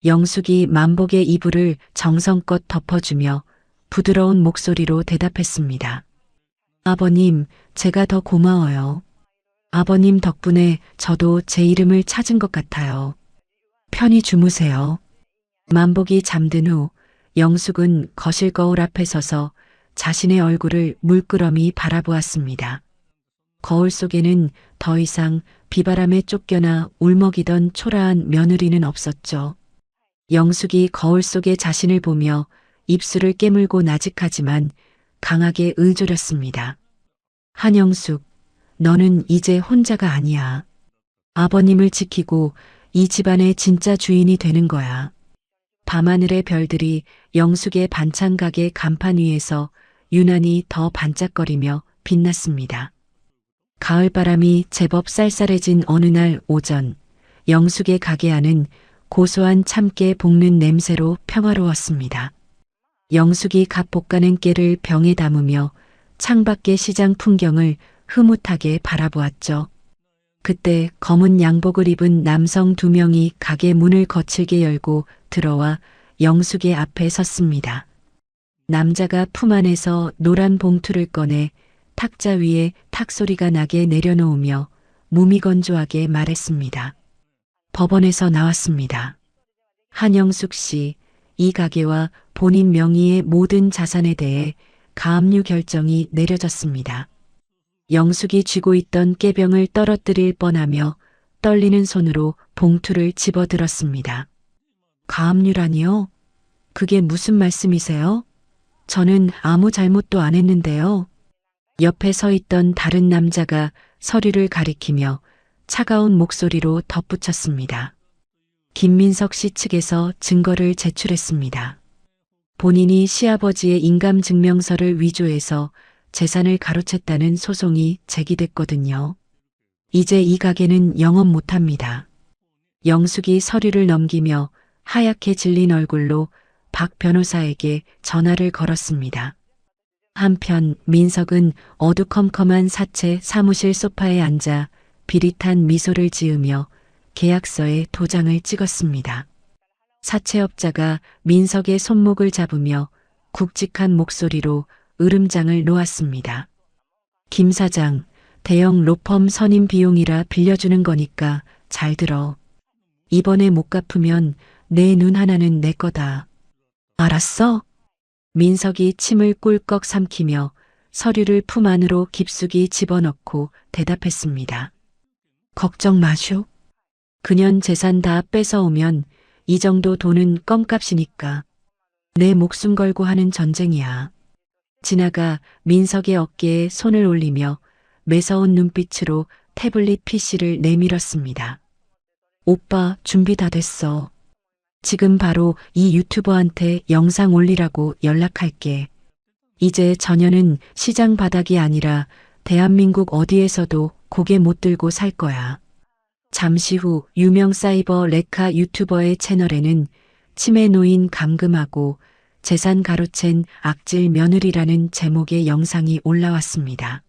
Speaker 2: 영숙이 만복의 이불을 정성껏 덮어주며 부드러운 목소리로 대답했습니다. 아버님, 제가 더 고마워요. 아버님 덕분에 저도 제 이름을 찾은 것 같아요. 편히 주무세요. 만복이 잠든 후 영숙은 거실 거울 앞에 서서 자신의 얼굴을 물끄러미 바라보았습니다. 거울 속에는 더 이상 비바람에 쫓겨나 울먹이던 초라한 며느리는 없었죠. 영숙이 거울 속의 자신을 보며 입술을 깨물고 나직하지만 강하게 의조렸습니다. 한영숙, 너는 이제 혼자가 아니야. 아버님을 지키고 이 집안의 진짜 주인이 되는 거야. 밤하늘의 별들이 영숙의 반찬 가게 간판 위에서 유난히 더 반짝거리며 빛났습니다. 가을바람이 제법 쌀쌀해진 어느 날 오전, 영숙의 가게 안은 고소한 참깨 볶는 냄새로 평화로웠습니다. 영숙이 갓 볶아낸 깨를 병에 담으며 창밖의 시장 풍경을 흐뭇하게 바라보았죠. 그때 검은 양복을 입은 남성 두 명이 가게 문을 거칠게 열고 들어와 영숙의 앞에 섰습니다. 남자가 품 안에서 노란 봉투를 꺼내 탁자 위에 탁 소리가 나게 내려놓으며 무미건조하게 말했습니다. 법원에서 나왔습니다. 한영숙 씨, 이 가게와 본인 명의의 모든 자산에 대해 가압류 결정이 내려졌습니다. 영숙이 쥐고 있던 깨병을 떨어뜨릴 뻔하며 떨리는 손으로 봉투를 집어들었습니다. 가압류라니요? 그게 무슨 말씀이세요? 저는 아무 잘못도 안 했는데요. 옆에 서 있던 다른 남자가 서류를 가리키며 차가운 목소리로 덧붙였습니다. 김민석 씨 측에서 증거를 제출했습니다. 본인이 시아버지의 인감증명서를 위조해서 재산을 가로챘다는 소송이 제기됐거든요. 이제 이 가게는 영업 못합니다. 영숙이 서류를 넘기며 하얗게 질린 얼굴로 박 변호사에게 전화를 걸었습니다. 한편 민석은 어두컴컴한 사채 사무실 소파에 앉아 비릿한 미소를 지으며 계약서에 도장을 찍었습니다. 사채업자가 민석의 손목을 잡으며 굵직한 목소리로 으름장을 놓았습니다. 김 사장, 대형 로펌 선임 비용이라 빌려주는 거니까 잘 들어. 이번에 못 갚으면 내 눈 하나는 내 거다. 알았어? 민석이 침을 꿀꺽 삼키며 서류를 품 안으로 깊숙이 집어넣고 대답했습니다. 걱정 마쇼. 그년 재산 다 뺏어오면 이 정도 돈은 껌값이니까. 내 목숨 걸고 하는 전쟁이야. 지나가 민석의 어깨에 손을 올리며 매서운 눈빛으로 태블릿 PC를 내밀었습니다. 오빠 준비 다 됐어. 지금 바로 이 유튜버한테 영상 올리라고 연락할게. 이제 전혀는 시장 바닥이 아니라 대한민국 어디에서도 고개 못 들고 살 거야. 잠시 후 유명 사이버 레카 유튜버의 채널에는 치매 노인 감금하고 재산 가로챈 악질 며느리라는 제목의 영상이 올라왔습니다.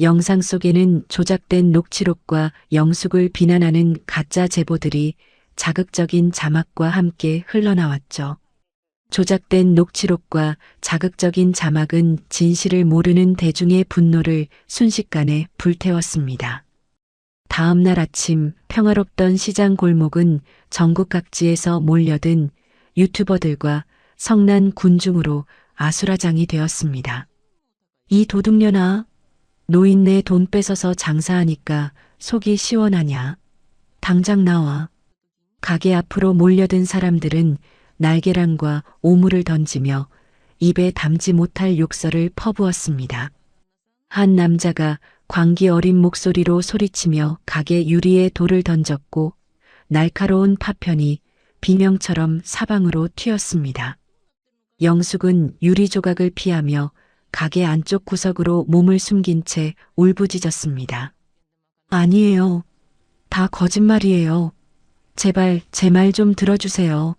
Speaker 2: 영상 속에는 조작된 녹취록과 영숙을 비난하는 가짜 제보들이 자극적인 자막과 함께 흘러나왔죠. 조작된 녹취록과 자극적인 자막은 진실을 모르는 대중의 분노를 순식간에 불태웠습니다. 다음 날 아침 평화롭던 시장 골목은 전국 각지에서 몰려든 유튜버들과 성난 군중으로 아수라장이 되었습니다. 이 도둑년아, 노인네 돈 뺏어서 장사하니까 속이 시원하냐? 당장 나와. 가게 앞으로 몰려든 사람들은 날계란과 오물을 던지며 입에 담지 못할 욕설을 퍼부었습니다. 한 남자가 광기 어린 목소리로 소리치며 가게 유리에 돌을 던졌고 날카로운 파편이 비명처럼 사방으로 튀었습니다. 영숙은 유리 조각을 피하며 가게 안쪽 구석으로 몸을 숨긴 채 울부짖었습니다. 아니에요. 다 거짓말이에요. 제발 제 말 좀 들어주세요.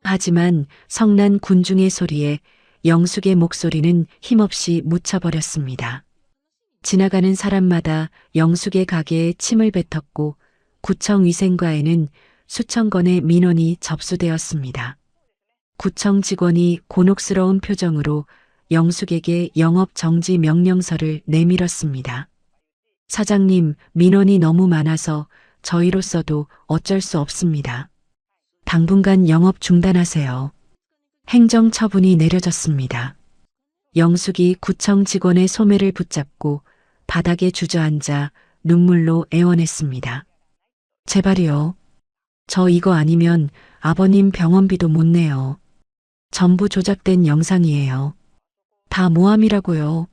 Speaker 2: 하지만 성난 군중의 소리에 영숙의 목소리는 힘없이 묻혀버렸습니다. 지나가는 사람마다 영숙의 가게에 침을 뱉었고 구청 위생과에는 수천 건의 민원이 접수되었습니다. 구청 직원이 곤혹스러운 표정으로 영숙에게 영업 정지 명령서를 내밀었습니다. 사장님, 민원이 너무 많아서 저희로서도 어쩔 수 없습니다. 당분간 영업 중단하세요. 행정 처분이 내려졌습니다. 영숙이 구청 직원의 소매를 붙잡고 바닥에 주저앉아 눈물로 애원했습니다. 제발이요. 저 이거 아니면 아버님 병원비도 못 내요. 전부 조작된 영상이에요. 다 모함이라고요.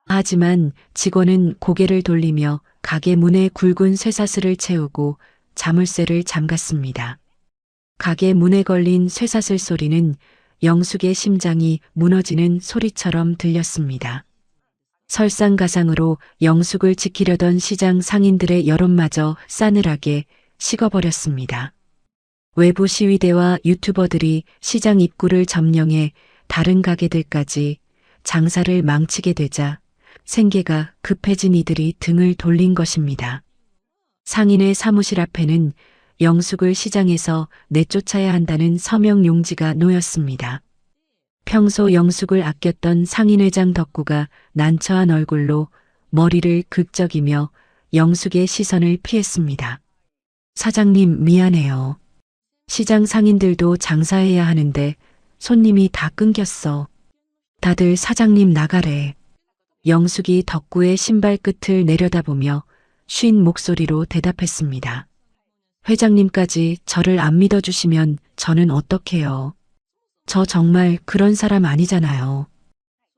Speaker 2: 하지만 직원은 고개를 돌리며 가게 문에 굵은 쇠사슬을 채우고 자물쇠를 잠갔습니다. 가게 문에 걸린 쇠사슬 소리는 영숙의 심장이 무너지는 소리처럼 들렸습니다. 설상가상으로 영숙을 지키려던 시장 상인들의 여론마저 싸늘하게 식어버렸습니다. 외부 시위대와 유튜버들이 시장 입구를 점령해 다른 가게들까지 장사를 망치게 되자 생계가 급해진 이들이 등을 돌린 것입니다. 상인의 사무실 앞에는 영숙을 시장에서 내쫓아야 한다는 서명 용지가 놓였습니다. 평소 영숙을 아꼈던 상인회장 덕구가 난처한 얼굴로 머리를 긁적이며 영숙의 시선을 피했습니다. 사장님, 미안해요. 시장 상인들도 장사해야 하는데 손님이 다 끊겼어. 다들 사장님 나가래. 영숙이 덕구의 신발 끝을 내려다보며 쉰 목소리로 대답했습니다. 회장님까지 저를 안 믿어주시면 저는 어떡해요. 저 정말 그런 사람 아니잖아요.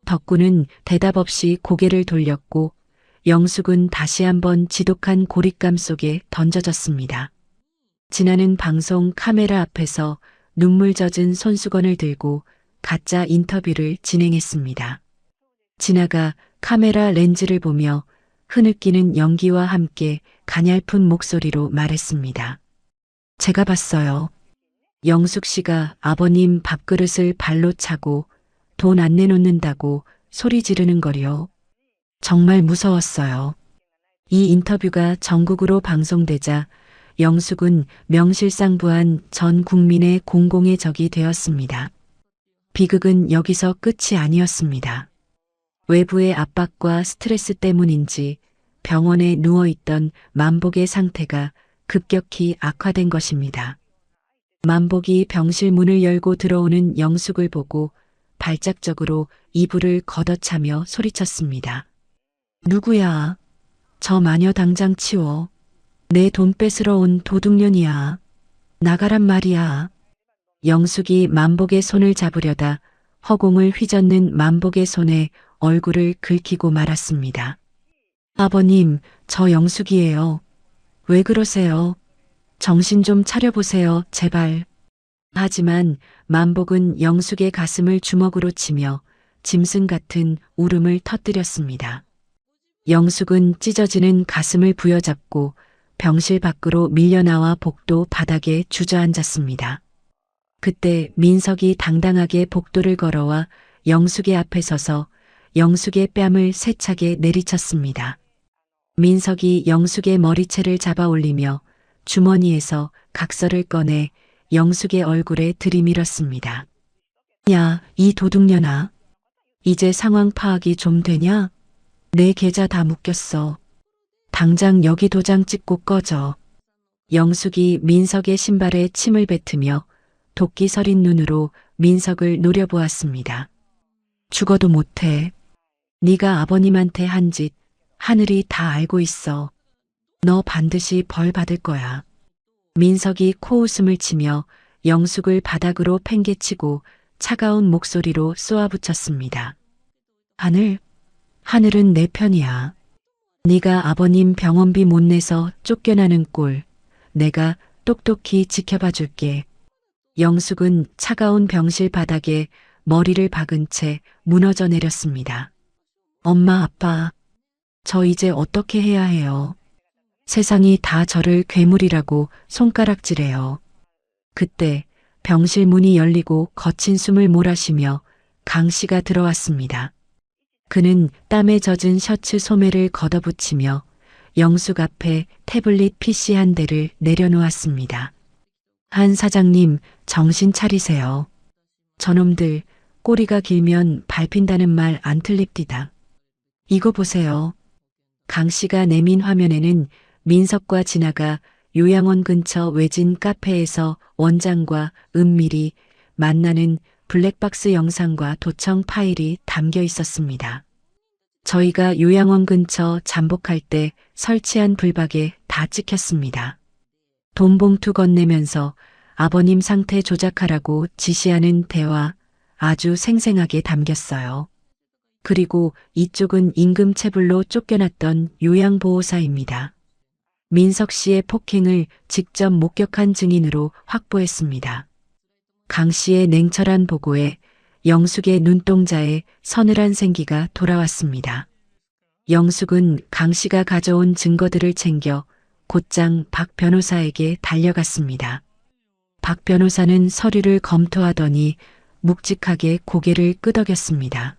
Speaker 2: 덕구는 대답 없이 고개를 돌렸고 영숙은 다시 한번 지독한 고립감 속에 던져졌습니다. 진아는 방송 카메라 앞에서 눈물 젖은 손수건을 들고 가짜 인터뷰를 진행했습니다. 진아가 카메라 렌즈를 보며 흐느끼는 연기와 함께 가냘픈 목소리로 말했습니다. 제가 봤어요. 영숙 씨가 아버님 밥그릇을 발로 차고 돈 안 내놓는다고 소리 지르는 거요. 정말 무서웠어요. 이 인터뷰가 전국으로 방송되자 영숙은 명실상부한 전 국민의 공공의 적이 되었습니다. 비극은 여기서 끝이 아니었습니다. 외부의 압박과 스트레스 때문인지 병원에 누워있던 만복의 상태가 급격히 악화된 것입니다. 만복이 병실 문을 열고 들어오는 영숙을 보고 발작적으로 이불을 걷어차며 소리쳤습니다. 누구야? 저 마녀 당장 치워. 내 돈 뺏으러 온 도둑년이야. 나가란 말이야. 영숙이 만복의 손을 잡으려다 허공을 휘젓는 만복의 손에 얼굴을 긁히고 말았습니다. 아버님, 저 영숙이에요. 왜 그러세요? 정신 좀 차려보세요, 제발. 하지만 만복은 영숙의 가슴을 주먹으로 치며 짐승 같은 울음을 터뜨렸습니다. 영숙은 찢어지는 가슴을 부여잡고 병실 밖으로 밀려나와 복도 바닥에 주저앉았습니다. 그때 민석이 당당하게 복도를 걸어와 영숙의 앞에 서서 영숙의 뺨을 세차게 내리쳤습니다. 민석이 영숙의 머리채를 잡아 올리며 주머니에서 각서를 꺼내 영숙의 얼굴에 들이밀었습니다. 야, 이 도둑년아. 이제 상황 파악이 좀 되냐? 내 계좌 다 묶였어. 당장 여기 도장 찍고 꺼져. 영숙이 민석의 신발에 침을 뱉으며 도끼 서린 눈으로 민석을 노려보았습니다. 죽어도 못해. 네가 아버님한테 한 짓 하늘이 다 알고 있어. 너 반드시 벌 받을 거야. 민석이 코웃음을 치며 영숙을 바닥으로 팽개치고 차가운 목소리로 쏘아붙였습니다. 하늘은 내 편이야. 네가 아버님 병원비 못 내서 쫓겨나는 꼴 내가 똑똑히 지켜봐 줄게. 영숙은 차가운 병실 바닥에 머리를 박은 채 무너져 내렸습니다. 엄마, 아빠, 저 이제 어떻게 해야 해요? 세상이 다 저를 괴물이라고 손가락질해요. 그때 병실 문이 열리고 거친 숨을 몰아쉬며 강 씨가 들어왔습니다. 그는 땀에 젖은 셔츠 소매를 걷어붙이며 영숙 앞에 태블릿 PC 한 대를 내려놓았습니다. 한 사장님, 정신 차리세요. 저놈들 꼬리가 길면 밟힌다는 말 안 틀립디다. 이거 보세요. 강 씨가 내민 화면에는 민석과 진아가 요양원 근처 외진 카페에서 원장과 은밀히 만나는 블랙박스 영상과 도청 파일이 담겨 있었습니다. 저희가 요양원 근처 잠복할 때 설치한 불박에 다 찍혔습니다. 돈 봉투 건네면서 아버님 상태 조작하라고 지시하는 대화 아주 생생하게 담겼어요. 그리고 이쪽은 임금체불로 쫓겨났던 요양보호사입니다. 민석 씨의 폭행을 직접 목격한 증인으로 확보했습니다. 강 씨의 냉철한 보고에 영숙의 눈동자에 서늘한 생기가 돌아왔습니다. 영숙은 강 씨가 가져온 증거들을 챙겨 곧장 박 변호사에게 달려갔습니다. 박 변호사는 서류를 검토하더니 묵직하게 고개를 끄덕였습니다.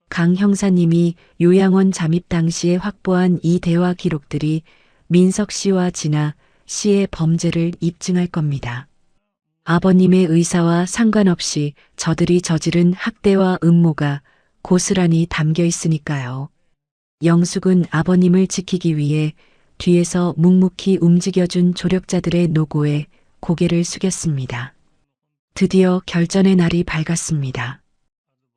Speaker 2: 강 형사님이 요양원 잠입 당시에 확보한 이 대화 기록들이 민석 씨와 진아 씨의 범죄를 입증할 겁니다. 아버님의 의사와 상관없이 저들이 저지른 학대와 음모가 고스란히 담겨 있으니까요. 영숙은 아버님을 지키기 위해 뒤에서 묵묵히 움직여준 조력자들의 노고에 고개를 숙였습니다. 드디어 결전의 날이 밝았습니다.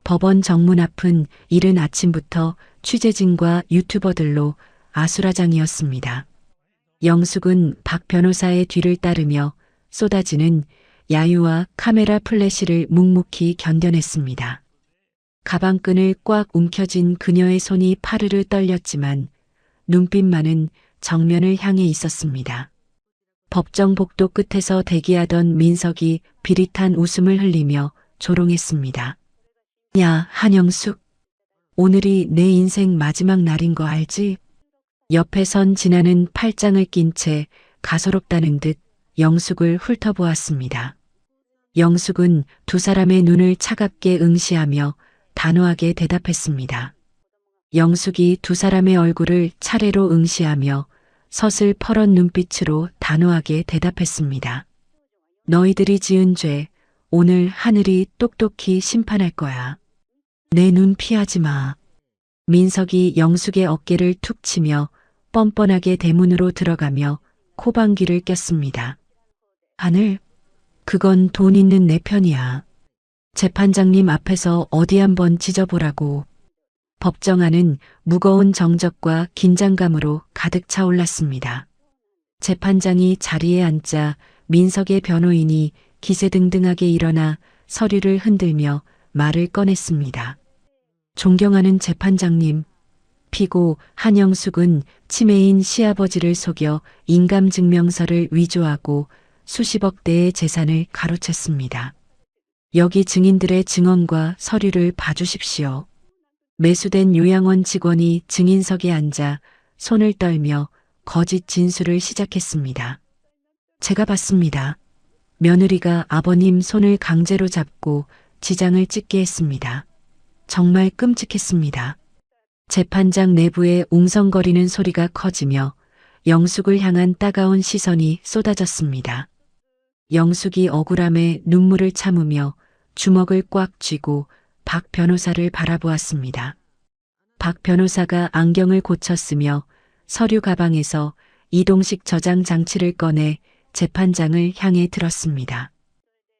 Speaker 2: 법원 정문 앞은 이른 아침부터 취재진과 유튜버들로 아수라장이었습니다. 영숙은 박 변호사의 뒤를 따르며 쏟아지는 야유와 카메라 플래시를 묵묵히 견뎌냈습니다. 가방끈을 꽉 움켜쥔 그녀의 손이 파르르 떨렸지만 눈빛만은 정면을 향해 있었습니다. 법정 복도 끝에서 대기하던 민석이 비릿한 웃음을 흘리며 조롱했습니다. 야, 한영숙. 오늘이 내 인생 마지막 날인 거 알지? 옆에 선 진아는 팔짱을 낀 채 가소롭다는 듯 영숙을 훑어보았습니다. 영숙은 두 사람의 눈을 차갑게 응시하며 단호하게 대답했습니다. 영숙이 두 사람의 얼굴을 차례로 응시하며 서슬 퍼런 눈빛으로 단호하게 대답했습니다. 너희들이 지은 죄 오늘 하늘이 똑똑히 심판할 거야. 내 눈 피하지 마. 민석이 영숙의 어깨를 툭 치며 뻔뻔하게 대문으로 들어가며 코방귀를 꼈습니다. 하늘, 그건 돈 있는 내 편이야. 재판장님 앞에서 어디 한번 찢어보라고. 법정 안은 무거운 정적과 긴장감으로 가득 차올랐습니다. 재판장이 자리에 앉자 민석의 변호인이 기세등등하게 일어나 서류를 흔들며 말을 꺼냈습니다. 존경하는 재판장님, 피고 한영숙은 치매인 시아버지를 속여 인감증명서를 위조하고 수십억 대의 재산을 가로챘습니다. 여기 증인들의 증언과 서류를 봐주십시오. 매수된 요양원 직원이 증인석에 앉아 손을 떨며 거짓 진술을 시작했습니다. 제가 봤습니다. 며느리가 아버님 손을 강제로 잡고 지장을 찍게 했습니다. 정말 끔찍했습니다. 재판장 내부에 웅성거리는 소리가 커지며 영숙을 향한 따가운 시선이 쏟아졌습니다. 영숙이 억울함에 눈물을 참으며 주먹을 꽉 쥐고 박 변호사를 바라보았습니다. 박 변호사가 안경을 고쳤으며 서류 가방에서 이동식 저장 장치를 꺼내 재판장을 향해 들었습니다.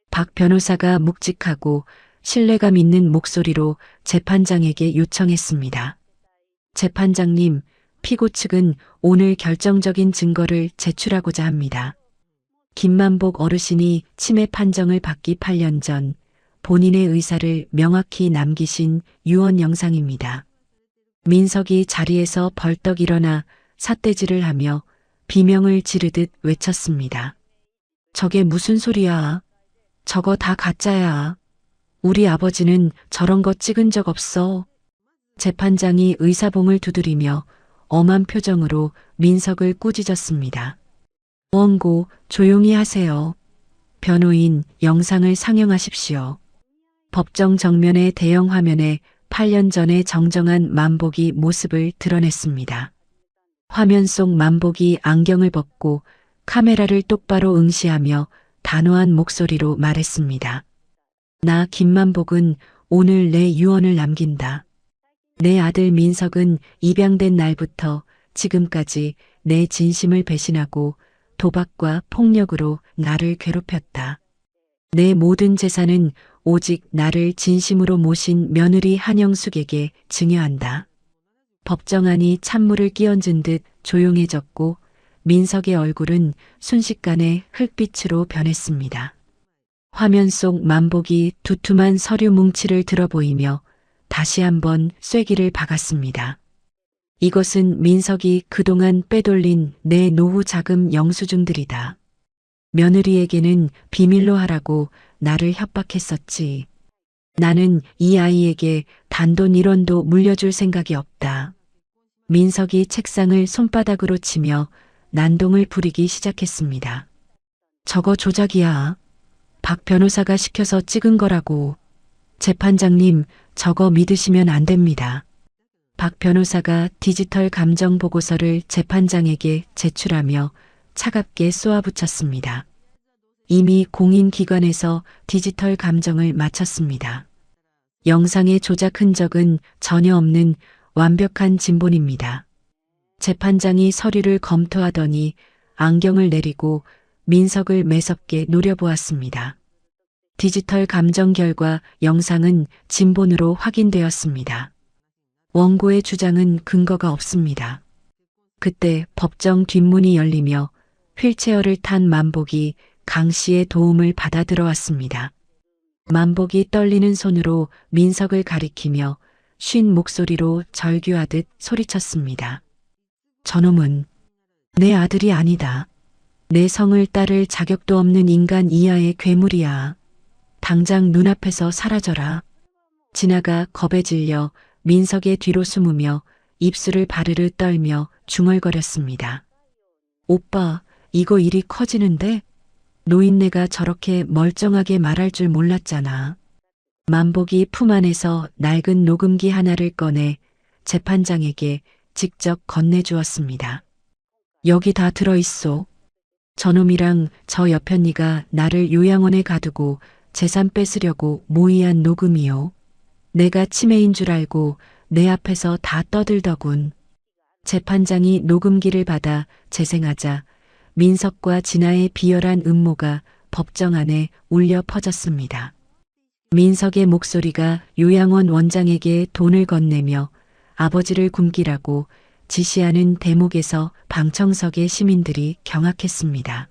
Speaker 2: 박 변호사가 묵직하고 신뢰감 있는 목소리로 재판장에게 요청했습니다. 재판장님, 피고 측은 오늘 결정적인 증거를 제출하고자 합니다. 김만복 어르신이 치매 판정을 받기 8년 전 본인의 의사를 명확히 남기신 유언 영상입니다. 민석이 자리에서 벌떡 일어나 삿대질을 하며 비명을 지르듯 외쳤습니다. 저게 무슨 소리야? 저거 다 가짜야. 우리 아버지는 저런 거 찍은 적 없어. 재판장이 의사봉을 두드리며 엄한 표정으로 민석을 꾸짖었습니다. 원고, 조용히 하세요. 변호인, 영상을 상영하십시오. 법정 정면의 대형 화면에 8년 전의 정정한 만복이 모습을 드러냈습니다. 화면 속 만복이 안경을 벗고 카메라를 똑바로 응시하며 단호한 목소리로 말했습니다. 나 김만복은 오늘 내 유언을 남긴다. 내 아들 민석은 입양된 날부터 지금까지 내 진심을 배신하고 도박과 폭력으로 나를 괴롭혔다. 내 모든 재산은 오직 나를 진심으로 모신 며느리 한영숙에게 증여한다. 법정안이 찬물을 끼얹은 듯 조용해졌고 민석의 얼굴은 순식간에 흙빛으로 변했습니다. 화면 속 만복이 두툼한 서류 뭉치를 들어 보이며 다시 한번 쐐기를 박았습니다. 이것은 민석이 그동안 빼돌린 내 노후 자금 영수증들이다. 며느리에게는 비밀로 하라고 나를 협박했었지. 나는 이 아이에게 단돈 1원도 물려줄 생각이 없다. 민석이 책상을 손바닥으로 치며 난동을 부리기 시작했습니다. 저거 조작이야. 박 변호사가 시켜서 찍은 거라고. 재판장님, 저거 믿으시면 안 됩니다. 박 변호사가 디지털 감정 보고서를 재판장에게 제출하며 차갑게 쏘아붙였습니다. 이미 공인기관에서 디지털 감정을 마쳤습니다. 영상의 조작 흔적은 전혀 없는 완벽한 진본입니다. 재판장이 서류를 검토하더니 안경을 내리고 민석을 매섭게 노려보았습니다. 디지털 감정 결과 영상은 진본으로 확인되었습니다. 원고의 주장은 근거가 없습니다. 그때 법정 뒷문이 열리며 휠체어를 탄 만복이 강 씨의 도움을 받아 들어왔습니다. 만복이 떨리는 손으로 민석을 가리키며 쉰 목소리로 절규하듯 소리쳤습니다. 저놈은 내 아들이 아니다. 내 성을 따를 자격도 없는 인간 이하의 괴물이야. 당장 눈앞에서 사라져라. 진아가 겁에 질려 민석의 뒤로 숨으며 입술을 바르르 떨며 중얼거렸습니다. 오빠, 이거 일이 커지는데? 노인네가 저렇게 멀쩡하게 말할 줄 몰랐잖아. 만복이 품 안에서 낡은 녹음기 하나를 꺼내 재판장에게 직접 건네주었습니다. 여기 다 들어있소. 저놈이랑 저 여편니가 나를 요양원에 가두고 재산 뺏으려고 모의한 녹음이요. 내가 치매인 줄 알고 내 앞에서 다 떠들더군. 재판장이 녹음기를 받아 재생하자 민석과 진아의 비열한 음모가 법정 안에 울려 퍼졌습니다. 민석의 목소리가 요양원 원장에게 돈을 건네며 아버지를 굶기라고 지시하는 대목에서 방청석의 시민들이 경악했습니다.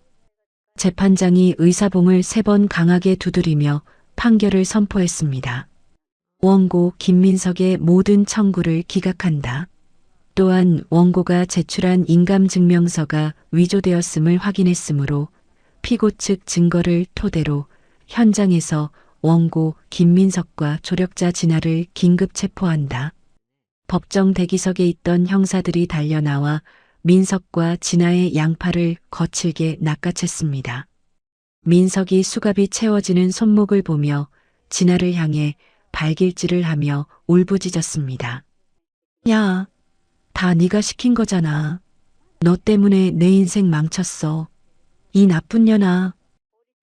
Speaker 2: 재판장이 의사봉을 3번 강하게 두드리며 판결을 선포했습니다. 원고 김민석의 모든 청구를 기각한다. 또한 원고가 제출한 인감증명서가 위조되었음을 확인했으므로 피고 측 증거를 토대로 현장에서 원고 김민석과 조력자 진아를 긴급 체포한다. 법정 대기석에 있던 형사들이 달려나와 민석과 진아의 양팔을 거칠게 낚아챘습니다. 민석이 수갑이 채워지는 손목을 보며 진아를 향해 발길질을 하며 울부짖었습니다. 야, 다 네가 시킨 거잖아. 너 때문에 내 인생 망쳤어. 이 나쁜 년아.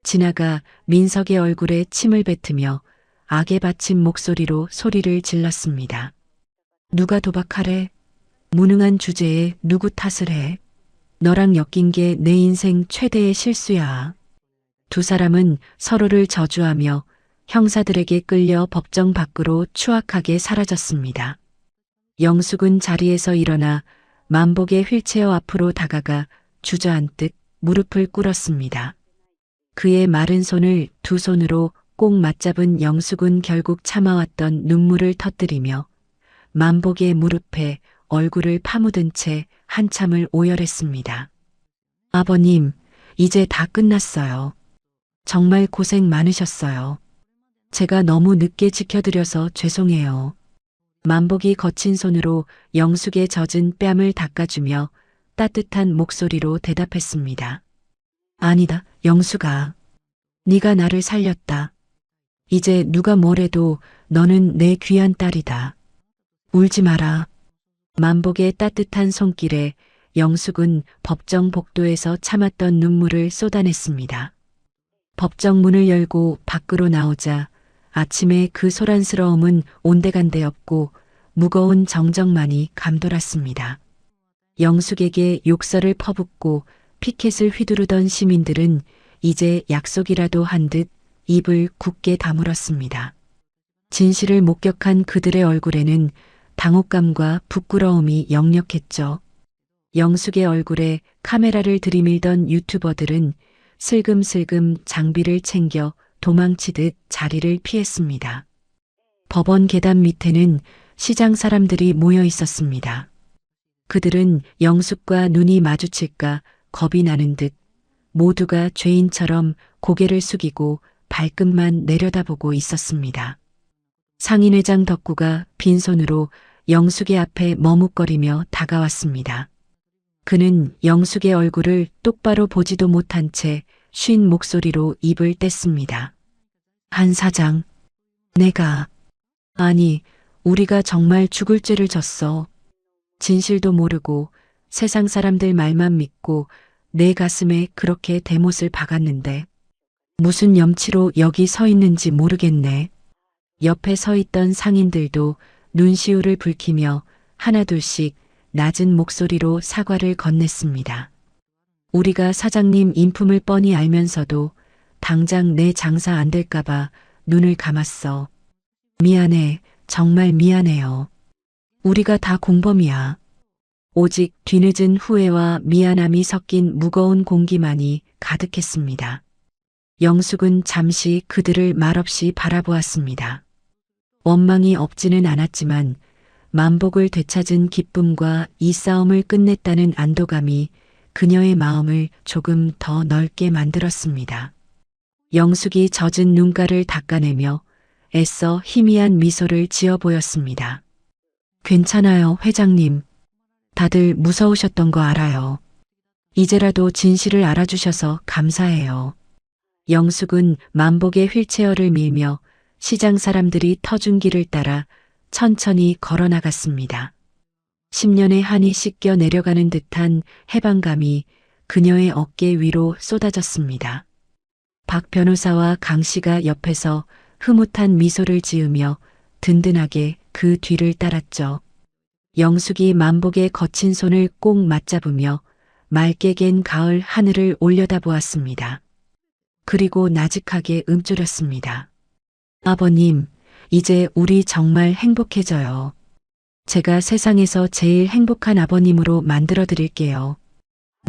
Speaker 2: 진아가 민석의 얼굴에 침을 뱉으며 악에 받친 목소리로 소리를 질렀습니다. 누가 도박하래? 무능한 주제에 누구 탓을 해? 너랑 엮인 게 내 인생 최대의 실수야. 두 사람은 서로를 저주하며 형사들에게 끌려 법정 밖으로 추악하게 사라졌습니다. 영숙은 자리에서 일어나 만복의 휠체어 앞으로 다가가 주저앉듯 무릎을 꿇었습니다. 그의 마른 손을 두 손으로 꼭 맞잡은 영숙은 결국 참아왔던 눈물을 터뜨리며 만복의 무릎에 얼굴을 파묻은 채 한참을 오열했습니다. 아버님, 이제 다 끝났어요. 정말 고생 많으셨어요. 제가 너무 늦게 지켜드려서 죄송해요. 만복이 거친 손으로 영숙의 젖은 뺨을 닦아주며 따뜻한 목소리로 대답했습니다. 아니다, 영숙아. 네가 나를 살렸다. 이제 누가 뭐래도 너는 내 귀한 딸이다. 울지 마라. 만복의 따뜻한 손길에 영숙은 법정 복도에서 참았던 눈물을 쏟아냈습니다. 법정 문을 열고 밖으로 나오자 아침에 그 소란스러움은 온데간데없고 무거운 정적만이 감돌았습니다. 영숙에게 욕설을 퍼붓고 피켓을 휘두르던 시민들은 이제 약속이라도 한 듯 입을 굳게 다물었습니다. 진실을 목격한 그들의 얼굴에는 당혹감과 부끄러움이 역력했죠. 영숙의 얼굴에 카메라를 들이밀던 유튜버들은 슬금슬금 장비를 챙겨 도망치듯 자리를 피했습니다. 법원 계단 밑에는 시장 사람들이 모여 있었습니다. 그들은 영숙과 눈이 마주칠까 겁이 나는 듯 모두가 죄인처럼 고개를 숙이고 발끝만 내려다보고 있었습니다. 상인회장 덕구가 빈손으로 영숙의 앞에 머뭇거리며 다가왔습니다. 그는 영숙의 얼굴을 똑바로 보지도 못한 채 쉰 목소리로 입을 뗐습니다. 한 사장, 아니, 우리가 정말 죽을 죄를 졌어. 진실도 모르고 세상 사람들 말만 믿고 내 가슴에 그렇게 대못을 박았는데 무슨 염치로 여기 서 있는지 모르겠네. 옆에 서 있던 상인들도 눈시울을 붉히며 하나둘씩 낮은 목소리로 사과를 건넸습니다. 우리가 사장님 인품을 뻔히 알면서도 당장 내 장사 안 될까봐 눈을 감았어. 미안해, 정말 미안해요. 우리가 다 공범이야. 오직 뒤늦은 후회와 미안함이 섞인 무거운 공기만이 가득했습니다. 영숙은 잠시 그들을 말없이 바라보았습니다. 원망이 없지는 않았지만 만복을 되찾은 기쁨과 이 싸움을 끝냈다는 안도감이 그녀의 마음을 조금 더 넓게 만들었습니다. 영숙이 젖은 눈가를 닦아내며 애써 희미한 미소를 지어 보였습니다. 괜찮아요, 회장님. 다들 무서우셨던 거 알아요. 이제라도 진실을 알아주셔서 감사해요. 영숙은 만복의 휠체어를 밀며 시장 사람들이 터준 길을 따라 천천히 걸어 나갔습니다. 10년의 한이 씻겨 내려가는 듯한 해방감이 그녀의 어깨 위로 쏟아졌습니다. 박 변호사와 강 씨가 옆에서 흐뭇한 미소를 지으며 든든하게 그 뒤를 따랐죠. 영숙이 만복의 거친 손을 꼭 맞잡으며 맑게 갠 가을 하늘을 올려다보았습니다. 그리고 나직하게 움츠렸습니다. 아버님, 이제 우리 정말 행복해져요. 제가 세상에서 제일 행복한 아버님으로 만들어 드릴게요.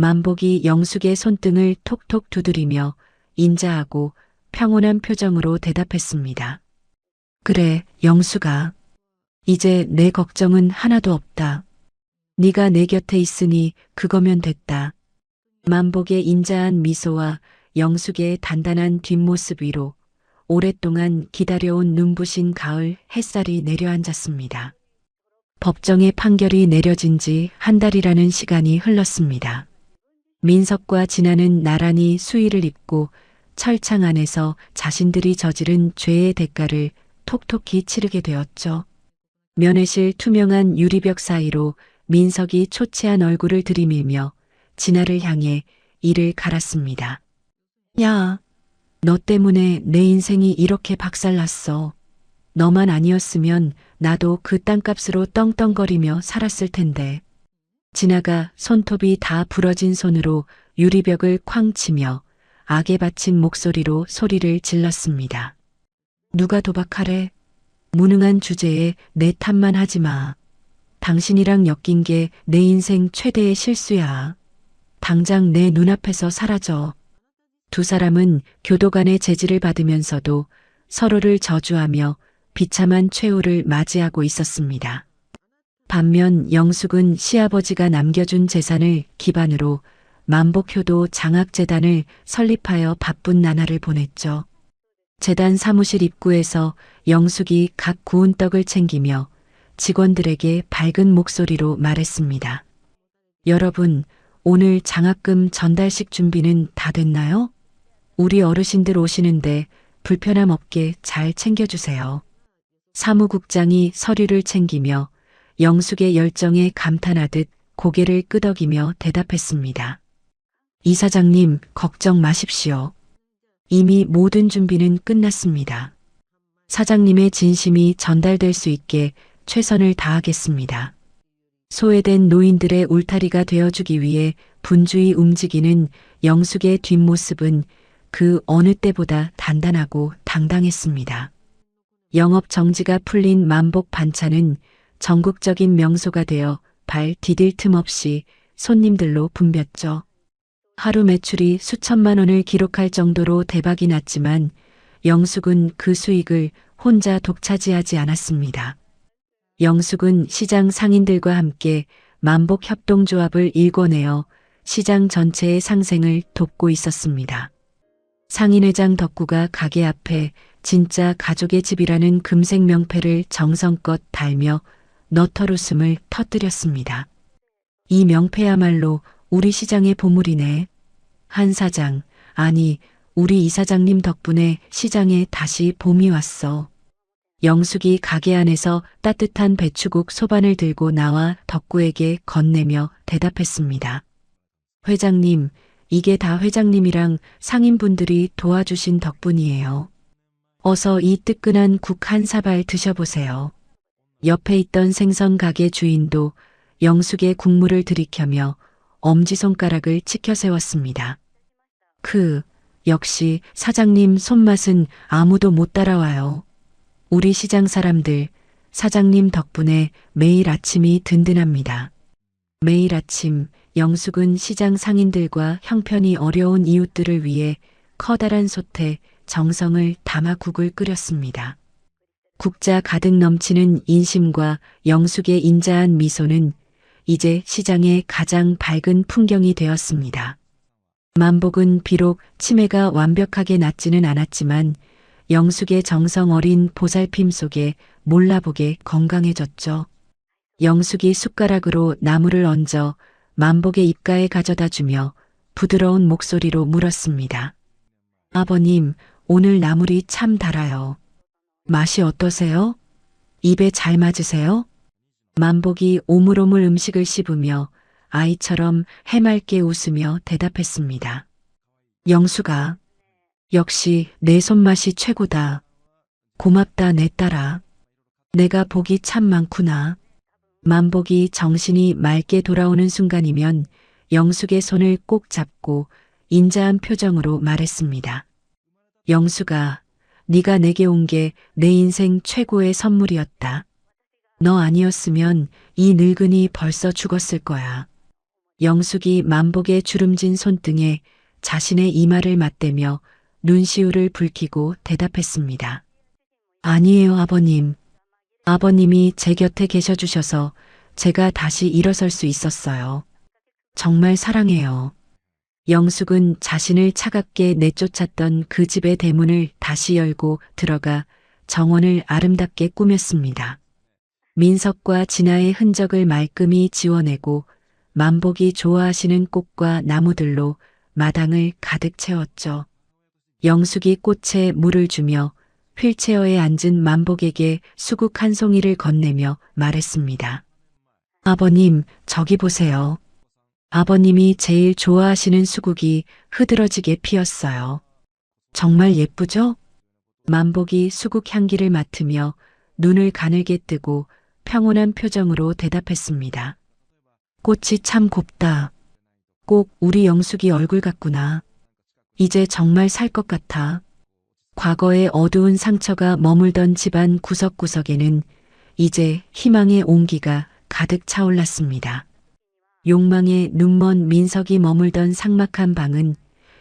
Speaker 2: 만복이 영숙의 손등을 톡톡 두드리며 인자하고 평온한 표정으로 대답했습니다. 그래, 영숙아. 이제 내 걱정은 하나도 없다. 네가 내 곁에 있으니 그거면 됐다. 만복의 인자한 미소와 영숙의 단단한 뒷모습 위로 오랫동안 기다려온 눈부신 가을 햇살이 내려앉았습니다. 법정의 판결이 내려진 지 한 달이라는 시간이 흘렀습니다. 민석과 진아는 나란히 수의를 입고 철창 안에서 자신들이 저지른 죄의 대가를 톡톡히 치르게 되었죠. 면회실 투명한 유리벽 사이로 민석이 초췌한 얼굴을 들이밀며 진아를 향해 이를 갈았습니다. 야, 너 때문에 내 인생이 이렇게 박살났어. 너만 아니었으면 나도 그 땅값으로 떵떵거리며 살았을 텐데. 진아가 손톱이 다 부러진 손으로 유리벽을 쾅 치며 악에 받친 목소리로 소리를 질렀습니다. 누가 도박하래? 무능한 주제에 내 탓만 하지 마. 당신이랑 엮인 게 내 인생 최대의 실수야. 당장 내 눈앞에서 사라져. 두 사람은 교도간의 제지를 받으면서도 서로를 저주하며 비참한 최후를 맞이하고 있었습니다. 반면 영숙은 시아버지가 남겨준 재산을 기반으로 만복효도 장학재단을 설립하여 바쁜 나날을 보냈죠. 재단 사무실 입구에서 영숙이 각 구운 떡을 챙기며 직원들에게 밝은 목소리로 말했습니다. 여러분, 오늘 장학금 전달식 준비는 다 됐나요? 우리 어르신들 오시는데 불편함 없게 잘 챙겨주세요. 사무국장이 서류를 챙기며 영숙의 열정에 감탄하듯 고개를 끄덕이며 대답했습니다. 이사장님, 걱정 마십시오. 이미 모든 준비는 끝났습니다. 사장님의 진심이 전달될 수 있게 최선을 다하겠습니다. 소외된 노인들의 울타리가 되어주기 위해 분주히 움직이는 영숙의 뒷모습은 그 어느 때보다 단단하고 당당했습니다. 영업 정지가 풀린 만복 반찬은 전국적인 명소가 되어 발 디딜 틈 없이 손님들로 붐볐죠. 하루 매출이 수천만 원을 기록할 정도로 대박이 났지만 영숙은 그 수익을 혼자 독차지하지 않았습니다. 영숙은 시장 상인들과 함께 만복 협동조합을 일궈내어 시장 전체의 상생을 돕고 있었습니다. 상인회장 덕구가 가게 앞에 진짜 가족의 집이라는 금색 명패를 정성껏 달며 너털웃음을 터뜨렸습니다. 이 명패야말로 우리 시장의 보물이네. 한 사장, 아니 우리 이사장님 덕분에 시장에 다시 봄이 왔어. 영숙이 가게 안에서 따뜻한 배추국 소반을 들고 나와 덕구에게 건네며 대답했습니다. 회장님, 이게 다 회장님이랑 상인분들이 도와주신 덕분이에요. 어서 이 뜨끈한 국 한 사발 드셔보세요. 옆에 있던 생선 가게 주인도 영숙의 국물을 들이켜며 엄지손가락을 치켜 세웠습니다. 역시 사장님 손맛은 아무도 못 따라와요. 우리 시장 사람들, 사장님 덕분에 매일 아침이 든든합니다. 매일 아침 영숙은 시장 상인들과 형편이 어려운 이웃들을 위해 커다란 솥에 정성을 담아 국을 끓였습니다. 국자 가득 넘치는 인심과 영숙의 인자한 미소는 이제 시장의 가장 밝은 풍경이 되었습니다. 만복은 비록 치매가 완벽하게 낫지는 않았지만 영숙의 정성 어린 보살핌 속에 몰라보게 건강해졌죠. 영숙이 숟가락으로 나물을 얹어 만복의 입가에 가져다 주며 부드러운 목소리로 물었습니다. 아버님, 오늘 나물이 참 달아요. 맛이 어떠세요? 입에 잘 맞으세요? 만복이 오물오물 음식을 씹으며 아이처럼 해맑게 웃으며 대답했습니다. 영숙아, 역시 내 손맛이 최고다. 고맙다 내 딸아. 내가 복이 참 많구나. 만복이 정신이 맑게 돌아오는 순간이면 영숙의 손을 꼭 잡고 인자한 표정으로 말했습니다. 영숙아, 네가 내게 온 게 내 인생 최고의 선물이었다. 너 아니었으면 이 늙은이 벌써 죽었을 거야. 영숙이 만복의 주름진 손등에 자신의 이마를 맞대며 눈시울을 붉히고 대답했습니다. 아니에요, 아버님. 아버님이 제 곁에 계셔 주셔서 제가 다시 일어설 수 있었어요. 정말 사랑해요. 영숙은 자신을 차갑게 내쫓았던 그 집의 대문을 다시 열고 들어가 정원을 아름답게 꾸몄습니다. 민석과 진아의 흔적을 말끔히 지워내고 만복이 좋아하시는 꽃과 나무들로 마당을 가득 채웠죠. 영숙이 꽃에 물을 주며 휠체어에 앉은 만복에게 수국 한 송이를 건네며 말했습니다. 아버님, 저기 보세요. 아버님이 제일 좋아하시는 수국이 흐드러지게 피었어요. 정말 예쁘죠? 만복이 수국 향기를 맡으며 눈을 가늘게 뜨고 평온한 표정으로 대답했습니다. 꽃이 참 곱다. 꼭 우리 영숙이 얼굴 같구나. 이제 정말 살 것 같아. 과거의 어두운 상처가 머물던 집안 구석구석에는 이제 희망의 온기가 가득 차올랐습니다. 욕망의 눈먼 민석이 머물던 삭막한 방은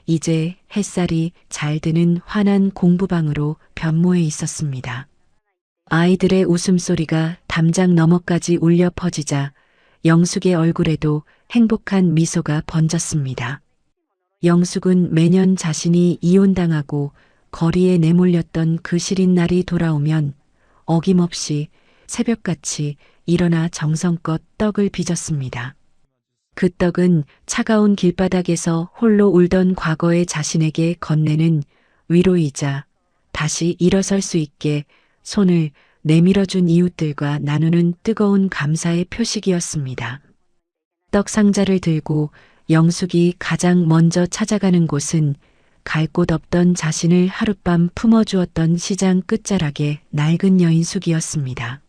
Speaker 2: 이제 햇살이 잘 드는 환한 공부방으로 변모해 있었습니다. 아이들의 웃음소리가 담장 너머까지 울려 퍼지자 영숙의 얼굴에도 행복한 미소가 번졌습니다. 영숙은 매년 자신이 이혼당하고 거리에 내몰렸던 그 시린 날이 돌아오면 어김없이 새벽같이 일어나 정성껏 떡을 빚었습니다. 그 떡은 차가운 길바닥에서 홀로 울던 과거의 자신에게 건네는 위로이자 다시 일어설 수 있게 손을 내밀어준 이웃들과 나누는 뜨거운 감사의 표식이었습니다. 떡 상자를 들고 영숙이 가장 먼저 찾아가는 곳은 갈 곳 없던 자신을 하룻밤 품어주었던 시장 끝자락의 낡은 여인숙이었습니다.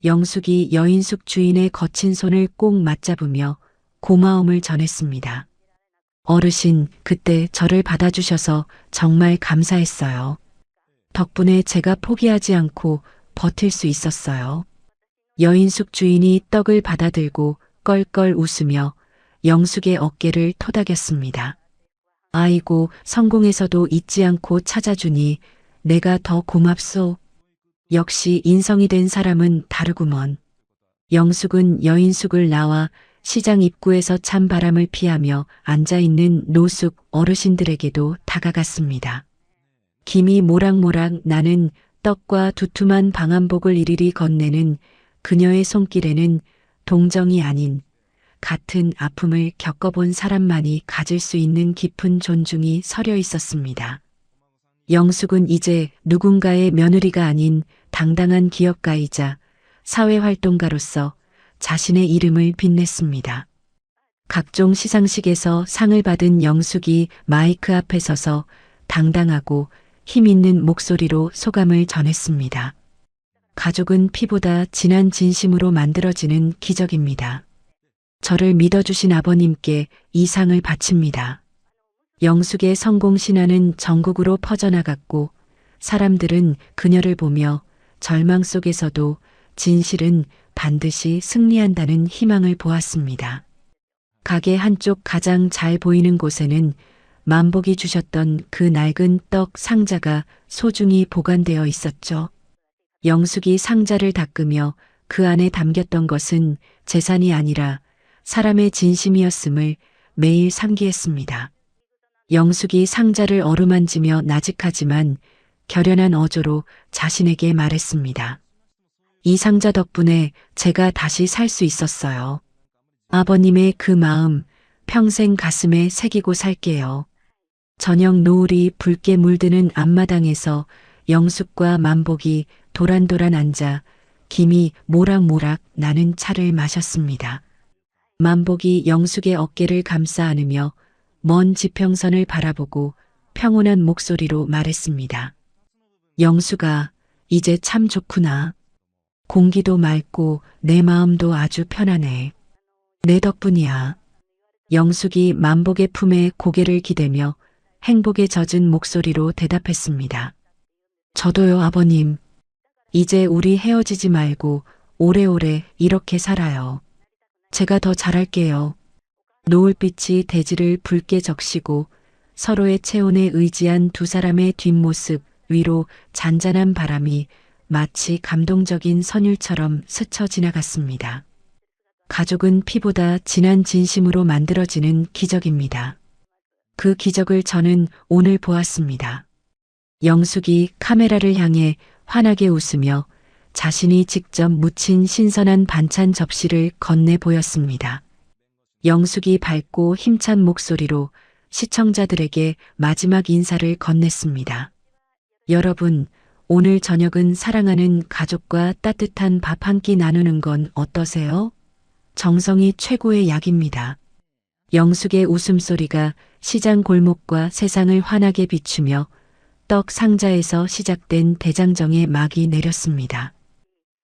Speaker 2: 영숙이 여인숙 주인의 거친 손을 꼭 맞잡으며 고마움을 전했습니다. 어르신, 그때 저를 받아주셔서 정말 감사했어요. 덕분에 제가 포기하지 않고 버틸 수 있었어요. 여인숙 주인이 떡을 받아들고 껄껄 웃으며 영숙의 어깨를 토닥였습니다. 아이고, 성공해서도 잊지 않고 찾아주니 내가 더 고맙소. 역시 인성이 된 사람은 다르구먼. 영숙은 여인숙을 나와 시장 입구에서 찬 바람을 피하며 앉아있는 노숙 어르신들에게도 다가갔습니다. 김이 모락모락 나는 떡과 두툼한 방한복을 이리리 건네는 그녀의 손길에는 동정이 아닌 같은 아픔을 겪어본 사람만이 가질 수 있는 깊은 존중이 서려 있었습니다. 영숙은 이제 누군가의 며느리가 아닌 당당한 기업가이자 사회활동가로서 자신의 이름을 빛냈습니다. 각종 시상식에서 상을 받은 영숙이 마이크 앞에 서서 당당하고 힘있는 목소리로 소감을 전했습니다. 가족은 피보다 진한 진심으로 만들어지는 기적입니다. 저를 믿어주신 아버님께 이 상을 바칩니다. 영숙의 성공 신화는 전국으로 퍼져나갔고 사람들은 그녀를 보며 절망 속에서도 진실은 반드시 승리한다는 희망을 보았습니다. 가게 한쪽 가장 잘 보이는 곳에는 만복이 주셨던 그 낡은 떡 상자가 소중히 보관되어 있었죠. 영숙이 상자를 닦으며 그 안에 담겼던 것은 재산이 아니라 사람의 진심이었음을 매일 상기했습니다. 영숙이 상자를 어루만지며 나직하지만 결연한 어조로 자신에게 말했습니다. 이 상자 덕분에 제가 다시 살 수 있었어요. 아버님의 그 마음 평생 가슴에 새기고 살게요. 저녁 노을이 붉게 물드는 앞마당에서 영숙과 만복이 도란도란 앉아 김이 모락모락 나는 차를 마셨습니다. 만복이 영숙의 어깨를 감싸 안으며 먼 지평선을 바라보고 평온한 목소리로 말했습니다. 영숙아, 이제 참 좋구나. 공기도 맑고 내 마음도 아주 편하네. 내 덕분이야. 영숙이 만복의 품에 고개를 기대며 행복에 젖은 목소리로 대답했습니다. 저도요, 아버님. 이제 우리 헤어지지 말고 오래오래 이렇게 살아요. 제가 더 잘할게요. 노을빛이 대지를 붉게 적시고 서로의 체온에 의지한 두 사람의 뒷모습 위로 잔잔한 바람이 마치 감동적인 선율처럼 스쳐 지나갔습니다. 가족은 피보다 진한 진심으로 만들어지는 기적입니다. 그 기적을 저는 오늘 보았습니다. 영숙이 카메라를 향해 환하게 웃으며 자신이 직접 무친 신선한 반찬 접시를 건네 보였습니다. 영숙이 밝고 힘찬 목소리로 시청자들에게 마지막 인사를 건넸습니다. 여러분, 오늘 저녁은 사랑하는 가족과 따뜻한 밥 한 끼 나누는 건 어떠세요? 정성이 최고의 약입니다. 영숙의 웃음소리가 시장 골목과 세상을 환하게 비추며 떡 상자에서 시작된 대장정의 막이 내렸습니다.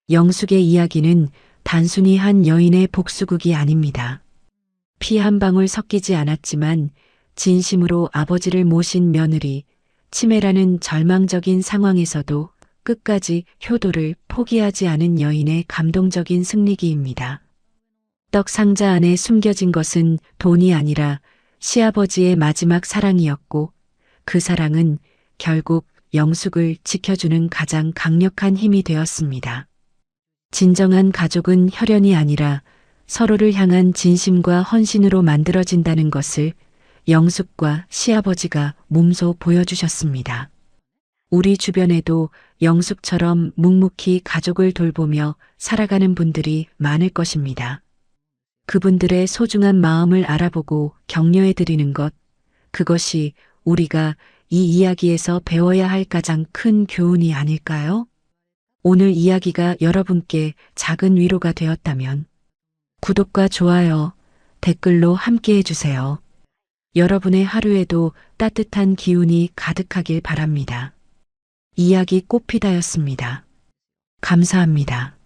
Speaker 2: 영숙의 이야기는 단순히 한 여인의 복수극이 아닙니다. 피 한 방울 섞이지 않았지만 진심으로 아버지를 모신 며느리, 치매라는 절망적인 상황에서도 끝까지 효도를 포기하지 않은 여인의 감동적인 승리기입니다. 떡 상자 안에 숨겨진 것은 돈이 아니라 시아버지의 마지막 사랑이었고 그 사랑은 결국 영숙을 지켜주는 가장 강력한 힘이 되었습니다. 진정한 가족은 혈연이 아니라 서로를 향한 진심과 헌신으로 만들어진다는 것을 영숙과 시아버지가 몸소 보여주셨습니다. 우리 주변에도 영숙처럼 묵묵히 가족을 돌보며 살아가는 분들이 많을 것입니다. 그분들의 소중한 마음을 알아보고 격려해드리는 것, 그것이 우리가 이 이야기에서 배워야 할 가장 큰 교훈이 아닐까요? 오늘 이야기가 여러분께 작은 위로가 되었다면 구독과 좋아요, 댓글로 함께 해주세요. 여러분의 하루에도 따뜻한 기운이 가득하길 바랍니다. 이야기 꽃피다였습니다. 감사합니다.